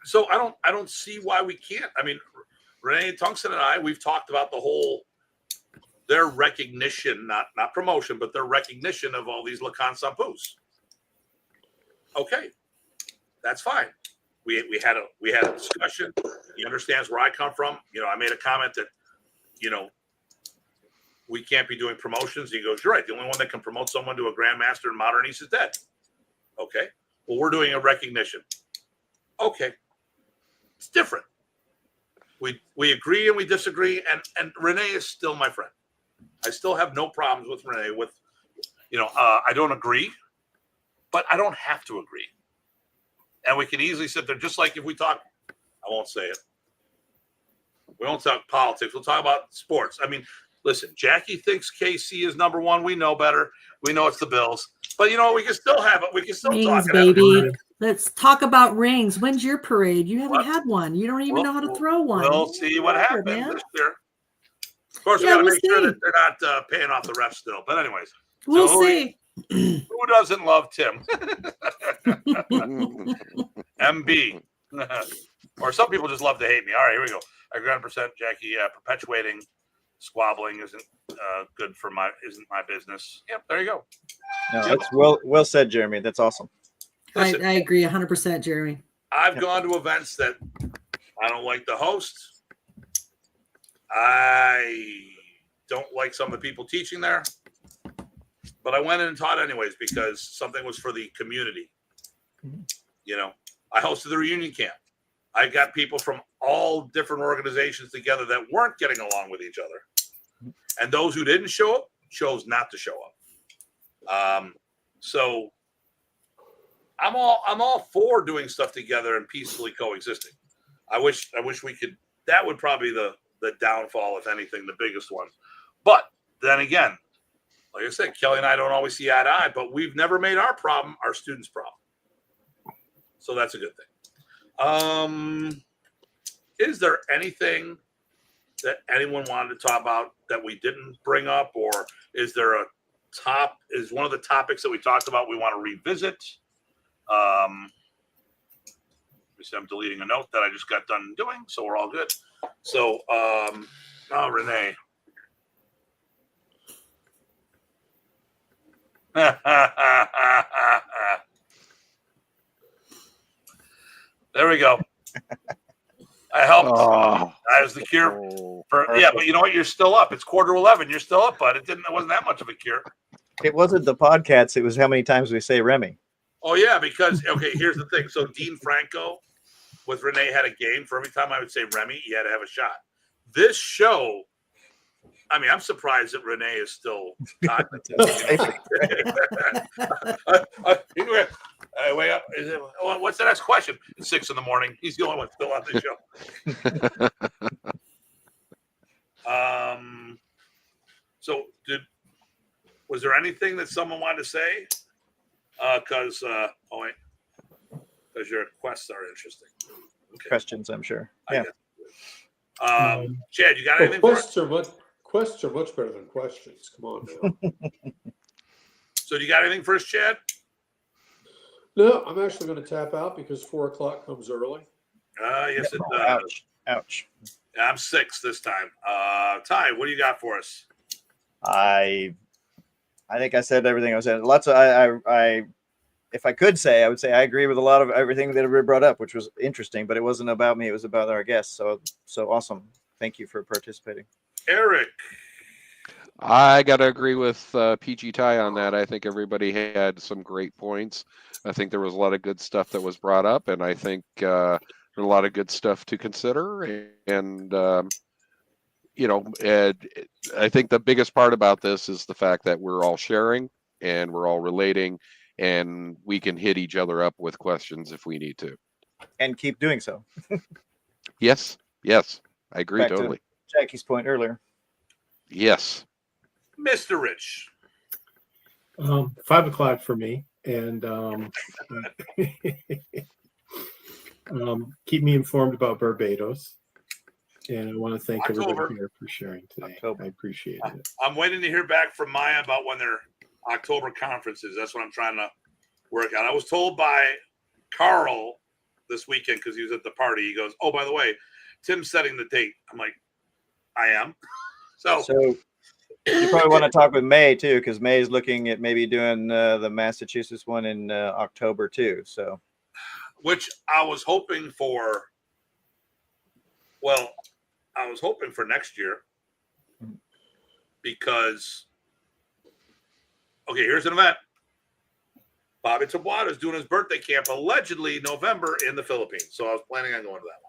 So I don't see why we can't. I mean, Renee Tungsten and I, we've talked about their recognition, not promotion, but their recognition of all these Lacan Sampus. Okay, that's fine. We had a discussion. He understands where I come from. I made a comment that, we can't be doing promotions. He goes, you're right. The only one that can promote someone to a Grandmaster in Modern Arnis is dead. Okay. Well, we're doing a recognition. Okay. It's different. We agree and we disagree. And Renee is still my friend. I still have no problems with Renee. I don't agree, but I don't have to agree. And we can easily sit there, just like if we talk, I won't say it. We won't talk politics. We'll talk about sports. I mean, listen, Jackie thinks KC is number one. We know better. We know it's the Bills. But we can still have it. We can still rings, talk. Baby. Let's talk about rings. When's your parade? You haven't had one. You don't even know how to throw one. We'll see what happens this year. Of course, we got to make sure that they're not paying off the refs still. But anyways. We'll see. Who doesn't love Tim? MB. Or some people just love to hate me. All right, here we go. I agree 100%, Jackie. Perpetuating squabbling isn't good for isn't my business. Yep, there you go. No, that's well said, Jeremy. That's awesome. Listen, I agree 100%, Jeremy. I've gone to events that I don't like the host. I don't like some of the people teaching there. But I went in and taught anyways because something was for the community. I hosted the reunion camp. I got people from all different organizations together that weren't getting along with each other. And those who didn't show up chose not to show up. So I'm all for doing stuff together and peacefully coexisting. I wish we could. That would probably be the downfall, if anything, the biggest one. But then again, like I said, Kelly and I don't always see eye to eye, but we've never made our problem our students' problem. So that's a good thing. Is there anything that anyone wanted to talk about that we didn't bring up, or is there is one of the topics that we talked about we want to revisit? I'm deleting a note that I just got done doing, so we're all good. So Oh, Renee. There we go. I helped. Oh, I was the cure for but you know what? You're still up. It's 10:45. You're still up, bud. It wasn't that much of a cure. It wasn't the podcasts. It was how many times we say Remy. Oh yeah, because here's the thing. So Dean Franco with Renee had a game for every time I would say Remy, he had to have a shot. This show, I mean, I'm surprised that Renee is still cognitive. Wake up. What's the next question? It's 6 a.m. He's the only one still on the show. So was there anything that someone wanted to say? Because your quests are interesting. Okay. Questions, I'm sure. Yeah. Chad, you got anything? Quests are much better than questions. Come on now. So, do you got anything for us, Chad? No, I'm actually going to tap out because 4 o'clock comes early. Yes, it does. Ouch. Ouch. I'm 6 this time. Ty, what do you got for us? I think I said everything I was saying. Lots of if I could say, I would say I agree with a lot of everything that we brought up, which was interesting, but it wasn't about me. It was about our guests. So awesome. Thank you for participating. Eric. I got to agree with PG Ty on that. I think everybody had some great points. I think there was a lot of good stuff that was brought up, and I think there's a lot of good stuff to consider. And I think the biggest part about this is the fact that we're all sharing and we're all relating, and we can hit each other up with questions if we need to. And keep doing so. Yes, I agree Back totally. To Jackie's point earlier. Yes. Mr. Rich. 5 o'clock for me. And keep me informed about Barbados. And I want to thank everybody here for sharing today. I appreciate it. I'm waiting to hear back from Maya about when their October conference is. That's what I'm trying to work out. I was told by Carl this weekend because he was at the party. He goes, "Oh, by the way, Tim's setting the date." I'm like, "I am." So you probably want to talk with May too, because May is looking at maybe doing the Massachusetts one in October too. So, which I was hoping for. Well, I was hoping for next year because, here's an event. Bobby Tabuada is doing his birthday camp allegedly November in the Philippines. So I was planning on going to that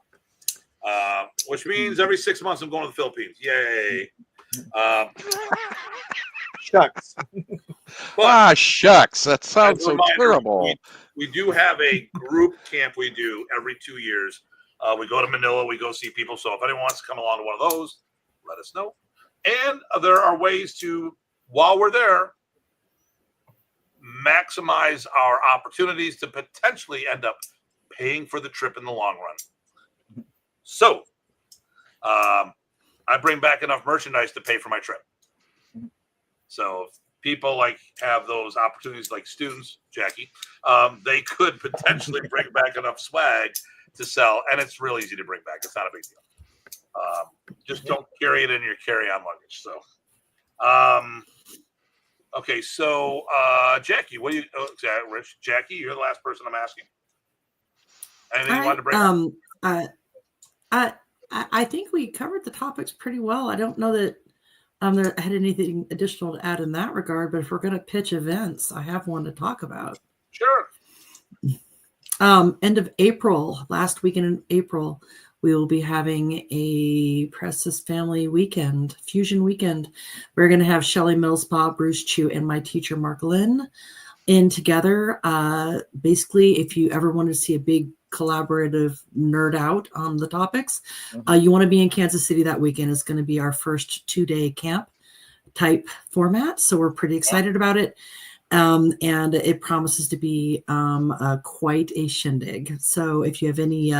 one, which means every 6 months I'm going to the Philippines. Yay. Shucks. Shucks. That sounds so terrible. We do have a group camp we do every 2 years. We go to Manila, we go see people. So if anyone wants to come along to one of those, let us know. And there are ways to, while we're there, maximize our opportunities to potentially end up paying for the trip in the long run. So I bring back enough merchandise to pay for my trip. So if people have those opportunities, like students, Jackie, they could potentially bring back enough swag to sell, and it's real easy to bring back. It's not a big deal. Just don't carry it in your carry-on luggage. So, okay. So, Jackie, what do you? Rich, Jackie, you're the last person I'm asking. Anything you wanted to bring up? I think we covered the topics pretty well. I don't know that there had anything additional to add in that regard, but if we're going to pitch events, I have one to talk about. Sure. End of April, last weekend in April, we will be having a Presas family weekend, fusion weekend. We're going to have Shelley Millspaw, Bruce Chu, and my teacher, Mark Lynn, in together. Basically, if you ever want to see a big collaborative nerd out on the topics, you want to be in Kansas City that weekend. It's going to be our first 2-day camp type format. So we're pretty excited about it. And it promises to be quite a shindig. So if you have any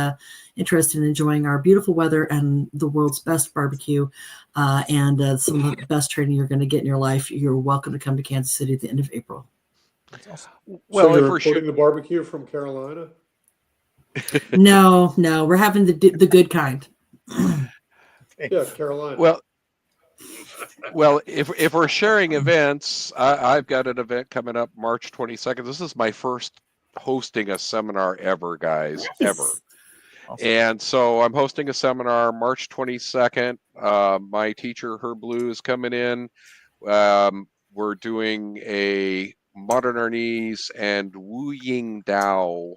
interest in enjoying our beautiful weather and the world's best barbecue and some of the best training you're going to get in your life, you're welcome to come to Kansas City at the end of April. That's awesome. Well, so you're importing the barbecue from Carolina? No, we're having the good kind. Yeah, Carolina. Well, Well, if we're sharing events, I've got an event coming up March 22nd. This is my first hosting a seminar ever, guys, ever. Awesome. And so I'm hosting a seminar March 22nd. My teacher, Herb Blue, is coming in. We're doing a Modern Arnis and Wu Ying Dao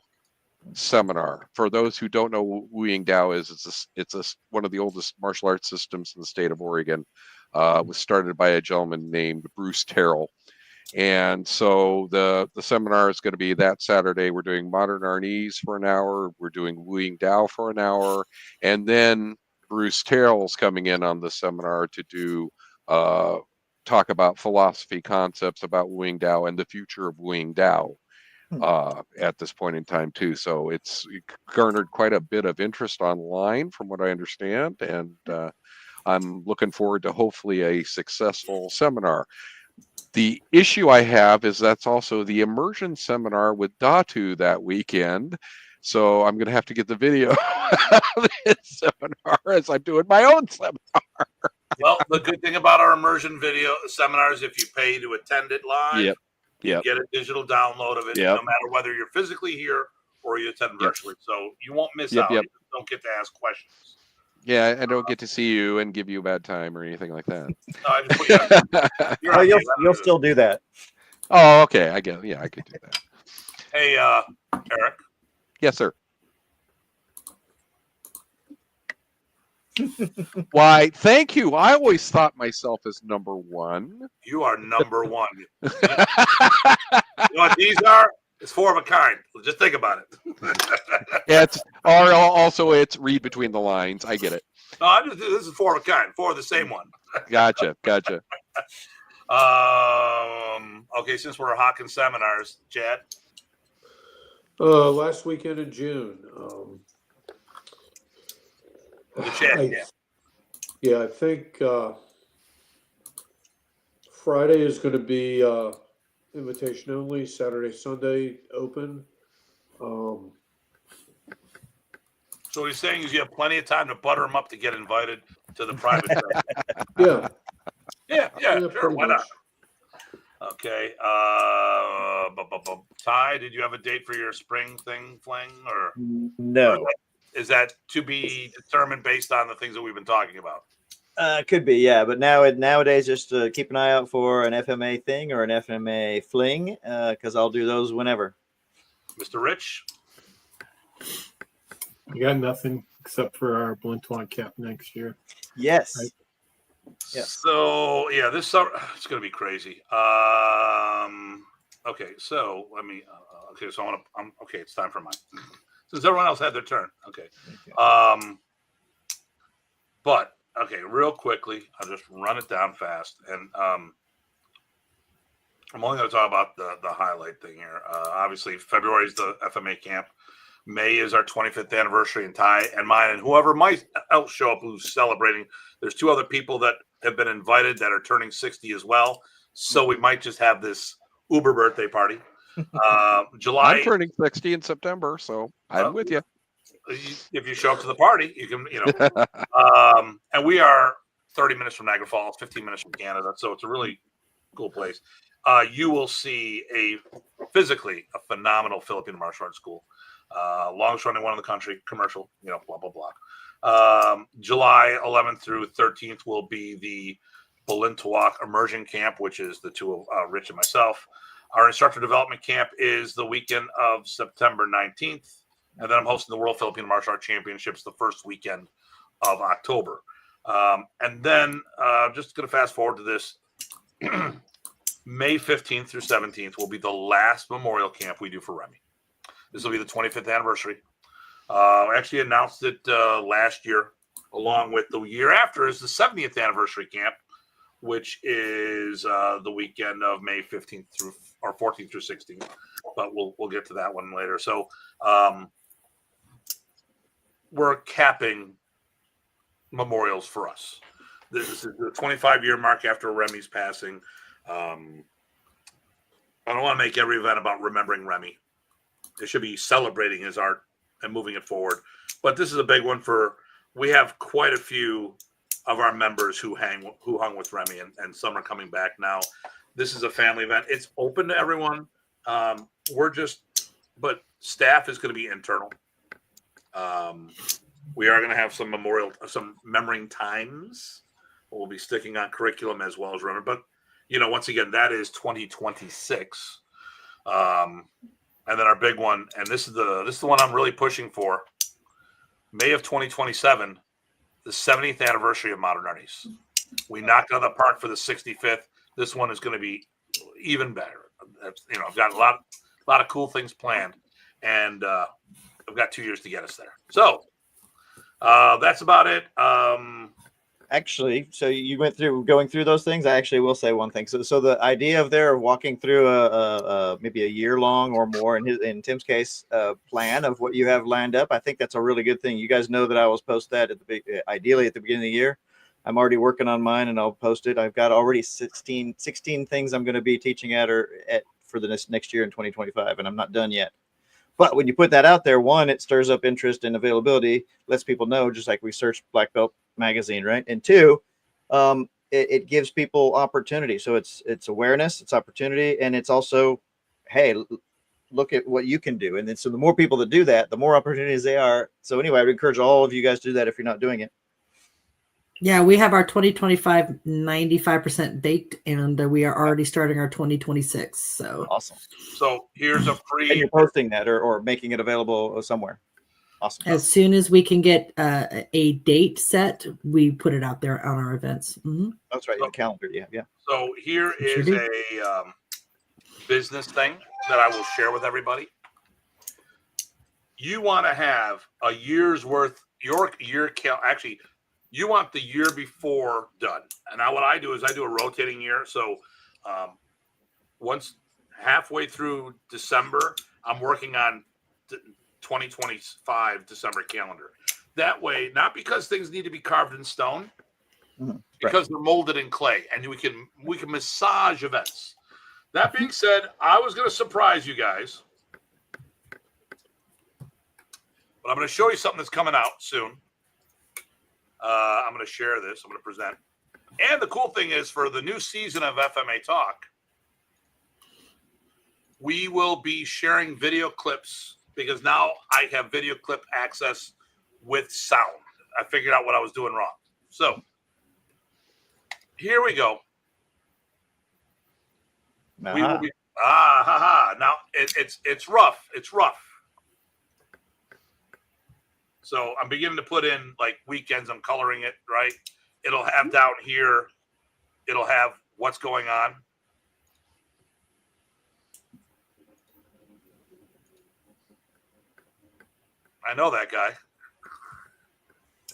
seminar. For those who don't know what Wu Ying Dao is, it's one of the oldest martial arts systems in the state of Oregon. Was started by a gentleman named Bruce Terrell. And so the seminar is going to be that Saturday. We're doing Modern Arnis for an hour. We're doing Wu Ying Dao for an hour. And then Bruce Terrell's coming in on the seminar to do talk about philosophy concepts about Wu Ying Dao and the future of Wu Ying Dao at this point in time too. So it's garnered quite a bit of interest online from what I understand. And I'm looking forward to hopefully a successful seminar. The issue I have is that's also the immersion seminar with Datu that weekend. So I'm going to have to get the video of this seminar as I'm doing my own seminar. Well, the good thing about our immersion video seminars, if you pay to attend it live, you get a digital download of it, no matter whether you're physically here or you attend virtually. So you won't miss out. You don't get to ask questions. Yeah, I don't get to see you and give you a bad time or anything like that. No, I just put you on. You'll still do that. Oh, okay. I get. Yeah, I could do that. Hey, Eric. Yes, sir. Why? Thank you. I always thought myself as number one. You are number one. You know what these are? It's 4 of a kind. Just think about it. It's read between the lines. I get it. No, this is 4 of a kind. 4 of the same one. Gotcha. Okay, since we're hawking seminars, Chad. Last weekend in June. I think Friday is going to be invitation only. Saturday, Sunday open. So what he's saying is you have plenty of time to butter him up to get invited to the private session. Yeah, sure, why not? Okay. Ty, did you have a date for your spring fling or no? Or is that to be determined based on the things that we've been talking about? Could be, yeah. But nowadays, just keep an eye out for an FMA thing or an FMA fling, because I'll do those whenever. Mr. Rich? We got nothing except for our Blintuan cap next year. Yes. Right? Yeah. So, this summer, it's going to be crazy. Okay, so let me, okay, it's time for mine. Since everyone else had their turn. Okay. But, okay, real quickly, I'll just run it down fast. And I'm only going to talk about the highlight thing here. Obviously, February is the FMA camp. May is our 25th anniversary, and Ty and mine, and whoever might else show up who's celebrating. There's 2 other people that have been invited that are turning 60 as well. So we might just have this Uber birthday party. July. I'm turning 60 in September, so I'm with you. If you show up to the party, you can, and we are 30 minutes from Niagara Falls, 15 minutes from Canada. So it's a really cool place. You will see physically a phenomenal Filipino martial arts school. Longest running one in the country, commercial, blah, blah, blah. July 11th through 13th will be the Blintuan Immersion Camp, which is the 2 of Rich and myself. Our instructor development camp is the weekend of September 19th. And then I'm hosting the World Filipino Martial Arts Championships the first weekend of October. And then just going to fast forward to this. May 15th through 17th will be the last memorial camp we do for Remy. This will be the 25th anniversary. Actually announced it last year, along with the year after is the 70th anniversary camp, which is the weekend of May 15th through or 14th through 16th. But we'll get to that one later. So we're capping memorials for us. This is the 25-year mark after Remy's passing. I don't want to make every event about remembering Remy. It should be celebrating his art and moving it forward. But this is a big one we have quite a few of our members who hung with Remy, and some are coming back now. This is a family event. It's open to everyone. But staff is going to be internal. We are going to have some memorying times. We'll be sticking on curriculum as well as Remy. But, once again, that is 2026. And then our big one, and this is the one I'm really pushing for, May of 2027, the 70th anniversary of Modern Arnis. We knocked it out of the park for the 65th. This one is going to be even better. I've got a lot of cool things planned, and I've got 2 years to get us there. So that's about it. Actually, so you went through going through those things. I actually will say one thing. So the idea of walking through a maybe a year long or more in Tim's case plan of what you have lined up, I think that's a really good thing. You guys know that I will post that ideally at the beginning of the year. I'm already working on mine, and I'll post it. I've got already 16 things I'm going to be teaching at for the next year in 2025, and I'm not done yet. But when you put that out there, one, it stirs up interest and availability, lets people know, just like we searched Black Belt Magazine, right? And two, it gives people opportunity. So it's awareness, it's opportunity, and it's also, hey, look at what you can do. And then so the more people that do that, the more opportunities they are. So anyway, I would encourage all of you guys to do that if you're not doing it. Yeah, we have our 2025 95% baked, and we are already starting our 2026. So awesome. So here's a free. And you're posting that or making it available somewhere. Awesome. As soon as we can get a date set, we put it out there on our events. Mm-hmm. That's right. The calendar. Yeah. So here is a business thing that I will share with everybody. You want to have a year's worth, actually, you want the year before done. And now what I do is I do a rotating year. So once halfway through December, I'm working on 2025 December calendar. That way, not because things need to be carved in stone, because they're molded in clay, and we can massage events. That being said, I was going to surprise you guys, but I'm going to show you something that's coming out soon. I'm going to share this. I'm going to present. And the cool thing is, for the new season of FMA Talk, we will be sharing video clips, because now I have video clip access with sound. I figured out what I was doing wrong. So here we go. We will be, now it's rough. It's rough. So I'm beginning to put in like weekends. I'm coloring it, right? It'll have down here, it'll have what's going on. I know that guy.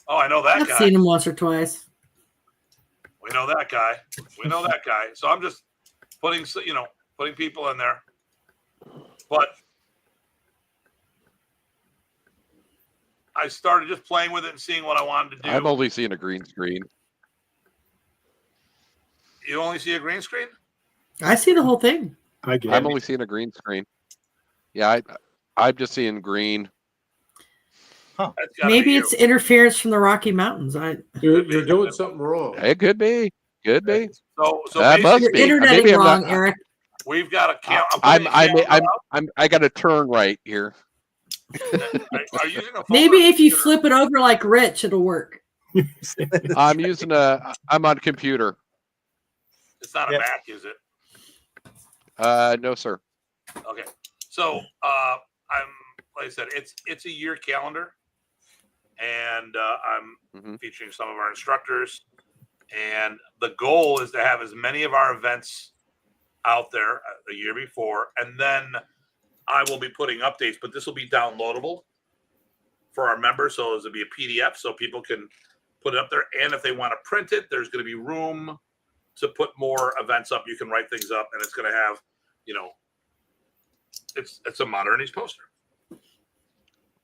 Oh, I know that guy. I've seen him once or twice. We know that guy. We know that guy. So I'm just putting people in there. But I started just playing with it and seeing what I wanted to do. I'm only seeing a green screen. You only see a green screen? I see the whole thing. I'm only seeing a green screen. Yeah, I'm just seeing green. Huh. Maybe it's interference from the Rocky Mountains. You're doing something wrong. It could be. Could be. So that must you're be. interneting Maybe wrong, not, Eric. We've got a camera. I got to turn right here. Are you using a phone? Maybe if you flip it over like Rich, it'll work. I'm on a computer. It's not a Mac, is it? No, sir. Okay. So like I said, it's a year calendar, and I'm featuring some of our instructors, and the goal is to have as many of our events out there a year before, and then I will be putting updates, but this will be downloadable for our members. So it'll be a PDF so people can put it up there. And if they want to print it, there's going to be room to put more events up. You can write things up, and it's going to have, it's a Modern Arnis poster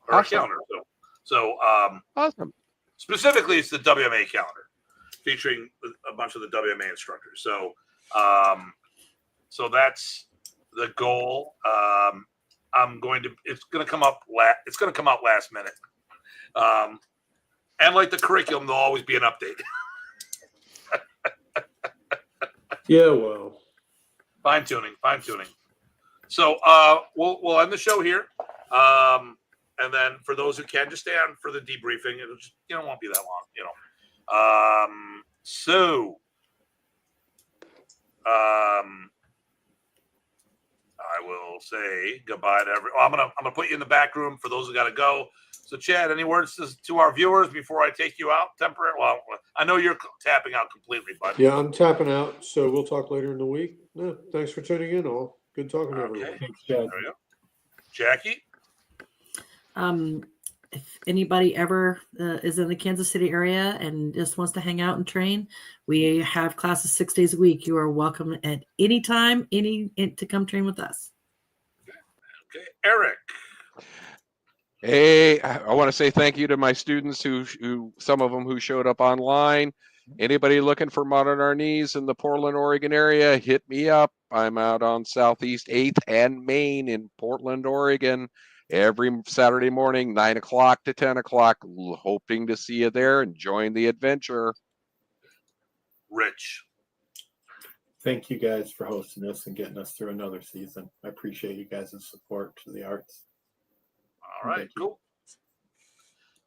or a calendar. So awesome. Specifically, it's the WMA calendar featuring a bunch of the WMA instructors. So, so that's the goal. It's going to come out last minute. And like the curriculum, there'll always be an update. Yeah, well, Fine tuning. So we'll end the show here. And then for those who can, just stay on for the debriefing. It'll just, won't be that long, So I will say goodbye to everyone. I'm gonna put you in the back room for those who got to go. So Chad, any words to our viewers before I take you out temporarily? Well, I know you're tapping out completely, but yeah, I'm tapping out. So we'll talk later in the week. No, thanks for tuning in, all. Good talking to everyone. Thanks, Chad. There we go. Jackie. If anybody ever is in the Kansas City area and just wants to hang out and train, we have classes 6 days a week. You are welcome at any time, to come train with us. Okay, Eric. Hey, I want to say thank you to my students who some of them who showed up online. Anybody looking for Modern Arnis in the Portland, Oregon area, hit me up. I'm out on Southeast 8th and Main in Portland, Oregon, every Saturday morning, 9 o'clock to 10 o'clock. Hoping to see you there and join the adventure. Rich. Thank you guys for hosting us and getting us through another season. I appreciate you guys' support to the arts. All right, cool.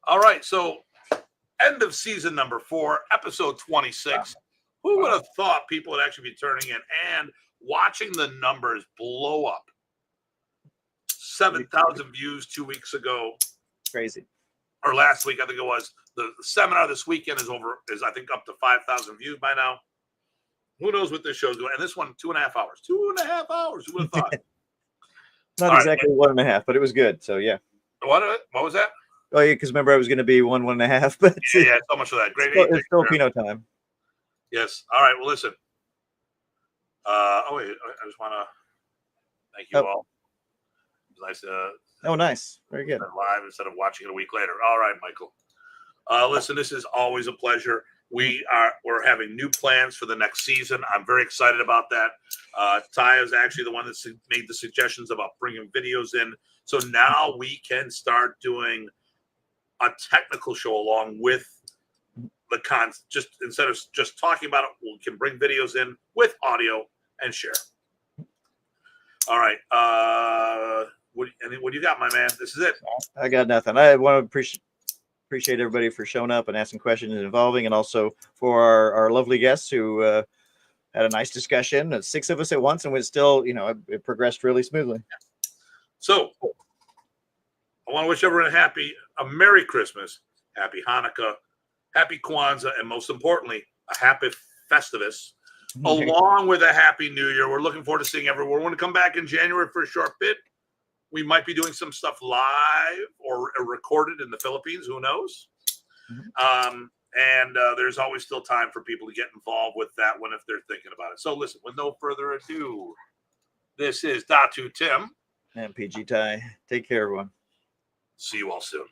All right, so end of season number 4, episode 26. Who would have thought people would actually be turning in and watching the numbers blow up? 7,000 views 2 weeks ago. Crazy. Or last week, I think it was. The seminar this weekend is I think up to 5,000 views by now. Who knows what this show's doing? And this one, 2.5 hours. 2.5 hours. Who would have thought? Not All exactly 1.5, but it was good. So yeah. What was that? Oh yeah, because remember I was going to be 1.5, but Yeah, so much for that. Great. it's still Pinot time. Yes. All right. Well, listen. Wait. I just want to thank you all. It was nice. Nice. Very good. Live instead of watching it a week later. All right, Michael. Listen, this is always a pleasure. We're having new plans for the next season. I'm very excited about that. Ty is actually the one that made the suggestions about bringing videos in. So now we can start doing a technical show along with the just instead of just talking about it, we can bring videos in with audio and share. All right. What do you got, my man? This is it. I got nothing. I want to appreciate everybody for showing up and asking questions and involving, and also for our lovely guests who had a nice discussion. 6 of us at once, and we still, it progressed really smoothly. So I want to wish everyone a Merry Christmas, Happy Hanukkah, Happy Kwanzaa, and most importantly, a Happy Festivus, along with a Happy New Year. We're looking forward to seeing everyone. We're going to come back in January for a short bit. We might be doing some stuff live or recorded in the Philippines. Who knows? And there's always still time for people to get involved with that one if they're thinking about it. So listen, with no further ado, this is Datu Tim. And PG Ty. Take care, everyone. See you all soon.